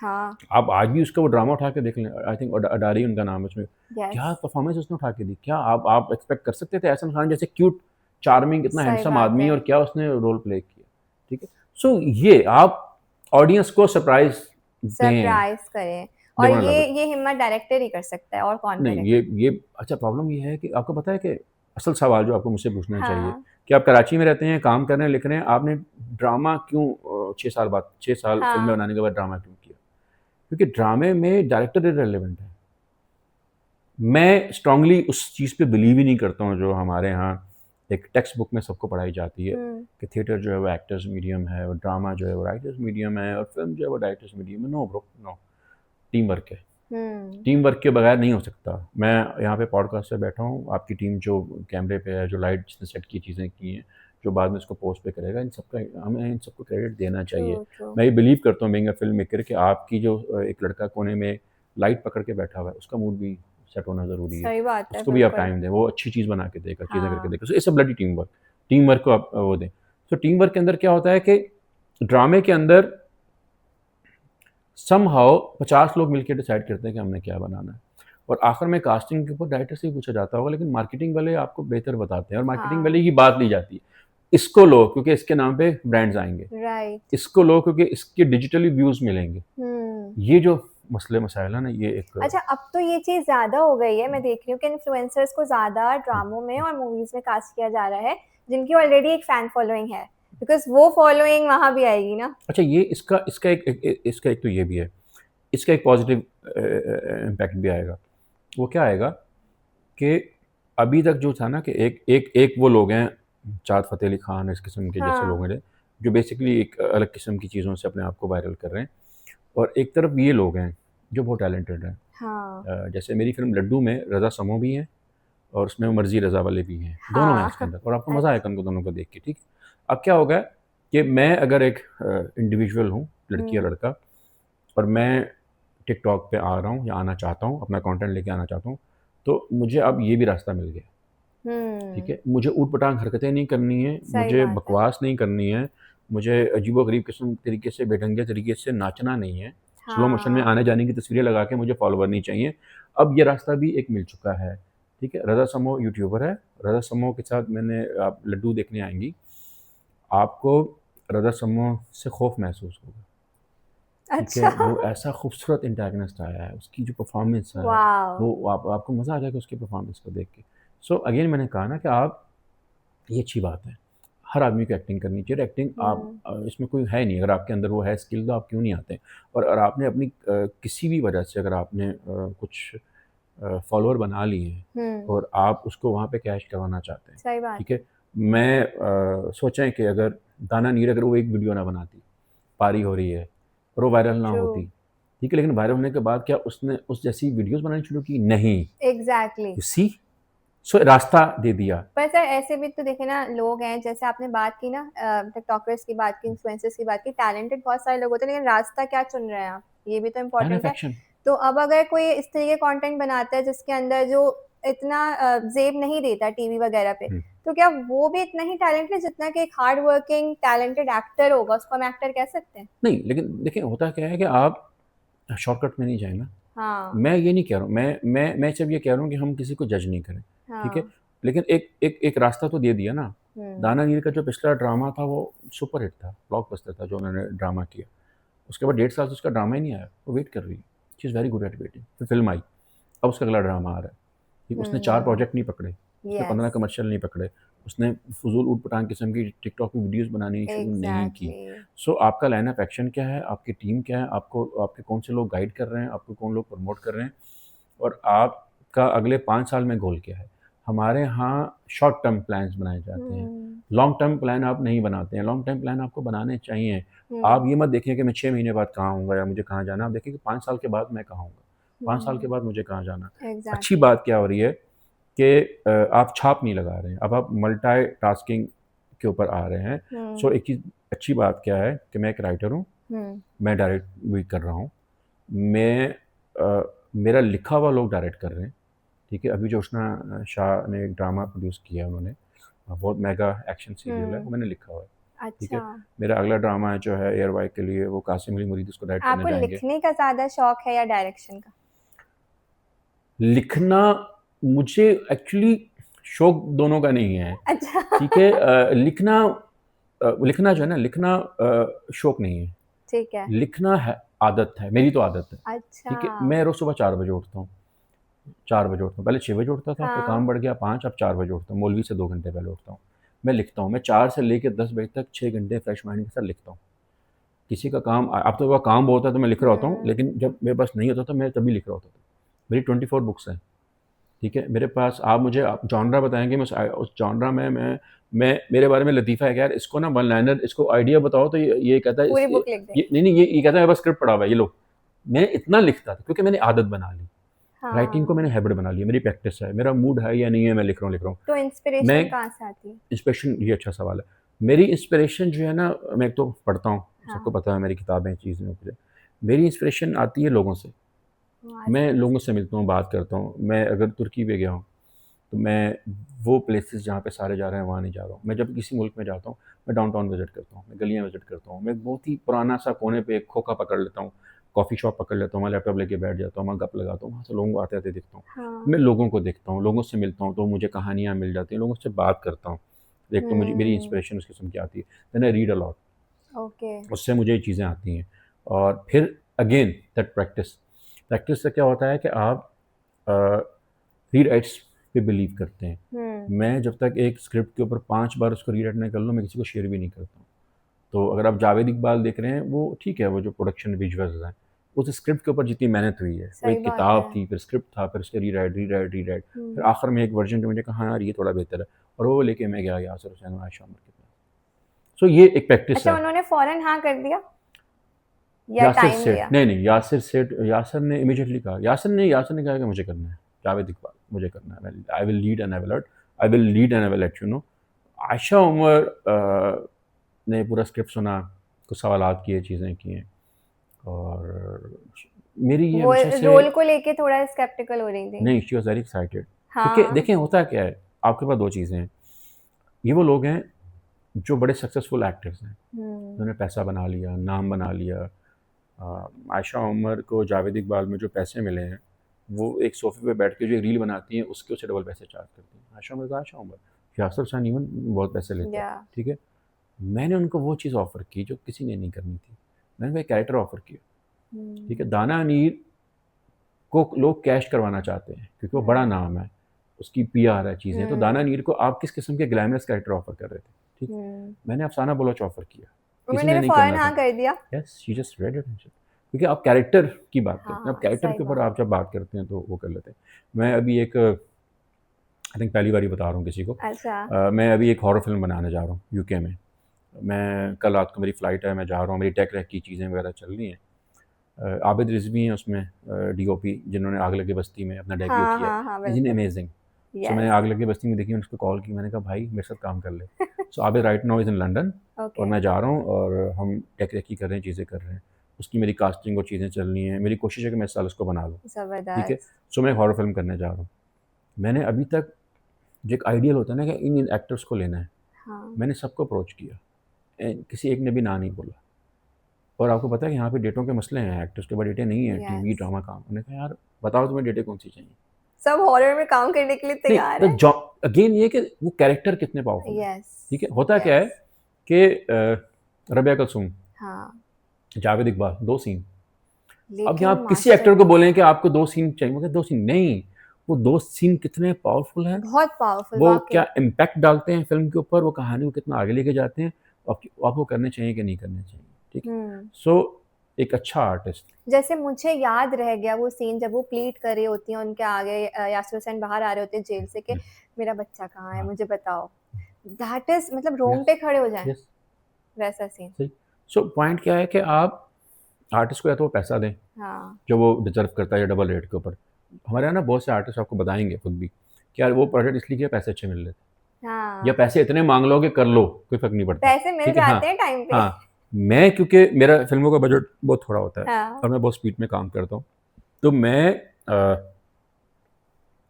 हाँ, आप आज भी उसका वो ड्रामा उठा के देख लें, आई थिंक अडारी उनका नाम है उसमें। यस, क्या परफ़ॉर्मेंस उसने उठा के दी। क्या आप एक्सपेक्ट कर सकते थे एहसन खान जैसे क्यूट, चार्मिंग, इतना सही हैंडसम बात आदमी है। और क्या उसने रोल प्ले किया। ठीक है? सो ये आप ऑडियंस को सरप्राइज़ दें, सरप्राइज़ करें दे और वांट लव इट। ये हिम्मत डायरेक्टर ही कर सकता है और कौन नहीं, करेगा? ये अच्छा प्रॉब्लम ये है कि आपको पता है कि असल सवाल जो आपको मुझसे पूछना चाहिए हाँ, कि आप कराची में रहते हैं, काम कर रहे हैं, लिख रहे हैं, आपने ड्रामा क्यों 6 साल फ़िल्में हाँ, बनाने के बाद ड्रामा क्यों किया? क्योंकि ड्रामे में डायरेक्टर इर्रेलेवेंट है। मैं स्ट्रांगली उस चीज़ पे बिलीव ही नहीं करता हूँ जो हमारे यहाँ एक टेक्स्ट बुक में सबको पढ़ाई जाती है हुँ, कि थिएटर जो है वो एक्टर्स मीडियम है और ड्रामा जो है वो राइटर्स मीडियम है और फिल्म जो है वो डायरेक्टर्स मीडियम है। No bro, no. Team work है। हुँ, टीम वर्क के बगैर नहीं हो सकता। मैं यहाँ पे पॉडकास्ट से बैठा हूँ, आपकी टीम जो कैमरे पे है, जो लाइट जिसने सेट की चीज़ें की हैं, जो बाद में इसको पोस्ट पे करेगा, हमें इन सबको क्रेडिट देना ट्रू, चाहिए। ट्रू, मैं ये बिलीव करता हूँ बीइंग अ फ़िल्म मेकर कि आपकी जो एक लड़का कोने में लाइट पकड़ के बैठा हुआ है, उसका मूड भी सेट होना ज़रूरी है। सही बात है, उसको भी आप बिल्कुल। टाइम दें, वो अच्छी चीज़ बना के देगा, चीज़ें करके हाँ, देगा। So it's a bloody team work. Team work को आप वो दें। सो टीम वर्क के अंदर क्या होता है कि ड्रामे के अंदर समहाउ 50 लोग मिलके डिसाइड करते हैं कि हमने क्या बनाना है और आखिर में कास्टिंग के ऊपर डायरेक्टर से ही पूछा जाता होगा लेकिन मार्केटिंग वाले आपको बेहतर बताते हैं और मार्केटिंग वाले हाँ, की बात ली जाती है। इसको लो क्योंकि इसके नाम पे ब्रांड्स आएंगे, राइट, इसको लो क्योंकि इसके डिजिटली व्यूज मिलेंगे। हुँ। ये जो मसले मसाइल है ना ये एक अच्छा, अब तो ये चीज़ ज़्यादा हो गई है, मैं देख रही हूँ कि इन्फ्लुएंसर्स को ज़्यादा ड्रामों में और मूवीज़ में कास्ट किया जा रहा है, जिनकी ऑलरेडी एक फ़ैन फॉलोइंग है, बिकॉज़ वो फॉलोइंग वहाँ भी आएगी ना। अच्छा ये इसका एक तो ये भी है, इसका एक पॉजिटिव इम्पैक्ट भी आएगा। वो क्या आएगा कि अभी तक जो था ना कि एक वो लोग हैं, चाँद फ़तेह अली ख़ान इस किस्म के जैसे हाँ, लोग हैं, जो बेसिकली एक अलग किस्म की चीज़ों से अपने आप को वायरल कर रहे हैं और एक तरफ ये लोग हैं, जो बहुत टैलेंटेड हैं। हाँ, जैसे मेरी फ़िल्म लड्डू में रज़ा समो भी हैं और उसमें मर्ज़ी रज़ा वाले भी हैं, दोनों हैं हाँ, उसके अंदर और आपको मज़ा आएगा अच्छा, उनको दोनों को देख के, ठीक है। अब क्या होगा कि मैं अगर एक इंडिविजुअल हूँ, लड़की या हुँ, लड़का और मैं टिकटॉक पे आ रहा हूँ या आना चाहता हूँ, अपना कंटेंट लेके आना चाहता हूँ, तो मुझे अब ये भी रास्ता मिल गया। ठीक हुँ, है? मुझे ऊट-पटांग हरकतें नहीं करनी है, सही मुझे बात है। बकवास नहीं करनी है, मुझे अजीबो-गरीब किस्म तरीके से, बेढंगे तरीके से नाचना नहीं है, स्लो मोशन में हाँ, आने-जाने की तस्वीरें लगा के मुझे फॉलोवर नहीं चाहिए। अब ये रास्ता भी एक मिल चुका है, ठीक है? रज़ा समो यूट्यूबर है रज़ा समूह के साथ मैंने, आप लड्डू देखने आएँगी, आपको रज़ा समूह से खौफ महसूस होगा, ठीक है? अच्छा। वो ऐसा खूबसूरत एंटागनिस्ट आया है, उसकी जो परफ़ॉर्मेंस है, वाओ! वो आपको मज़ा आ जाएगा उसकी परफ़ॉर्मेंस को देख के। सो अगेन मैंने कहा ना कि आप, ये अच्छी बात है। हर आदमी को एक्टिंग करनी चाहिए और एक्टिंग आप हुँ, इसमें कोई है नहीं, अगर आपके अंदर वो है स्किल तो आप क्यों नहीं आते? और अगर आपने अपनी किसी भी वजह से अगर आपने कुछ फॉलोअर बना लिए हैं हुँ, और आप उसको वहाँ पे कैश करवाना चाहते हैं, सही बात ठीक है। है? मैं सोचें कि अगर दाना नीर अगर वो एक वीडियो ना बनाती, पारी हो रही है और वो वायरल ना ट्रू, होती, ठीक है? लेकिन वायरल होने के बाद क्या उसने उस जैसी वीडियोज़ बनानी शुरू की? नहीं। एग्ज़ैक्टली। You see? सो रास्ता दे दिया। पर सर ऐसे भी तो देखिए ना लोग हैं, जैसे आपने बात की ना टिकटॉकर्स की बात की, इन्फ्लुएंसर्स की बात की, टैलेंटेड बहुत सारे लोग होते हैं, लेकिन रास्ता क्या चुन रहे हैं आप, ये भी तो प्लान इम्पोर्टेंट ऑफ है। एक्शन। तो अब अगर कोई इस तरीके कंटेंट बनाता है जिसके अंदर जो इतना जेब नहीं देता टीवी वगैरह पे, हुँ। तो क्या वो भी इतना ही टैलेंटेड है जितना कि एक हार्ड वर्किंग टैलेंटेड एक्टर होगा, उसको हम एक्टर कह सकते हैं? नहीं, लेकिन देखिए होता क्या है कि आप शॉर्टकट में नहीं जाएँ ना। हाँ, मैं ये नहीं कह रहा हूँ, मैं सिर्फ़ ये कह रहा हूँ कि हम किसी को जज नहीं करें, ठीक है? हाँ, लेकिन एक एक एक रास्ता तो दे दिया ना। हुँ, दाना गिर का जो पिछला ड्रामा था वो सुपरहिट था, ब्लॉकबस्टर था जो उन्होंने ड्रामा किया। उसके बाद 1.5 साल से उसका ड्रामा ही नहीं आया, वो वेट कर रही है। She is very good at waiting. फिर फ़िल्म आई, अब उसका अगला ड्रामा आ रहा है। ठीक, उसने 4 हुँ, प्रोजेक्ट नहीं पकड़े, उसने 15 यस, कमर्शियल नहीं पकड़े, उसने फ़ुज़ूल ऊट-पटांग किस्म की टिकटॉक पे वीडियोज़ बनानी शुरू नहीं की। एग्ज़ैक्टली, सो आपका लाइन ऑफ एक्शन क्या है? आपकी टीम क्या है? आपको आपके कौन से लोग गाइड कर रहे हैं? आपको कौन लोग प्रमोट कर रहे हैं? और आपका अगले 5 साल में गोल क्या है? हमारे यहाँ शॉर्ट टर्म प्लान्स बनाए जाते हैं। हुँ, लॉन्ग टर्म प्लान आप नहीं बनाते हैं, लॉन्ग टर्म प्लान आपको बनाने चाहिए। आप हुँ, ये मत देखिए कि मैं 6 महीने बाद कहाँ होऊँगा या मुझे कहाँ जाना है, आप देखिए कि 5 साल के बाद मैं कहाँ होऊँगा, 5 साल के हुँ, बाद मुझे कहाँ जाना है। अच्छी एग्ज़ैक्टली, बात क्या हो रही है कि आप छाप नहीं लगा रहे हैं, अब आप मल्टीटास्किंग के ऊपर आ रहे हैं। सो हुँ, एक चीज़ अच्छी बात क्या है कि मैं एक राइटर हूँ, हुँ, मैं डायरेक्ट भी कर रहा हूँ। मैं मेरा लिखा हुआ लोग डायरेक्ट कर रहे हैं, ठीक है? अभी जो उषना शाह ने एक ड्रामा प्रोड्यूस किया है उन्होंने, बहुत मेगा एक्शन सीरियल है, वो हुँ, मैंने लिखा हुआ है, ठीक अच्छा। है? मेरा अगला ड्रामा है जो है एयरवाई के लिए, वो कासिम अली मुरीद उसको डायरेक्ट करने आपको जाएँगे। लिखने का ज़्यादा शौक है या डायरेक्शन का? लिखना मुझे एक्चुअली शौक दोनों का नहीं है, अच्छा। ठीक है? लिखना जो है ना, लिखना शौक नहीं है, ठीक है। लिखना है आदत है, मेरी तो आदत है, अच्छा। ठीक है? मैं रोज़ सुबह 4 बजे उठता हूँ, 4 बजे उठता हूँ, पहले 6 बजे उठता था, फिर हाँ। काम बढ़ गया 5, अब 4 बजे उठता हूँ, मौलवी से 2 घंटे पहले उठता हूँ। मैं लिखता हूँ, मैं 4 से लेके 10 बजे तक 6 घंटे फ्रेश माइंड के साथ लिखता हूँ। किसी का काम अब तो काम बहुत है तो मैं लिख रहा होता हूँ, हुँ, लेकिन जब मेरे पास नहीं होता था मैं तभी लिख रहा होता था। मेरी 24 बुक्स हैं, ठीक है? मेरे पास आप मुझे आप जॉनरा बताएँगे, मैं उस जॉनरा में मैं मेरे बारे में लतीफ़ा है कि यार इसको ना वन लाइनर इसको आइडिया बताओ तो ये कहता है पूरी इस बुक लिख ये देंगे। नहीं, नहीं ये कहता है मेरे पास स्क्रिप्ट पड़ा हुआ है, ये लो। मैं इतना लिखता था क्योंकि मैंने आदत बना ली। राइटिंग को हाँ, मैंने हैबिट बना ली है, मेरी प्रैक्टिस है। मेरा मूड है या नहीं है, मैं लिख रहा हूँ। तो मैं इंस्पिरेशन कहाँ से आती है? इंस्पिरेशन, ये अच्छा सवाल है। मेरी इंस्पिरेशन जो है ना, मैं एक तो पढ़ता हूँ, सबको हाँ, पता है मेरी किताबें, चीज़ें मुझे। मेरी इंस्पिरेशन आती है लोगों से। मैं मस्त। लोगों से मिलता हूँ, बात करता हूँ। मैं अगर तुर्की भी गया हूँ, तो मैं वो प्लेसेस जहाँ पे सारे जा रहे हैं, वहाँ नहीं जा रहा हूँ। मैं जब किसी मुल्क में जाता हूँ, मैं डाउनटाउन विज़िट करता हूँ, मैं गलियाँ विज़िट करता हूँ। मैं बहुत ही पुराना-सा कोने पे एक खोखा पकड़ लेता हूँ, कॉफ़ी शॉप पकड़ लेता हूँ, वहाँ लैपटॉप लेके बैठ जाता हूँ, वहाँ गप लगाता हूँ, वहाँ से लोगों को आते-आते देखता हूँ। हाँ। मैं लोगों को देखता हूँ, लोगों से मिलता हूँ, तो मुझे कहानियाँ मिल जाती हैं, लोगों से बात करता हूँ। एक तो मुझे मेरी हुँ, इंस्पिरेशन उस किस्म की आती है। Then I read a lot, okay. उससे मुझे ये चीज़ें आती हैं। और फिर अगेन दैट प्रैक्टिस, प्रैक्टिस से क्या होता है कि आप रीराइट्स पे बिलीव करते हैं। हुँ, मैं जब तक एक स्क्रिप्ट के ऊपर 5 बार उसको रीराइट नहीं कर लूँ, मैं किसी को शेयर भी नहीं करता हूँ। तो अगर आप जावेद इकबाल देख रहे हैं, वो ठीक है, वो जो प्रोडक्शन विजुअल्स हैं, उस स्क्रिप्ट के ऊपर जितनी मेहनत हुई है, वो सही एक बात है। किताब थी, फिर स्क्रिप्ट था, फिर उसके रीराइट, फिर हुँ। आखिर में एक वर्जन जो मुझे कहा हाँ यार ये थोड़ा बेहतर है, और वो लेके मैं गया यासिर हुसैन और आयशा उमर के पास। सो ये एक प्रैक्टिस अच्छा, है। उन्होंने फ़ौरन हाँ कर दिया या यासिर टाइम सेठ लिया? नहीं, यासिर ने इमीडिएटली कहा, यासिर ने कहा कि मुझे करना है, जावेद इकबाल मुझे करना है, I will lead and I will lead and I will let you know. Ayesha Omar ने पूरा स्क्रिप्ट सुना, कुछ सवालात किए, चीज़ें की हैं, और मेरी ये वो हमेशा से, रोल को लेके थोड़ा स्केप्टिकल हो रही थी। नहीं शी वाज़ वेरी एक्साइटेड, क्योंकि हाँ। देखें होता क्या है, आपके पास 2 चीज़ें हैं, ये वो लोग हैं जो बड़े सक्सेसफुल एक्टर्स हैं, हुँ, उन्होंने पैसा बना लिया, नाम बना लिया। आयशा उमर को जावेद इकबाल में जो पैसे मिले हैं, वो एक सोफे पे बैठ के जो एक रील बनाती हैं उसके उससे डबल पैसे चार्ज करती हैं। आशा मिर्ज़ा, आशा उमर, यासर हुसैन इवन बहुत पैसे लेता है, या ठीक है? मैंने उनको वो चीज़ ऑफ़र की जो किसी ने नहीं करनी थी। मैंने वो एक कैरेक्टर ऑफ़र किया, ठीक है? दाना अनीर को लोग कैश करवाना चाहते हैं क्योंकि वो बड़ा नाम है, उसकी पीआर है, चीज़ें। तो दाना अनीर को आप किस किस्म के ग्लैमरस कैरेक्टर ऑफ़र कर रहे थे, ठीक? मैंने अफसाना बलोच ऑफ़र किया, किसी उन्होंने ने भी नहीं फौरन करना हाँ था। कर दिया। Yes, she just read it and shit, क्योंकि आप कैरेक्टर की बात करते हैं, अब हाँ, कैरेक्टर सही के ऊपर बात। आप जब बात करते हैं तो वो कर लेते हैं। मैं अभी एक आई थिंक पहली बार ही बता रहा हूँ किसी को, अच्छा, मैं अभी एक हॉरर फिल्म बनाने जा रहा हूँ यूके में। मैं कल रात को मेरी फ़्लाइट है, मैं जा रहा हूँ, मेरी टेक रेक की चीज़ें वगैरह चल रही हैं। आबिद रिज़वी हैं उसमें, डीओपी, जिन्होंने आग लगी बस्ती में अपना डेब्यू हाँ, किया है। हाँ, हाँ, इज़ इन बिल्कुल। अमेजिंग। सो मैंने यस, आग लगी बस्ती में देखी, मैंने उसको कॉल की, मैंने कहा भाई मेरे साथ काम कर ले। So Abid right now is in London और ओके, मैं जा रहा हूँ और हम टेक रेक की कर रहे हैं, चीज़ें कर रहे हैं। उसकी मेरी कास्टिंग और चीज़ें चल रही हैं। मेरी कोशिश है कि मैं इस साल उसको बना लूँ, ठीक है? ज़बरदस्त। सो मैं एक हॉरर फिल्म करने जा रहा हूँ। मैंने अभी तक जो एक आइडियल होता है ना कि इन एक्टर्स को लेना है, हाँ, मैंने सबको अप्रोच किया, किसी एक ने भी ना नहीं बोला। और आपको पता है कि यहाँ पे डेटों के मसले हैं, एक्टर्स के पास डेटें नहीं है, टीवी यस। ड्रामा काम। मैंने कहा यार बताओ तुम्हें डेटें कौन सी चाहिए? सब हॉरर में काम करने के लिए नहीं, तैयार द हैं। जॉब अगेन ये है कि वो कैरेक्टर कितने पावरफुल है, यस, ठीक है? होता क्या है यस। कि रबिया कलसूम, हाँ, जावेद इकबाल, 2 सीन। अब यहाँ लेकिन आप किसी एक्टर को मास्टरपीस। बोलें कि आपको 2 सीन चाहिए, वो कहते 2 सीन नहीं, वो 2 सीन कितने पावरफुल हैं, बहुत पावरफुल वो वाक़ई। क्या इम्पैक्ट डालते हैं फ़िल्म के ऊपर, वो कहानी को कितना आगे लेके जाते हैं, आपको करने चाहिए कि नहीं करने चाहिए, ठीक है? हुँ। सो एक अच्छा आर्टिस्ट, जैसे मुझे याद रह गया वो सीन जब वो प्लीड कर रही होती हैं उनके आगे यास्र हुसैन बाहर आ रहे होते हैं जेल से कि मेरा बच्चा कहाँ है हाँ, मुझे बताओ। दैट इज़ मतलब यस, रोंगटे खड़े हो जाएँ, यस, वैसा सीन। सही। सो पॉइंट क्या है कि आप आर्टिस्ट को या तो वो पैसा दें, हाँ, जो वो डिज़र्व करता है या डबल रेट के ऊपर। हमारे यहाँ ना बहुत से आर्टिस्ट आपको बताएँगे खुद भी कि यार वो प्रोजेक्ट इसलिए किया पैसे अच्छे मिल रहे थे, या हाँ। पैसे इतने माँग लो कि कर लो, कोई फ़र्क नहीं पड़ता, पैसे मिल ठीक है? हाँ, जाते हैं टाइम पे। हाँ। मैं क्योंकि मेरा फ़िल्मों का बजट बहुत थोड़ा होता है हाँ, और मैं बहुत स्पीड में काम करता हूँ, तो मैं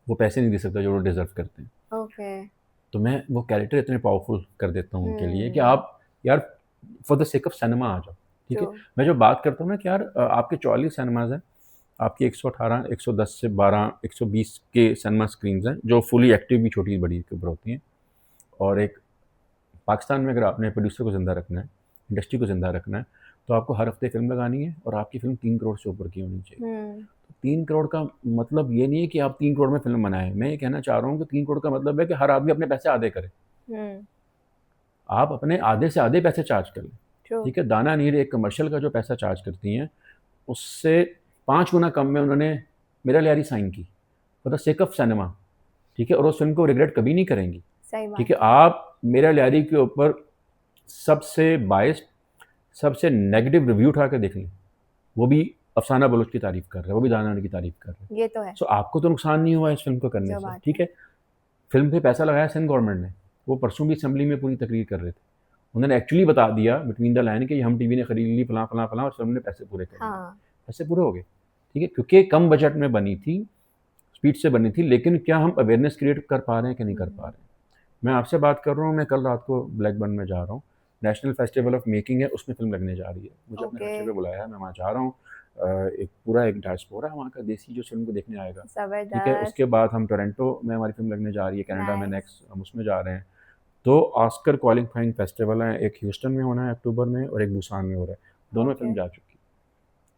वो पैसे नहीं दे सकता जो वो डिज़र्व करते हैं। ओके। तो मैं वो कैरेक्टर इतने पावरफुल कर देता हूँ उनके लिए कि हुँ, आप यार for the sake of cinema आ जाओ, ठीक ट्रू। है? मैं जो बात करता हूँ ना कि यार आपके 44 सिनेमाज़ हैं, आपकी 118, 110 से 12, 120 के सिनेमा स्क्रीन्स हैं, जो फुली एक्टिव भी छोटी-बड़ी के ऊपर होती हैं। और एक पाकिस्तान में अगर आपने प्रोड्यूसर को ज़िंदा रखना है, इंडस्ट्री को ज़िंदा रखना है, तो आपको हर हफ्ते फ़िल्म लगानी है और आपकी फ़िल्म 3 करोड़ से ऊपर की होनी चाहिए। हुँ, तो 3 करोड़ का मतलब ये नहीं है कि आप 3 करोड़ में फ़िल्म बनाएँ। मैं ये कहना चाह रहा हूँ कि 3 करोड़ का मतलब है कि हर आदमी अपने पैसे आधे करे। हुँ, आप अपने आधे से आधे पैसे चार्ज कर लें, ट्रू। ठीक है? दाना नीर एक कमर्शियल का जो पैसा चार्ज करती हैं, उससे 5 गुना कम में उन्होंने मेरा लियारी साइन की, for the sake of cinema, ठीक है? और उस फ़िल्म को रिग्रेट कभी नहीं करेंगी, सही ठीक बात है? है। आप मेरा लियारी के ऊपर सबसे बायस्ड, सबसे नेगेटिव रिव्यू उठा के देख लें, वो भी अफसाना बलोच की तारीफ़ कर रहे हैं, वो भी दाना नीर की तारीफ़ कर रहे हैं। ये तो है, सो आपको तो नुकसान नहीं हुआ इस फ़िल्म को करने जो से, बात ठीक है। है? फ़िल्म पे पैसा लगाया सिंध गवर्नमेंट ने, वो परसों भी असेंबली में पूरी तकरीर कर रहे थे। उन्होंने एक्चुअली बता दिया बिटवीन द लाइन कि हम टीवी ने खरीद ली फलां, फलां, फलां और फिल्म ने पैसे पूरे कर लिए। हाँ, पैसे पूरे हो गए, ठीक है? क्योंकि कम बजट में बनी थी, स्पीड से बनी थी, लेकिन क्या हम अवेयरनेस क्रिएट कर पा रहे हैं कि नहीं कर पा हुँ, रहे हैं? मैं आपसे बात कर रहा हूँ, मैं कल रात को ब्लैकबर्न में जा रहा हूँ। नेशनल फेस्टिवल ऑफ मेकिंग है, उसमें फ़िल्म लगने जा रही है। मुझे अपने ओके, खर्चे पे बुलाया है, मैं वहाँ जा रहा हूँ। एक पूरा एक डायस्पोरा है वहाँ का देसी जो इस फ़िल्म को देखने आएगा, ठीक है? ज़बरदस्त, उसके बाद हम टोरंटो में हमारी फ़िल्म लगने जा रही है, कनाडा में नाइस, नेक्स्ट हम उसमें जा रहे हैं। 2 ऑस्कर क्वालीफाइंग फेस्टिवल हैं, एक ह्यूस्टन में होना है अक्टूबर में और एक बुसान में हो रहा है। दोनों में ओके। फ़िल्म जा चुकी है,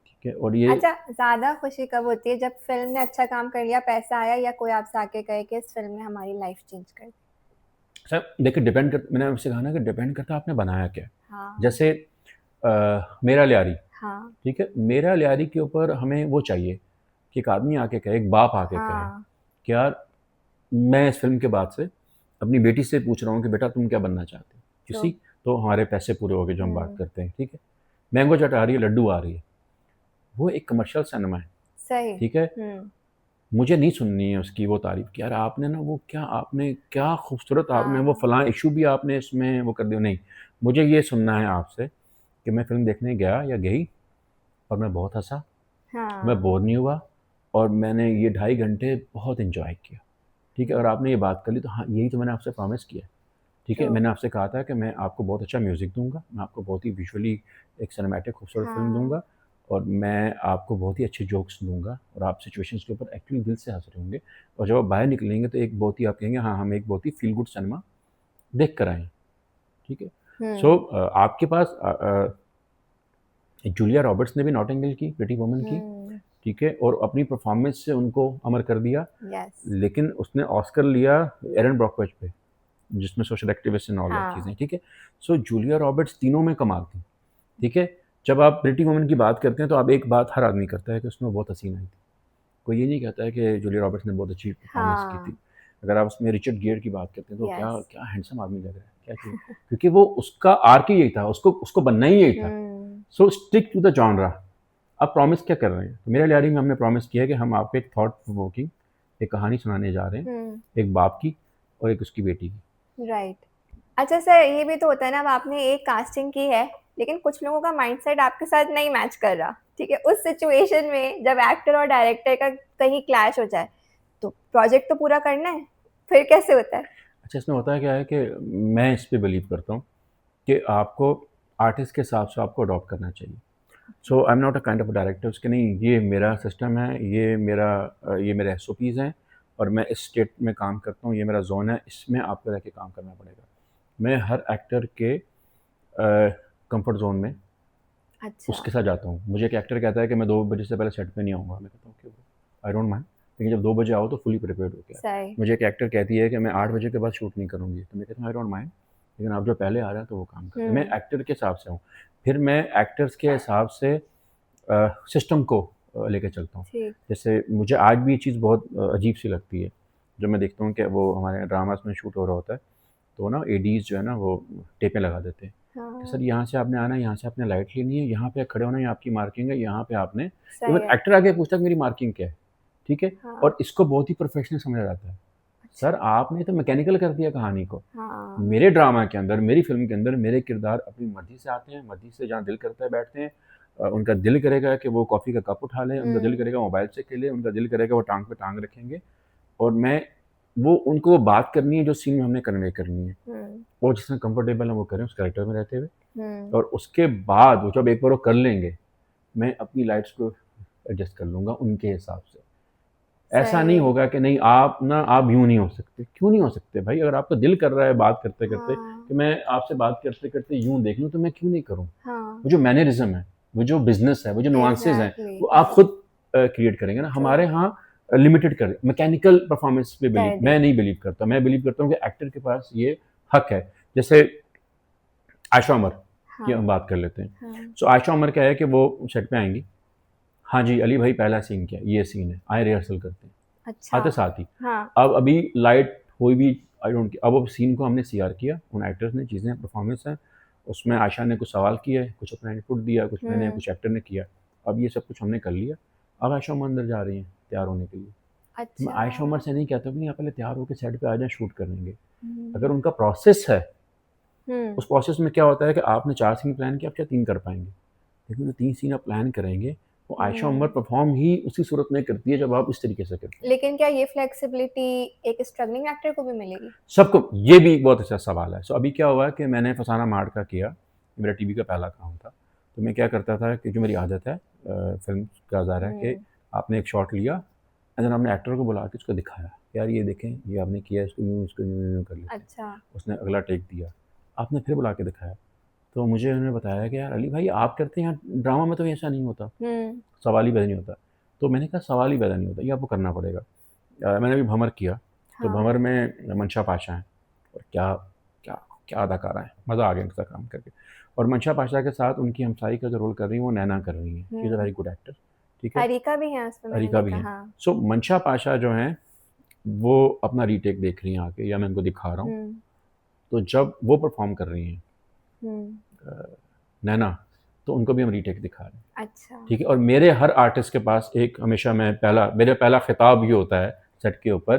ठीक है? और ये अच्छा, ज़्यादा खुशी कब होती है जब फ़िल्म ने अच्छा काम कर लिया, पैसा आया या कोई आपसे आके कहे कि इस फ़िल्म ने हमारी लाइफ़ चेंज कर दी? सर देखिए डिपेंड कर मैंने आपसे कहा ना कि डिपेंड करता है आपने बनाया क्या है। हाँ, जैसे मेरा लियारी, हाँ, ठीक है? मेरा लियारी के ऊपर हमें वो चाहिए कि एक आदमी आके कहे, एक बाप आके कहे हाँ, कि यार मैं इस फ़िल्म के बाद से अपनी बेटी से पूछ रहा हूँ कि बेटा तुम क्या बनना चाहते हो? यू ट्रू, सी तो हमारे पैसे पूरे हो गए जो हम बात हुँ, करते हैं, ठीक है? मैंगो चाट आ रही है, लड्डू आ रही है। वो एक कमर्शियल सिनेमा है, सही, ठीक है? हुँ, मुझे नहीं सुननी है उसकी वो तारीफ़ कि यार आपने ना वो क्या आपने क्या खूबसूरत आपने वो हाँ, फलाँ इश्यू भी आपने इसमें वो कर दिया। नहीं, मुझे ये सुनना है आपसे कि मैं फ़िल्म देखने गया या गई और मैं बहुत हँसा, मैं हाँ, बोर नहीं हुआ और मैंने ये 2.5 घंटे बहुत एन्जॉय किया, ठीक है? और आपने ये बात कर ली तो हाँ, यही तो मैंने आपसे प्रॉमिस किया है, ठीक है? ट्रू, मैंने आपसे कहा था कि मैं आपको बहुत अच्छा म्यूज़िक दूँगा, मैं आपको बहुत ही विजुअली एक सिनेमैटिक खूबसूरत फ़िल्म हाँ, दूँगा और मैं आपको बहुत ही अच्छे जोक्स दूंगा और आप सिचुएशंस के ऊपर एक्चुअली दिल से हंस रहे होंगे, और जब आप बाहर निकलेंगे तो एक बहुत ही आप कहेंगे हाँ हम एक बहुत ही फील गुड सिनेमा देख कर आए। ठीक है। सो हम्म। आपके पास जूलिया रॉबर्ट्स ने भी नॉटिंगेल की, प्रिटी वुमन की। हम्म। ठीक है, और अपनी परफॉर्मेंस से उनको अमर कर दिया। यस। लेकिन उसने ऑस्कर लिया एरन ब्रॉकवेच पे, जिसमें social activist and all that हाँ। चीज़ें। ठीक है। सो जूलिया रॉबर्ट्स तीनों में कमाल थी। ठीक है। जब आप प्रिटी वुमन की बात करते हैं तो आप एक बात हर आदमी करता है कि उसमें बहुत हसीन आई थी। कोई ये नहीं कहता है कि जूलिया रॉबर्ट्स ने बहुत अच्छी परफॉर्मेंस की थी। हाँ। अगर आप उसमें रिचर्ड गियर की बात करते हैं तो क्या यस। क्या हैंडसम आदमी लग रहा है, क्या चीज़, क्योंकि वो उसका आर्क ही यही था, उसको उसको बनना ही यही था। Hmm. So stick to the genre. आप प्रॉमिस क्या कर रहे हैं? तो मेरे लियारी में हमने प्रॉमिस किया है कि हम आपको एक थॉट प्रोवोकिंग एक कहानी सुनाने जा रहे हैं, हम्म। एक बाप की और एक उसकी बेटी की। राइट। अच्छा सर, ये भी तो होता है ना, अब आपने एक कास्टिंग की है, लेकिन कुछ लोगों का माइंडसेट आपके साथ नहीं मैच कर रहा, ठीक है? उस सिचुएशन में जब एक्टर और डायरेक्टर का कहीं क्लैश हो जाए, तो प्रोजेक्ट तो पूरा करना है, फिर कैसे होता है? अच्छा, इसमें होता है क्या है कि मैं इस पे बिलीव करता हूँ कि आपको आर्टिस्ट के हिसाब से आपको अडॉप्ट करना चाहिए। So I am not a kind of director उसके नहीं, ये मेरा सिस्टम है, ये मेरे एसओपीज़ हैं, और मैं इस स्टेट में काम करता हूँ, ये मेरा जोन है, इसमें आपको रह के काम करना पड़ेगा। मैं हर एक्टर के कंफर्ट जोन में अच्छा। उसके साथ जाता हूँ। मुझे एक एक्टर कहता है कि मैं 2 बजे से पहले सेट पे नहीं आऊँगा, मैं कहता हूँ कि आई डोंट माइंड, लेकिन जब 2 बजे आओ तो फुली प्रिपेयर्ड होके आओ। सही। मुझे एक एक्टर कहती है कि मैं 8 बजे के बाद शूट नहीं करूँगी, तो मैं कहता हूँ आई डोंट माइंड, लेकिन आप जो पहले आ रहे हैं तो वो काम करें। मैं एक्टर के हिसाब से हूँ। फिर मैं एक्टर्स के हिसाब से सिस्टम को लेके चलता हूँ। ठीक। जैसे मुझे आज भी ये चीज़ बहुत अजीब सी लगती है, जब मैं देखता हूँ कि वो हमारे ड्रामास में शूट हो रहा होता है, तो ना एडीज़ जो है ना वो टेपें लगा देते हैं कि सर हाँ। यहाँ से आपने आना है, यहाँ से आपने लाइट लेनी है, यहाँ पे खड़े होना है, ये आपकी मार्किंग है, यहाँ पे आपने, सही इवन है। एक्टर आके पूछता है कि मेरी मार्किंग क्या है। ठीक है। हाँ। और इसको बहुत ही प्रोफेशनल समझा जाता है। अच्छा। सर आपने तो मैकेनिकल कर दिया कहानी को। हाँ। मेरे ड्रामा के अंदर, मेरी फिल्म के अंदर मेरे किरदार अपनी मर्जी से आते हैं, मर्जी से जहाँ दिल करता है बैठते हैं। उनका दिल करेगा कि वो कॉफ़ी का कप उठा लें, उनका दिल करेगा मोबाइल से खेलें, उनका दिल करेगा वो टांग पे टांग रखेंगे, और मैं वो उनको वो बात करनी है जो सीन में हमने कन्वे करनी है, वो जिसमें कंफर्टेबल है वो करें उस कैरेक्टर में रहते हुए। और उसके बाद वो जब एक बार वो कर लेंगे, मैं अपनी लाइट्स को एडजस्ट कर लूँगा उनके हिसाब से। ऐसा सही नहीं है। होगा कि नहीं आप यूँ नहीं हो सकते। क्यों नहीं हो सकते भाई? अगर आपका दिल कर रहा है बात करते-करते हाँ। कि मैं आपसे बात करते-करते यूँ देख लूँ, तो मैं क्यों नहीं करूँ? हाँ। वो जो मैनरिज़्म है, वो जो बिज़नेस है, वो जो नुआंसेस हैं, एग्जैक्टली। वो आप हाँ। खुद क्रिएट करेंगे ना। ट्रू। हमारे यहाँ लिमिटेड कर मैकेनिकल परफॉर्मेंस पे बिलीव कर मैं दिया। नहीं बिलीव करता। मैं बिलीव करता हूँ कि एक्टर के पास ये हक है। जैसे आयशा उमर की हाँ। हम बात कर लेते हैं। हाँ। सो आयशा उमर क्या है कि वो सेट पे आएँगी, हाँ जी, अली भाई पहला सीन क्या है? ये सीन है, आएँ रिहर्सल करते हैं। अच्छा। आते साथ ही हाँ। अब अभी लाइट कोई भी आई डोंट केयर, अब वो सीन को हमने सीआर किया, उन एक्टर्स ने, चीज़ें परफॉर्मेंस है, उसमें आयशा ने कुछ सवाल किए, कुछ अपना इनपुट दिया, कुछ मैंने, कुछ एक्टर ने किया। अब ये सब कुछ हमने कर लिया। अब आयशा उमर अंदर जा रही हैं तैयार होने के लिए। तो मैं अच्छा। आयशा उमर से नहीं कहता कि नहीं आप पहले तैयार होकर सेट पे आ जाएँ, शूट कर लेंगे। अगर हम्म। उनका प्रोसेस है, हम्म। उस प्रोसेस में क्या होता है कि आपने 4 सीन प्लान किया, आप क्या 3 कर पाएँगे? लेकिन जो 3 सीन आप प्लान करेंगे, वो आयशा उमर हम्म। परफॉर्म ही उसी सूरत में करती है जब आप इस तरीके से करते हैं। लेकिन क्या ये फ्लेक्सिबिलिटी एक स्ट्रगलिंग एक्टर को भी मिलेगी? सबको, ये भी एक बहुत अच्छा सवाल है। सो अभी क्या हुआ कि मैंने फसाना मार का किया, मेरा टीवी का पहला काम था। तो मैं क्या करता था कि जो मेरी आदत है फ़िल्म का ज़ाहिर है कि आपने एक शॉट लिया एंड देन आपने एक्टर को बुला के उसको दिखाया, यार ये देखें, ये आपने किया, इसको यूँ, इसको यूँ, यूँ कर लेते हैं। अच्छा। उसने अगला टेक दिया, आपने फिर बुला के दिखाया। तो मुझे उन्होंने बताया कि यार अली भाई आप करते हैं, यहाँ ड्रामा में तो ऐसा नहीं होता, सवाल ही पैदा नहीं होता। तो मैंने कहा सवाल ही पैदा नहीं होता, ये आपको करना पड़ेगा। मैंने अभी भंवर किया, तो हाँ। भंवर में मंशा पाशा हैं, और क्या क्या क्या अदाकारा हैं, मज़ा आ गया उनके साथ काम करके। और मंशा पाशा के साथ उनकी हमसाई का जो रोल कर रही हैं वो नैना कर रही हैं, she is a very good actor. ठीक है। अरिका भी है उसमें, मैंने अरिका भी देखा। हैं। हाँ। सो मंशा पाशा जो हैं वो अपना रीटेक देख रही हैं आके, या मैं उनको दिखा रहा हूँ। तो जब वो परफॉर्म कर रही हैं नैना, तो उनको भी हम रीटेक दिखा रहे हैं। अच्छा। ठीक है। और मेरे हर आर्टिस्ट के पास एक हमेशा मेरा पहला खिताब ये होता है सेट के ऊपर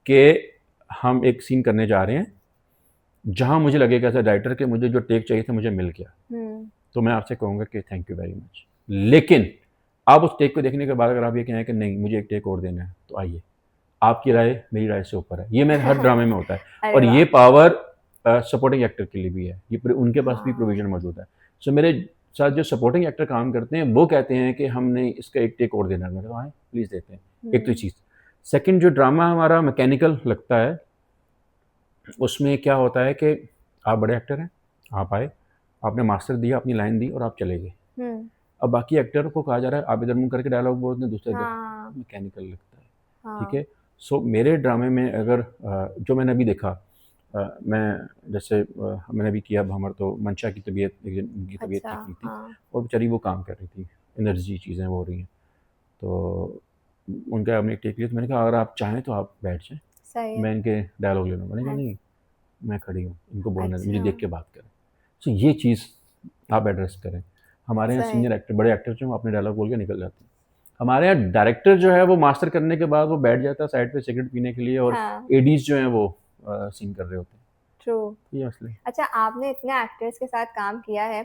कि हम एक सीन करने जा रहे हैं जहां मुझे लगेगा एज अ डायरेक्टर कि मुझे जो टेक चाहिए था मुझे मिल गया, तो मैं आपसे कहूँगा कि थैंक यू वेरी मच। लेकिन आप उस टेक को देखने के बाद अगर आप ये कहें कि नहीं मुझे एक टेक और देना है, तो आइए, आपकी राय मेरी राय से ऊपर है। ये मेरे हर ड्रामे में होता है। अरे और वाह। ये पावर सपोर्टिंग एक्टर के लिए भी है, ये उनके पास भी हाँ। प्रोविजन मौजूद है। सो मेरे साथ जो सपोर्टिंग एक्टर काम करते हैं वो कहते हैं कि हमने इसका एक टेक और देना है। मैंने कहा हाँ प्लीज़ देते हैं। एक तो ये चीज़। सेकंड, जो ड्रामा हमारा मैकेनिकल लगता है, उसमें क्या होता है कि आप बड़े एक्टर हैं, आप आए, आपने मास्टर दिया, अपनी लाइन दी और आप चले गए। हम्म। अब बाकी एक्टर को कहा जा रहा है आप इधर मुंह करके डायलॉग बोल दें, दूसरे इधर, हाँ मैकेनिकल लगता है। ठीक हाँ। है। सो मेरे ड्रामे में अगर जो मैंने अभी देखा, मैं जैसे मैंने अभी किया भंवर, तो मंशा की तबीयत, एक दिन उनकी तबीयत अच्छा। ठीक नहीं थी हाँ। और बेचारी वो काम कर रही थी, एनर्जी चीज़ें हो रही हैं, तो उनका हमने एक टेक लिया, तो मैंने कहा अगर आप चाहें तो आप बैठ जाएँ, सही है। मैं इनके डायलॉग ले लूँगा। मैंने कहा हाँ। नहीं, मैं खड़ी हूँ, इनको बोलने दें, मुझे अच्छा। देख के बात करें। सो ये चीज़ आप एड्रेस करें। हमारे यहाँ सही। सीनियर एक्टर, बड़े एक्टर जो हैं, वो अपने डायलॉग बोल के निकल जाते हैं। हमारे यहाँ डायरेक्टर जो है वो मास्टर करने के बाद वो बैठ जाता है साइड पे सिगरेट पीने के लिए, और हाँ। एडीज जो हैं वो सीन कर रहे होते हैं। ट्रू। ये मसले हैं। अच्छा, आपने इतने एक्टर्स के साथ काम किया है,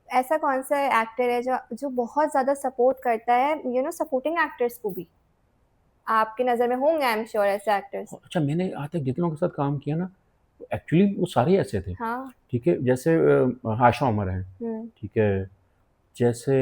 ऐसा कौन सा एक्टर है जो जो बहुत ज़्यादा सपोर्ट करता है, सपोर्टिंग एक्टर्स को भी? आपकी नज़र में होंगे आई एम श्योर ऐसे एक्टर्स। अच्छा, मैंने आज तक जितने लोगों के साथ काम किया ना, एक्चुअली वो सारे ऐसे थे। हाँ। ठीक है, जैसे आशा उमर हैं, हुँ। ठीक है, जैसे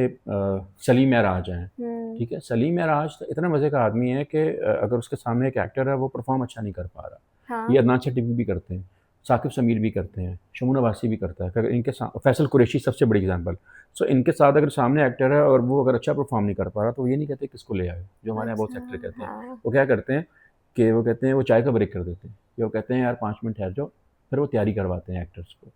सलीम एराज हैं, हुँ। ठीक है। सलीम एराज तो इतना मज़े का आदमी है कि अगर उसके सामने एक एक्टर है वो परफॉर्म अच्छा नहीं कर पा रहा, ये हाँ। अदनान चट्टी भी करते हैं, साकिब समीर भी करते हैं, शमून अब्बासी भी करता है, अगर इनके साथ फैसल कुरैशी सबसे बड़ी एग्जांपल। सो इनके साथ अगर सामने एक्टर है और वो अगर अच्छा परफॉर्म नहीं कर पा रहा, तो ये नहीं कहते किसको ले आए, जो हमारे यहाँ बहुत अच्छा। से एक्टर कहते हैं। हाँ। वो क्या करते हैं कि वो कहते हैं वो चाय का ब्रेक कर देते हैं, या वो कहते हैं यार 5 मिनट ठहर जाओ, फिर वो तैयारी करवाते हैं एक्टर्स को।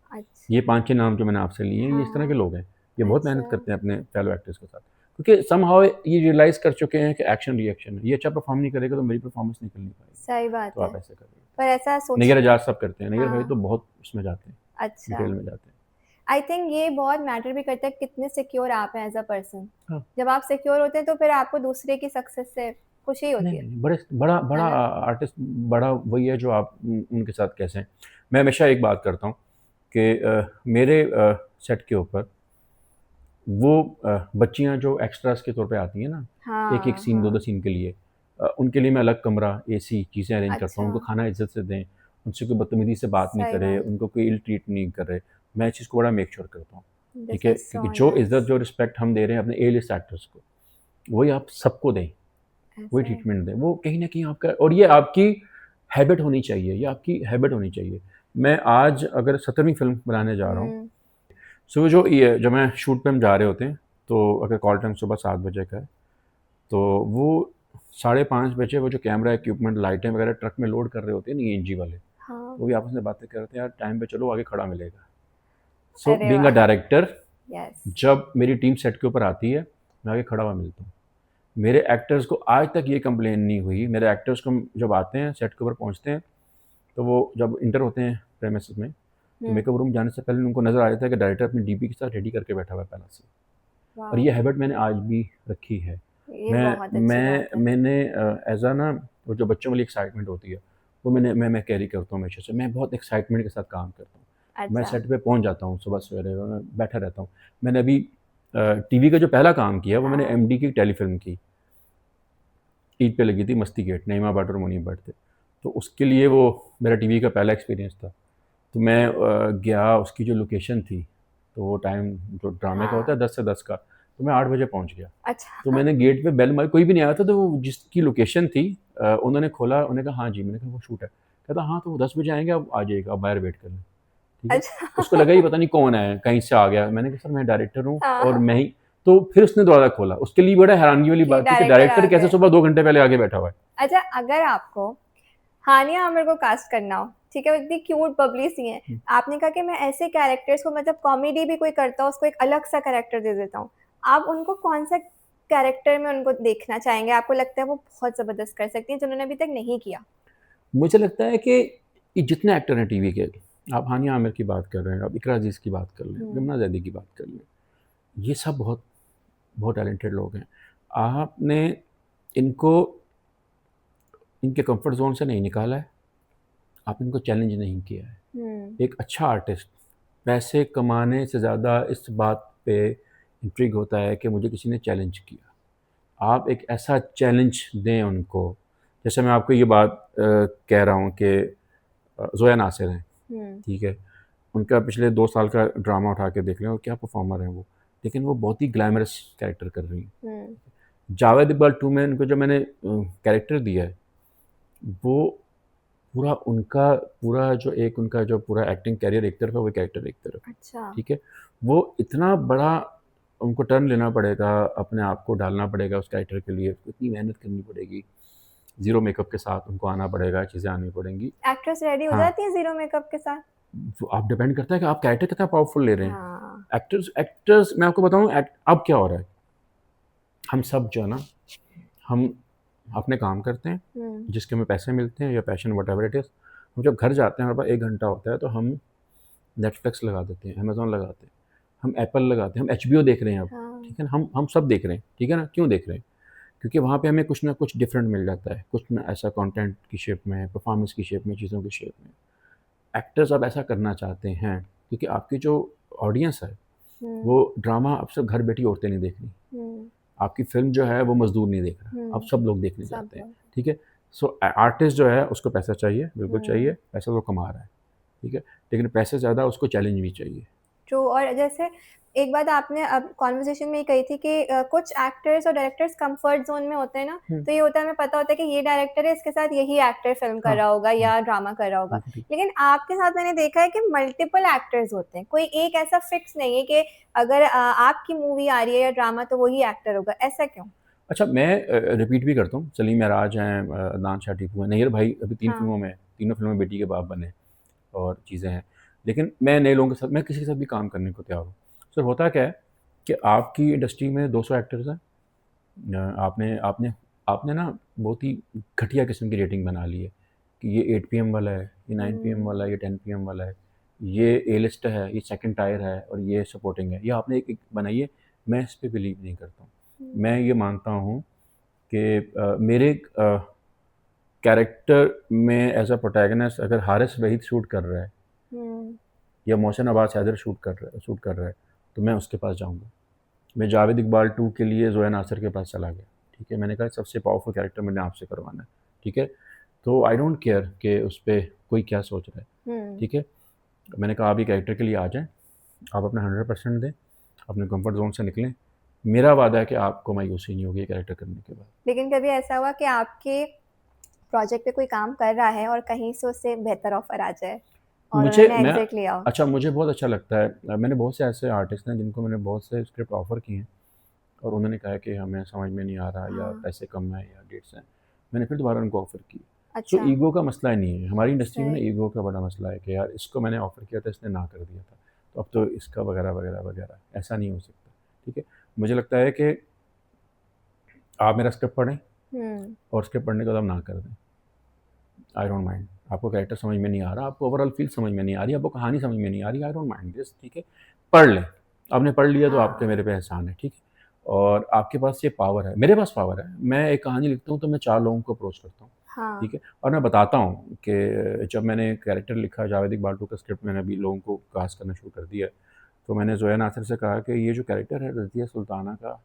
ये अच्छा। 5-6 नाम जो मैंने आपसे लिए हैं, ये इस तरह के हाँ। लोग हैं। ये बहुत मेहनत अच्छा। करते हैं अपने फेलो एक्टर्स के साथ, क्योंकि समहाउ ये रियलाइज़ कर चुके हैं कि एक्शन रिएक्शन है। ये अच्छा परफॉर्म नहीं करेगा तो मेरी परफॉर्मेंस निकल नहीं पाएगी। सही बात तो है। आप ऐसे करिए। पर ऐसा निगर सोचते एजाज सब करते हैं, निगर भाई हाँ। तो बहुत उसमें जाते हैं, अच्छा। डिटेल में जाते हैं। आई थिंक ये बहुत मैटर भी करता है कितने सिक्योर आप हैं एज़ अ पर्सन। हाँ। जब आप सिक्योर होते हैं तो फिर आपको दूसरे की सक्सेस से खुशी होती नहीं, है। नहीं, बड़े बड़ा है बड़ा ना? आर्टिस्ट, बड़ा वही है जो आप उनके साथ कैसे हैं। मैं हमेशा एक बात करता हूँ कि मेरे सेट के ऊपर वो बच्चियाँ जो एक्स्ट्रास के तौर पे आती हैं ना, एक-एक हाँ, सीन, 2-2 हाँ। सीन के लिए, उनके लिए मैं अलग कमरा, एसी चीज़ें अरेंज करता हूँ, अच्छा। उनको खाना इज़्ज़त से दें, उनसे कोई बदतमीज़ी से बात नहीं सही करे, बात। उनको कोई इल ट्रीट नहीं करे। मैं इस चीज़ को बड़ा मेक श्योर करता हूँ, ठीक दिस है? इज़ सो क्योंकि जो इज़्ज़त, नाइस। जो रिस्पेक्ट हम दे रहे हैं अपने ए लिस्ट एक्टर्स को, वही आप सबको दें, वही ऐसे ही। ट्रीटमेंट दें। वो कहीं न कहीं आपका, और ये आपकी हैबिट होनी चाहिए, ये आपकी हैबिट होनी चाहिए। मैं आज अगर 17वीं फ़िल्म बनाने जा रहा हूँ, हुँ। सो जो ये जब मैं शूट पे हम जा रहे होते हैं, तो अगर कॉल टाइम सुबह 7 बजे का है, तो वो 5:30 बजे वो जो कैमरा इक्विपमेंट, लाइटें वगैरह ट्रक में लोड कर रहे होते हैं ना ईएनजी वाले, हाँ। वो भी आपस में बातें कर रहे थे, यार टाइम पे चलो, आगे खड़ा मिलेगा। सो अरे बीइंग अ वाह! Director, yes. जब मेरी टीम सेट के ऊपर आती है, मैं आगे खड़ा हुआ मिलता हूँ। मेरे एक्टर्स को आज तक ये कंप्लेन नहीं हुई, मेरे एक्टर्स को जब आते हैं, सेट के ऊपर पहुँचते हैं, तो वो जब इंटर होते हैं प्रेमिसेस में, तो हुँ। मेकअप रूम जाने से पहले उनको नज़र आ जाता है कि डायरेक्टर अपनी डीपी के साथ रेडी करके बैठा हुआ है पहले से। और वाओ! ये हैबिट मैंने आज भी रखी है। ये बहुत अच्छी बात है। मैंने एज़ अ ना, वो जो बच्चों वाली एक्साइटमेंट होती है, वो मैं कैरी करता हूँ हमेशा से। मैं बहुत एक्साइटमेंट के साथ काम करता हूँ। मैं अच्छा। सेट पे पहुँच जाता हूँ सुबह सवेरे, मैं बैठा रहता हूँ। मैंने अभी टीवी का जो पहला काम किया, वो मैंने हाँ। एमडी की टेलीफ़िल्म की। ईद पे लगी थी, मस्ती गेट, नईमा भट्ट और मुनीब भट्ट थे। तो उसके लिए वो मेरा टीवी का पहला एक्सपीरियंस था। तो मैं गया, उसकी जो लोकेशन थी, तो वो टाइम जो ड्रामे का होता हाँ। है 10 से 10 का, तो मैं 8 बजे पहुँच गया। तो अच्छा। मैंने गेट पे बेल मारी, कोई भी नहीं आया था, तो वो जिसकी लोकेशन थी, उन्होंने खोला, उन्होंने कहा हाँ जी, मैंने कहा वो शूट है। कहता हाँ, तो वो 10 बजे आएँगे, आप आ जाइएगा, आप बाहर वेट कर लें, ठीक है। उसको अच्छा। लगा ये पता नहीं कौन है, कहीं से आ गया। मैंने कहा सर मैं डायरेक्टर हूँ और हाँ, मैं ही, तो फिर उसने दरवाज़ा खोला। उसके लिए बड़ा हैरानगी वाली कि बात थी कि डायरेक्टर आ डायरेक्टर कैसे गए। सुबह 2 घंटे पहले आके बैठा हुआ है। अच्छा, अगर आपको हानिया आमिर को कास्ट करना हो, ठीक है, वो इतनी क्यूट बबली सी हैं, हुँ। आपने कहा कि मैं ऐसे कैरेक्टर्स को, मतलब कॉमेडी भी कोई करता हो उसको एक अलग सा कैरेक्टर दे देता हूँ, आप उनको कौन सा कैरेक्टर में उनको देखना चाहेंगे? आपको लगता है वो बहुत ज़बरदस्त कर सकती हैं जो उन्होंने अभी तक नहीं किया? मुझे लगता है कि ये जितने एक्टर हैं टीवी के, आप हानिया आमिर की बात कर रहे हैं, आप इकरा अज़ीज़ की बात कर लें, हुँ। यमुना ज़ैदी की बात कर लें, ये सब बहुत बहुत टैलेंटेड लोग हैं। आपने इनको इनके कंफर्ट ज़ोन से नहीं निकाला है, आपने इनको चैलेंज नहीं किया है। हुँ। एक अच्छा आर्टिस्ट पैसे कमाने से ज़्यादा इस बात पे इंट्रिग होता है कि मुझे किसी ने चैलेंज किया। आप एक ऐसा चैलेंज दें उनको, जैसे मैं आपको ये बात कह रहा हूँ कि ज़ोया नासिर हैं, हुँ। ठीक है? उनका पिछले 2 साल का ड्रामा उठा के देख लें और क्या परफ़ॉर्मर हैं वो। लेकिन वो बहुत ही ग्लैमरस कैरेक्टर कर रही हैं। हम्म। जावेद इकबाल 2 में उनको जो मैंने कैरेक्टर दिया है, वो पूरा उनका पूरा जो एक उनका जो पूरा एक्टिंग करियर एक तरफ है, वो कैरेक्टर एक तरफ है, अच्छा। ठीक है? वो इतना बड़ा उनको टर्न लेना पड़ेगा, अपने आप को डालना पड़ेगा उस कैरेक्टर के लिए, इतनी मेहनत करनी पड़ेगी, ज़ीरो मेकअप के साथ उनको आना पड़ेगा, चीज़ें आनी पड़ेंगी। एक्ट्रेस रेडी हो हाँ, जाती है जीरो मेकअप के साथ? वो आप डिपेंड करता है कि आप कैरेक्टर कितना पावरफुल ले रहे हैं। हाँ। एक्टर्स मैं आपको बताऊँ अब क्या हो रहा है, हम सब जो है ना, हम अपने काम करते हैं, जिसके हमें पैसे मिलते हैं या पैशन व्हाटएवर इट इज़, हम जब घर जाते हैं हमारे पास 1 घंटा होता है तो हम नेटफ्लिक्स लगा देते हैं, अमेज़न लगाते हैं, हम एप्पल लगाते हैं, हम एचबीओ देख रहे हैं अब, हाँ। ठीक है ना? हम सब देख रहे हैं, ठीक है ना? क्यों देख रहे हैं? क्योंकि वहाँ पे हमें कुछ ना कुछ डिफरेंट मिल जाता है, कुछ ना ऐसा कंटेंट की शेप में, परफॉर्मेंस की शेप में, चीज़ों की शेप में। एक्टर्स अब ऐसा करना चाहते हैं क्योंकि आपकी जो ऑडियंस है, वो ड्रामा अब सब घर बैठी औरतें नहीं देख रही, आपकी फ़िल्म जो है वो मज़दूर नहीं देख रहा, अब सब लोग देखने सब जाते हैं, लोग। ठीक है? सो आर्टिस्ट जो है उसको पैसा चाहिए, बिल्कुल चाहिए, पैसा वो कमा रहा है, ठीक है? लेकिन पैसे से ज़्यादा उसको चैलेंज भी चाहिए। ट्रू। और जैसे एक बात आपने अब कॉन्वर्सेशन में ही कही थी कि कुछ एक्टर्स और डायरेक्टर्स कंफर्ट जोन में होते हैं ना, तो ये होता है, हमें पता होता है कि ये डायरेक्टर है, इसके साथ यही एक्टर फिल्म कर हाँ, रहा होगा या ड्रामा कर रहा होगा। बिल्कुल ठीक। लेकिन आपके साथ मैंने देखा है कि मल्टीपल एक्टर्स होते हैं, कोई एक ऐसा फिक्स नहीं है कि अगर आपकी मूवी आ रही है या ड्रामा तो वही एक्टर होगा, ऐसा क्यों? अच्छा मैं रिपीट भी करता हूँ, सलीम महराज हैं, अदनान शाह टीपू हैं, नैयर भाई अभी 3 हाँ। फ़िल्मों में हैं, तीनों फ़िल्मों में बेटी के बाप बने और चीज़ें हैं। लेकिन मैं नए लोगों के साथ मैं किसी के साथ भी काम करने को तैयार हूँ। सर होता क्या है कि आपकी इंडस्ट्री में 200 एक्टर्स हैं, आपने आपने आपने ना बहुत ही घटिया किस्म की रेटिंग बना ली है कि ये 8 पीएम वाला है, ये 9 पीएम वाला है, ये 10 पीएम वाला है, ये ए लिस्ट है, ये सेकंड टायर है और ये सपोर्टिंग है। ये आपने एक बनाई है, मैं इस पे बिलीव नहीं करता हूँ। मैं ये मानता हूँ कि मेरे कैरेक्टर में एज अ प्रोटैगनिस्ट अगर हारिस वहीद शूट कर रहा है या मोहसिन अब्बास हैदर शूट कर रहा है तो मैं उसके पास जाऊँगा। मैं जावेद इकबाल 2 के लिए ज़ोया नासिर के पास चला गया, ठीक है? मैंने कहा सबसे पावरफुल कैरेक्टर मैंने आपसे करवाना है, ठीक है? तो आई डोंट केयर कि उस पे कोई क्या सोच रहा है, ठीक है? मैंने कहा आप ये कैरेक्टर के लिए आ जाएँ, आप अपना 100% दें, अपने कंफर्ट ज़ोन से निकलें। मेरा वादा है कि आपको मायूसी नहीं होगी ये कैरेक्टर करने के बाद। लेकिन कभी ऐसा हुआ कि आपके प्रोजेक्ट पे कोई काम कर रहा है और कहीं से उससे बेहतर ऑफर आ जाए और मुझे उन्होंने मैं एग्जिट लिया हो? अच्छा मुझे बहुत अच्छा लगता है, मैंने बहुत से ऐसे आर्टिस्ट हैं जिनको मैंने बहुत से स्क्रिप्ट ऑफ़र किए हैं और उन्होंने कहा कि हमें समझ में नहीं आ रहा या हाँ। पैसे कम हैं या डेट्स हैं। मैंने फिर दोबारा उनको ऑफ़र की। सो अच्छा। ईगो का मसला ही नहीं है, हमारी इंडस्ट्री में ना सही। ईगो का बड़ा मसला है कि यार इसको मैंने ऑफ़र किया था, इसने ना कर दिया था, तो अब तो इसका वगैरह, वगैरह, वगैरह, ऐसा नहीं हो सकता, ठीक है? मुझे लगता है कि आप मेरा स्क्रिप्ट पढ़ें और स्क्रिप्ट पढ़ने के बाद आप ना कर दें। I don't mind. आपको कैरेक्टर समझ में नहीं आ रहा, आपको ओवरऑल फ़ील समझ में नहीं आ रही, आपको कहानी समझ में नहीं आ रही, आई डोंट माइंड दिस, ठीक है? पढ़ लें। आपने पढ़ लिया तो आपके हाँ। मेरे पे एहसान है, ठीक है? और आपके पास ये पावर है, मेरे पास पावर है। मैं एक कहानी लिखता हूँ तो मैं 4 लोगों को अप्रोच करता हूँ, हाँ। ठीक है? और मैं बताता हूँ कि जब मैंने कैरेक्टर लिखा जावेद इकबाल 2 का स्क्रिप्ट मैंने अभी लोगों को कास्ट करना शुरू कर दिया है, तो मैंने ज़ोया नासिर से कहा कि ये जो कैरेक्टर है रज़िया सुल्ताना का,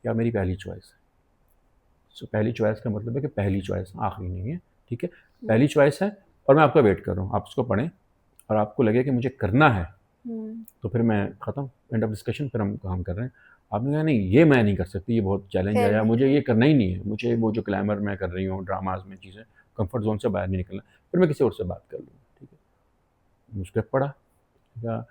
क्या मेरी पहली चॉइस है? सो पहली चॉइस का मतलब है कि पहली चॉइस, आखिरी नहीं है, ठीक है? पहली चॉइस है और मैं आपका वेट कर रहा हूँ। आप उसको पढ़ें और आपको लगे कि मुझे करना है, तो फिर मैं ख़त्म, एंड ऑफ डिस्कशन, फिर हम काम कर रहे हैं। आपने कहा नहीं ये मैं नहीं कर सकती, ये बहुत चैलेंज है फिर या नहीं। मुझे ये करना ही नहीं है, मुझे वो जो ग्लैमर मैं कर रही हूँ ड्रामाज़ में चीज़ें, कंफर्ट ज़ोन से बाहर नहीं निकलना, फिर मैं किसी और से बात कर लूँगा, ठीक है? स्क्रिप्ट पढ़ा, या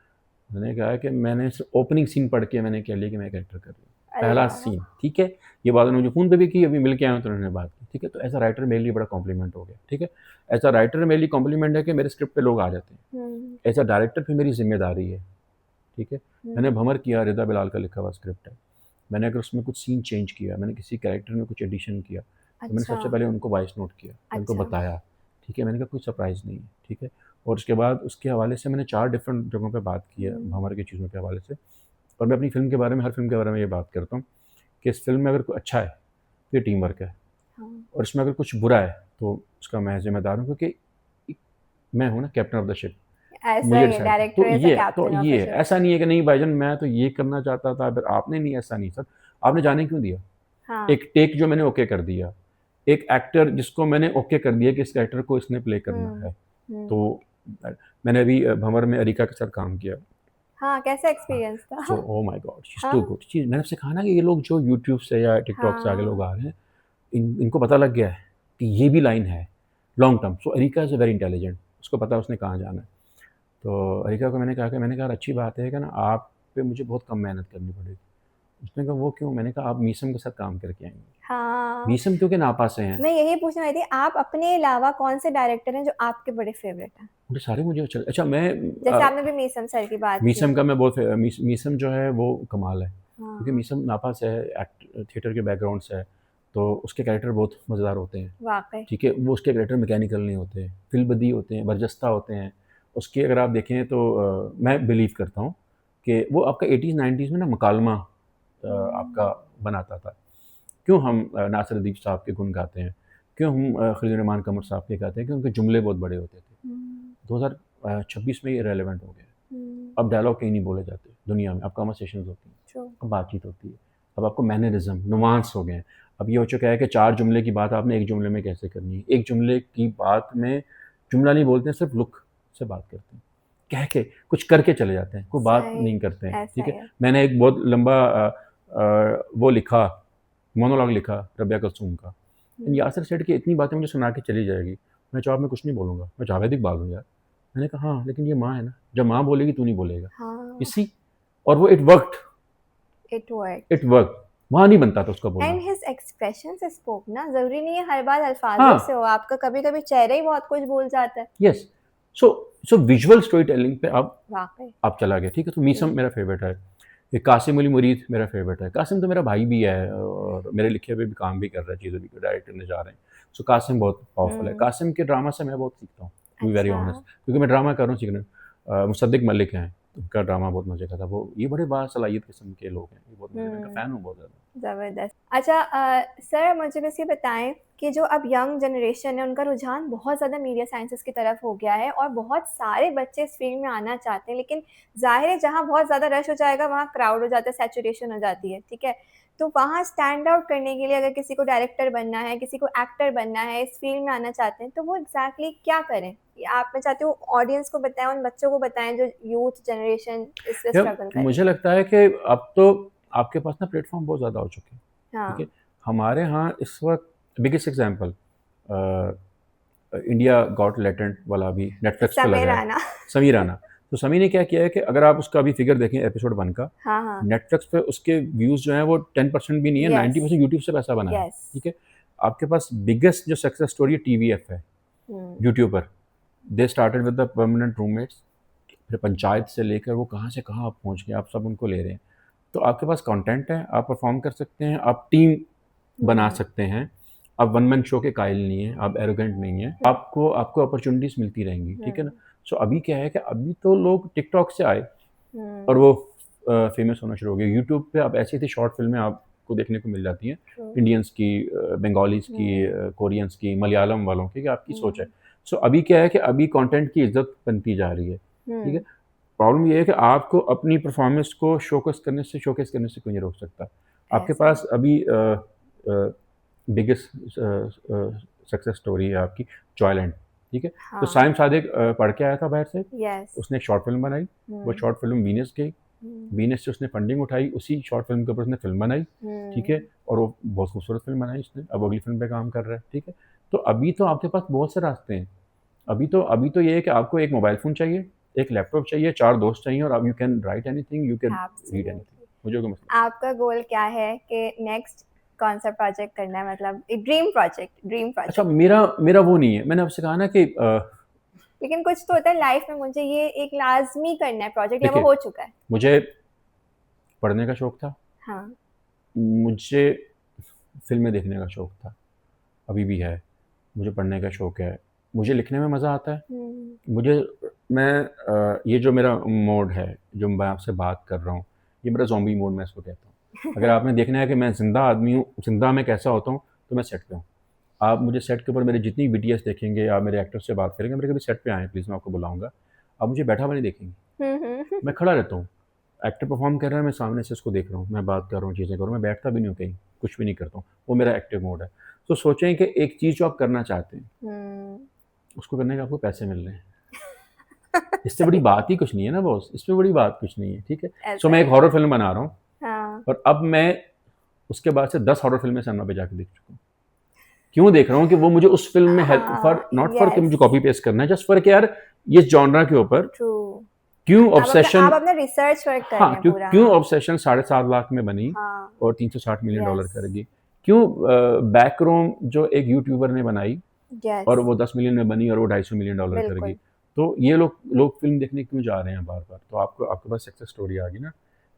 मैंने कहा कि मैंने सिर्फ ओपनिंग सीन पढ़ के मैंने कह लिया कि मैं कैरेक्टर कर रही हूँ। अरे पहला वाह! सीन, ठीक है? ये बात उन्होंने मुझे फ़ोन पे भी की, अभी मिल के आया हूँ तो उन्होंने बात की, ठीक है? तो एज़ अ राइटर मेरे लिए बड़ा कॉम्प्लीमेंट हो गया, ठीक है? एज़ अ राइटर मेरे लिए कॉम्प्लीमेंट है कि मेरे स्क्रिप्ट पे लोग आ जाते हैं। एज़ अ डायरेक्टर फिर मेरी ज़िम्मेदारी है, ठीक है? मैंने भंवर किया, रिदा बिलाल का लिखा हुआ स्क्रिप्ट है। मैंने अगर उसमें कुछ सीन चेंज किया, मैंने किसी कैरेक्टर में कुछ एडिशन किया, तो मैंने अच्छा। सबसे पहले उनको वॉइस नोट किया, उनको अच्छा। बताया, ठीक है? मैंने कहा कोई सरप्राइज़ नहीं है, ठीक है? और उसके बाद उसके हवाले से मैंने 4 डिफरेंट जगहों पे बात की है भंवर की चीज़ों के हवाले से, और मैं अपनी फ़िल्म के बारे में, हर फ़िल्म के बारे में ये बात करता हूँ कि इस फ़िल्म में अगर कोई अच्छा है, तो ये टीम वर्क है, हाँ। और इसमें अगर कुछ बुरा है, तो उसका मैं ज़िम्मेदार हूँ क्योंकि मैं हूँ ना कैप्टन ऑफ द शिप, ऐसा मुझे ही है, डिसाइड करना। डायरेक्टर इज़ अ तो कैप्टन ऑफ द ये है, शिप। ऐसा नहीं है कि नहीं भाईजान मैं तो ये करना चाहता था, फिर आपने नहीं, ऐसा नहीं सर। आपने जाने क्यों दिया? हाँ। एक टेक जो मैंने ओके कर दिया, एक एक्टर जिसको मैंने ओके कर दिया कि इस कैरेक्टर को इसने प्ले करना है। तो मैंने अभी भंवर में अरिका के साथ काम किया। हाँ, कैसा एक्सपीरियंस था? So oh my god, she is too हाँ, गुड। ची मैंने आपसे कहा ना कि ये लोग जो यूट्यूब से या टिकटॉक से आगे लोग हाँ, आ रहे हैं, इनको पता लग गया है कि ये भी लाइन है long term. So areca is a very intelligent, उसको पता है उसने कहाँ जाना है। तो अरिका को मैंने कहा कि अच्छी बात है कि ना आप पे मुझे बहुत कम मेहनत करनी पड़ेगी। उसने कहा वो क्यों? मैंने कहा आप मीसम के साथ काम करके आएँगी। हाँ। मीसम क्योंकि नापा से हैं। मैं यही पूछने वाली थी, आप अपने अलावा कौन-से डायरेक्टर हैं जो आपके बड़े फ़ेवरेट हैं? मुझे सारे मुझे अच्छा मैं जैसे आपने भी मीसम सर की बात की। मीसम का मैं बहुत मीसम जो है वो कमाल है, क्योंकि हाँ, मीसम नापा से है, थिएटर के बैकग्राउंड से है, तो उसके कैरेक्टर बहुत मज़ेदार होते हैं। वाक़ई। ठीक है, वो उसके कैरेक्टर मैकेनिकल नहीं होते, फिल्मबदी होते हैं, बरजस्ता होते हैं। उसकी अगर आप देखें तो मैं बिलीव करता हूँ कि वो आपका 80s 90s में ना मुकालमा आपका हुँ, बनाता था। क्यों हम नासिर अदीब साहब के गुण गाते हैं? क्यों हम खलील रहमान कमर साहब के गाते हैं? कि उनके जुमले बहुत बड़े होते थे। हुँ, 2026 में ये रेलेवेंट हो गया। हुँ, अब डायलॉग कहीं नहीं बोले जाते दुनिया में, अब कन्वर्सेशंस होती हैं, ट्रू। अब बातचीत होती है। अब आपको मैनरिज़्म, नुआंस हो गए हैं। अब ये हो चुका है कि 4 जुमले की बात आपने 1 जुमले में कैसे करनी है। 1 जुमले की बात में जुमला नहीं बोलते हैं, सिर्फ़ लुक से बात करते हैं। कह के, कुछ करके चले जाते हैं, कोई बात सही, नहीं करते हैं, ऐसा ठीक ही है? है। मैंने एक बहुत लंबा वो लिखा, मोनोलॉग लिखा रबिया कुलसूम का। हुँ, यासिर सेठ की इतनी बातें मुझे सुना के चली जाएगी, मैं जवाब में कुछ नहीं बोलूँगा, मैं जावेद इकबाल हूँ यार। मैंने कहा हाँ, लेकिन ये माँ है ना, जब माँ बोलेगी तू नहीं बोलेगा। हाँ, इसी और वो it worked, it worked. It work, वहाँ नहीं बनता था उसका बोलना। एंड हिज एक्सप्रेशंस स्पोक ना, ज़रूरी नहीं है हर बात अल्फाज़ों से हाँ, हो, आपका कभी-कभी चेहरा ही बहुत कुछ बोल जाता है। यस। सो सो विजुअल स्टोरी टेलिंग पे वाक़ई। आप चला गया, ठीक है? तो मीसम हुँ, मेरा फेवरेट है। ये कासिम अली मुरीद मेरा फेवरेट है। कासिम तो मेरा भाई भी है और मेरे लिखे हुए भी काम भी कर रहा है, चीज़ें भी डायरेक्ट करने जा रहे हैं। सो कासिम बहुत पावरफुल है। हुँ, कासिम के ड्रामा से मैं बहुत सीखता हूँ, टू बी वेरी अच्छा। ऑनेस्ट, क्योंकि मैं ड्रामा कर रहा हूँ सीखने। मुसद्दिक मलिक हैं, उनका ड्रामा बहुत मज़े का था। वो ये बड़े बासलाहियत किस्म के लोग हैं, ये बहुत मज़े, मैं इनका हुँ। फ़ैन हूँ बहुत ज़्यादा। ज़बरदस्त। अच्छा सर मुझे बस ये बताएँ कि जो अब यंग जनरेशन है उनका रुझान बहुत ज़्यादा मीडिया साइंसेज़ की तरफ हो गया है और बहुत सारे बच्चे इस फ़ील्ड में आना चाहते हैं, लेकिन ज़ाहिर है जहाँ बहुत ज़्यादा रश हो जाएगा वहाँ क्राउड हो जाता है, सैचुरेशन हो जाती है, ठीक है? तो वहाँ स्टैंड आउट करने के लिए अगर किसी को डायरेक्टर बनना है, किसी को एक्टर बनना है, इस फ़ील्ड में आना चाहते हैं, तो वो एग्ज़ैक्टली क्या करें? या आप मैं चाहती हूँ ऑडियंस को बताएँ, उन बच्चों को बताएँ जो यूथ जनरेशन इससे यार स्ट्रगल कर रही मुझे है? लगता है कि अब तो आपके पास ना प्लेटफ़ॉर्म बहुत ज़्यादा हो चुके हैं, ठीक हाँ, है? हमारे यहाँ इस वक़्त बिगेस्ट एग्ज़ाम्पल अ इंडिया गॉट टैलेंट वाला अभी नेटफ्लिक्स पे समय लगा है, राणा। समीर राना। तो समीर ने क्या किया है कि अगर आप उसका अभी फिगर देखें एपिसोड 1 का, हाँ, हाँ। नेटफ्लिक्स पे उसके व्यूज़ जो हैं वो 10% भी नहीं है, यस, 90% यूट्यूब से पैसा बना है, यस। ठीक है? आपके पास बिगेस्ट जो सक्सेस स्टोरी है टीवीएफ है, हुँ, यूट्यूब पर। They started with the permanent roommates, फिर पंचायत से लेकर वो कहाँ से कहाँ आप पहुँच गए, आप सब उनको ले रहे हैं। तो आपके पास कंटेंट है, आप परफ़ॉर्म कर सकते हैं, आप टीम बना हुँ, सकते हैं। आप वन मैन शो के कायल नहीं हैं, आप एरोगेंट नहीं हैं। हुँ, आपको आपको अपॉर्च्युनिटीज़ मिलती रहेंगी, ठीक है ना? हुँ, सो अभी क्या है कि अभी तो लोग टिकटॉक से आए और हुँ, वो फ़ेमस होना शुरू हो गए। यूट्यूब पे अब ऐसी-ऐसी शॉर्ट फ़िल्में आपको देखने को मिल जाती हैं, ट्रू, इंडियंस की, बंगालीज़ की, हुँ, कोरियंस की, मलयालम वालों की, कि आपकी सोच है। हुँ, सो अभी क्या है कि अभी कंटेंट की इज़्ज़त बनती जा रही है, ठीक है? हुँ, प्रॉब्लम ये है कि आपको अपनी परफ़ॉर्मेंस को शोकेस करने से कोई नहीं रोक सकता। आपके ऐसा पास है। अभी बिगेस्ट सक्सेस स्टोरी है आपकी जॉयलैंड, ठीक है? तो हाँ, साइम सादिक पढ़ के आया था बाहर से, यस, उसने एक शॉर्ट फ़िल्म बनाई, वो हुँ, शॉर्ट फ़िल्म वीनस गई, हुँ, वीनस से उसने फंडिंग उठाई, उसी शॉर्ट फ़िल्म के ऊपर उसने फ़िल्म बनाई, ठीक है? हुँ, और वो बहुत खूबसूरत फ़िल्म बनाई उसने, अब अगली फ़िल्म पे काम कर रहा है, ठीक है? तो अभी तो आपके पास बहुत से रास्ते हैं। अभी तो ये है कि आपको एक मोबाइल फ़ोन चाहिए, एक लैपटॉप चाहिए, 4 दोस्त चाहिए और अब you can write anything, you can read anything. Absolutely. मुझे कोई मसला नहीं। आपका गोल क्या है कि नेक्स्ट कौन-सा प्रोजेक्ट करना है मतलब एक ड्रीम अच्छा, प्रोजेक्ट? मेरा मेरा वो नहीं है, मैंने आपसे कहा ना कि लेकिन कुछ तो होता है लाइफ़ में मुझे ये एक लाज़मी करना है प्रोजेक्ट या वो देखिए, हो चुका है? मुझे पढ़ने का शौक था, हाँ, मुझे फ़िल्में देखने का शौक था, अभी भी है। मुझे पढ़ने का शौक है, मुझे लिखने में मज़ा आता है। हुँ, मुझे ये जो मेरा मोड है, जो मैं आपसे बात कर रहा हूँ, ये मेरा ज़ॉम्बी मोड मैं इसको कहता हूँ। अगर आपने देखना है कि मैं ज़िंदा आदमी हूँ, ज़िंदा मैं कैसा होता हूँ, तो मैं सेट पे हूँ। आप मुझे सेट के ऊपर मेरी जितनी वीडियोज़ देखेंगे, आप मेरे एक्टर से बात करेंगे, मेरे कभी सेट पे आएँ प्लीज़, मैं आपको बुलाऊँगा। आप मुझे बैठा हुआ नहीं देखेंगे, हुँ, हुँ, मैं खड़ा रहता हूँ। एक्टर परफ़ॉर्म कर रहा है, मैं सामने से उसको देख रहा हूँ, मैं बात कर रहा हूँ, चीज़ें कर रहा हूँ, मैं बैठता भी नहीं हूँ कहीं, कुछ भी नहीं करता हूँ। वो मेरा एक्टिव मोड है। तो सोचें कि एक चीज़ जो आप करना चाहते हैं, हुँ, उसको करने के आपको पैसे मिल रहे हैं। इससे बड़ी बात ही कुछ नहीं है ना बॉस, इसमें बड़ी बात कुछ नहीं है, ठीक है। सो ऐसा मैं है। एक हॉरर फिल्म बना रहा हूँ, हाँ, और अब मैं उसके बाद से 10 हॉरर फिल्में सिनेमा पे जाके देख चुका हूँ। क्यों देख रहा हूँ कि वो मुझे उस फिल्म में हेल्प, फॉर हाँ, नॉट फॉर कि यस, मुझे कॉपी पेस्ट करना है, जस्ट फॉर कि यार ये जॉनरा के ऊपर ट्रू। क्यों आप अपना ऑब्सेशन। रिसर्च वर्क कर हाँ, रहे हैं क्यों पूरा, क्यों हाँ। ऑब्सेशन 7.5 लाख में बनी हाँ, और $360 मिलियन यस, करेगी। क्यों बैकरोम जो एक यूट्यूबर ने बनाई यस, और वो 10 मिलियन में बनी और वो $250 मिलियन करेगी। बिल्कुल। तो ये लोग लोग फिल्म देखने क्यों जा रहे हैं बार बार? तो आपको आपके पास सक्सेस स्टोरी आ गई ना।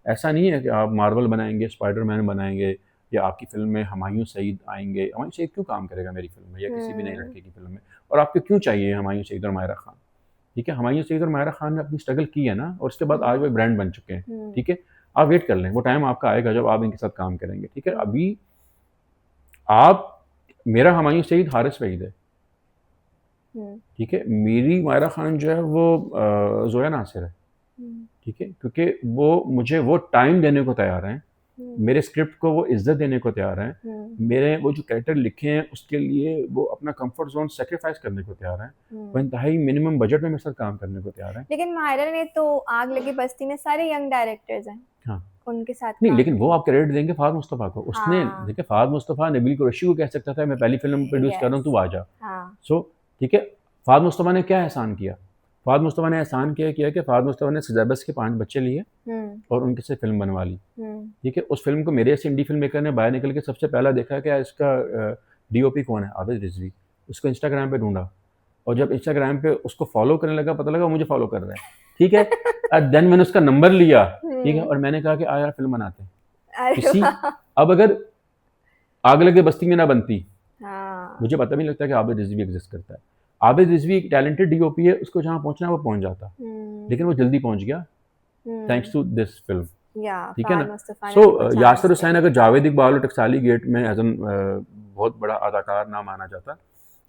ऐसा नहीं है कि आप मार्वल बनाएंगे, स्पाइडरमैन बनाएंगे, या आपकी फिल्म में हुमायूं सईद आएंगे। हुमायूं सईद क्यों काम करेगा मेरी फिल्म में या किसी भी नए हुँ, लड़के की फिल्म में? और आपको क्यों चाहिए हुमायूं सईद और मायरा खान? ठीक है, हुमायूं सईद और मायरा खान ने अपनी स्ट्रगल की है ना, और उसके बाद आज वो हुँ, ब्रांड बन चुके हैं। हुँ, ठीक है, आप वेट कर लें, वो टाइम आपका आएगा जब आप इनके साथ काम करेंगे। ठीक है, हुँ, अभी आप, मेरा हुमायूं सईद हारिस वहीद है। हुँ, ठीक है, मेरी मायरा खान जो है वो जोया नासिर है। हुँ, ठीक है, क्योंकि वो मुझे वो टाइम देने को तैयार हैं, हुँ, मेरे स्क्रिप्ट को वो इज्जत देने को तैयार हैं, हुँ, मेरे वो जो कैरेक्टर लिखे हैं उसके लिए वो अपना कंफर्ट जोन सेक्रीफाइस करने को तैयार हैं, वो हुँ। इंतहाई मिनिमम बजट में मेरे साथ काम करने को तैयार हैं। लेकिन मायरा ने तो आग लगी बस्ती में सारे यंग डायरेक्टर्स हैं, हाँ, उनके साथ नहीं काम लेकिन वो किया। आप क्रेडिट देंगे फ़ाद मुस्तफ़ा को। उसने हाँ, देखिए, फ़ाद मुस्तफ़ा नबील कुरैशी को कह सकता था मैं पहली फ़िल्म प्रोड्यूस कर रहा यस, हूँ, तू आ जा। हाँ, सो ठीक है, फ़ाद मुस्तफ़ा ने क्या एहसान किया? फ़ाद मुस्तफ़ा ने एहसान क्या किया कि फ़ाद मुस्तफ़ा ने सिलेबस के 5 बच्चे लिए हुँ, और उनके से फ़िल्म बनवा ली। हुँ, ठीक है, उस फ़िल्म को मेरे जैसे इंडी फ़िल्म मेकर ने बाहर निकल के सबसे पहला देखा कि यार इसका डीओपी कौन है? आबिद रिज़वी। उसको इंस्टाग्राम पे ढूँढा, और जब इंस्टाग्राम पे उसको फ़ॉलो करने लगा, पता लगा वो मुझे फ़ॉलो कर रहा है। ठीक है? देन मैंने उसका नंबर लिया, ठीक है? हुँ, और मैंने कहा कि आ यार फ़िल्म बनाते हैं। अरे किसी वाह! अब अगर आग लगे बस्ती में ना बनती, हाँ, मुझे पता भी नहीं लगता कि आबिद रिज़वी एग्ज़िस्ट करता है। आबिद रिज़वी एक टैलेंटेड डीओपी है, उसको जहाँ पहुँचना है वो पहुँच जाता। लेकिन हुँ, वो जल्दी पहुँच गया thanks hmm, to this film. या ठीक है फ़ाद ना? मुस्तफ़ा ने सो उनको चांस यासिर दिया। हुसैन अगर जावेद इकबाल और टकसाली गेट में एज़ एन बहुत बड़ा अदाकार ना माना जाता,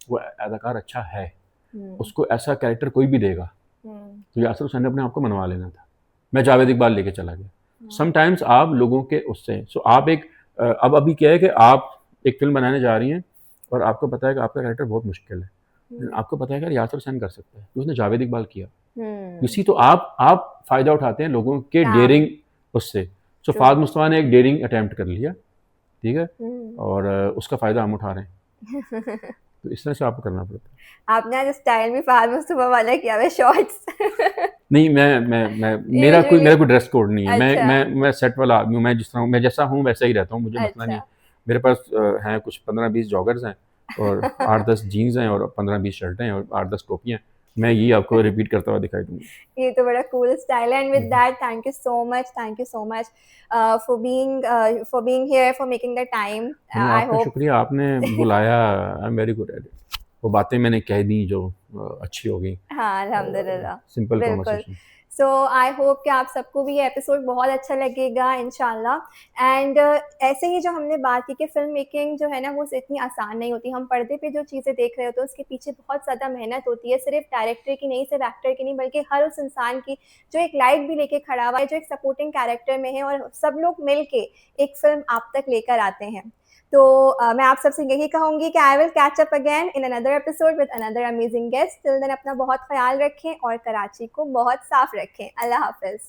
वो अदाकार अच्छा है, हुँ, उसको ऐसा कैरेक्टर कोई भी देगा, हुँ, तो यासिर हुसैन ने अपने आप को मनवा लेना था। मैं जावेद इकबाल लेके चला गया। हाँ, समटाइम्स आप लोगों के उससे, सो आप एक अब अभी क्या है कि आप एक फ़िल्म बनाने जा रही हैं और आपको पता है कि आपका कैरेक्टर बहुत मुश्किल है। लेकिन हुँ, आपको पता है कि यार यासिर हुसैन कर सकता है, क्योंकि उसने जावेद इकबाल किया। यू हुँ, सी, तो आप फ़ायदा उठाते हैं लोगों के काम, डेयरिंग उससे। सो ट्रू, फ़ाद मुस्तफ़ा ने एक डेयरिंग अटेम्प्ट कर लिया, ठीक है? हुँ। और उसका फ़ायदा हम उठा रहे हैं। तो इस तरह से आपको करना पड़ता है। आपने आज स्टाइल भी फ़ाद मुस्तफ़ा वाला किया हुआ है, शॉर्ट्स। नहीं, मैं यूजुअली मेरा कोई ड्रेस कोड नहीं है। अच्छा, मैं सेट वाला आदमी हूँ, मैं जिस तरह हूँ, मैं जैसा हूँ वैसा ही रहता हूँ, मुझे मसला नहीं अच्छा। है। मेरे पास हैं कुछ 15-20 जॉगर्स हैं और 8-10 जीन्स हैं और 15-20 शर्टें हैं और 8-10 टोपियाँ हैं। मैं यही आपको रिपीट करता हुआ दिखाई दूँगा। ये तो बड़ा कूल स्टाइल है, and with hmm, hmm. That thank you so much for being here, for making the time. नहीं, आई आपका होप शुक्रिया, आपने बुलाया, I am very good at it. वो बातें मैंने कह दी जो अच्छी हो गई। हाँ, अल्हम्दुलिल्लाह, सिंपल बिल्कुल। कन्वर्सेशन। सो आई होप कि आप सबको भी ये एपिसोड बहुत अच्छा लगेगा इंशाल्लाह, एंड ऐसे ही जो हमने बात की कि फ़िल्म मेकिंग जो है ना, वो इतनी आसान नहीं होती। हम पर्दे पे जो चीज़ें देख रहे होते हैं, उसके पीछे बहुत ज़्यादा मेहनत होती है, सिर्फ़ डायरेक्टर की नहीं, सिर्फ़ एक्टर की नहीं, बल्कि हर उस इंसान की जो एक लाइट भी लेके खड़ा हुआ है, जो एक सपोर्टिंग कैरेक्टर में है, और सब लोग मिल के एक फ़िल्म आप तक लेकर आते हैं। तो मैं आप सबसे यही कहूँगी कि I will catch up again in another episode with another amazing guest. Till then अपना बहुत ख़्याल रखें और कराची को बहुत साफ रखें। अल्लाह हाफ़िज़।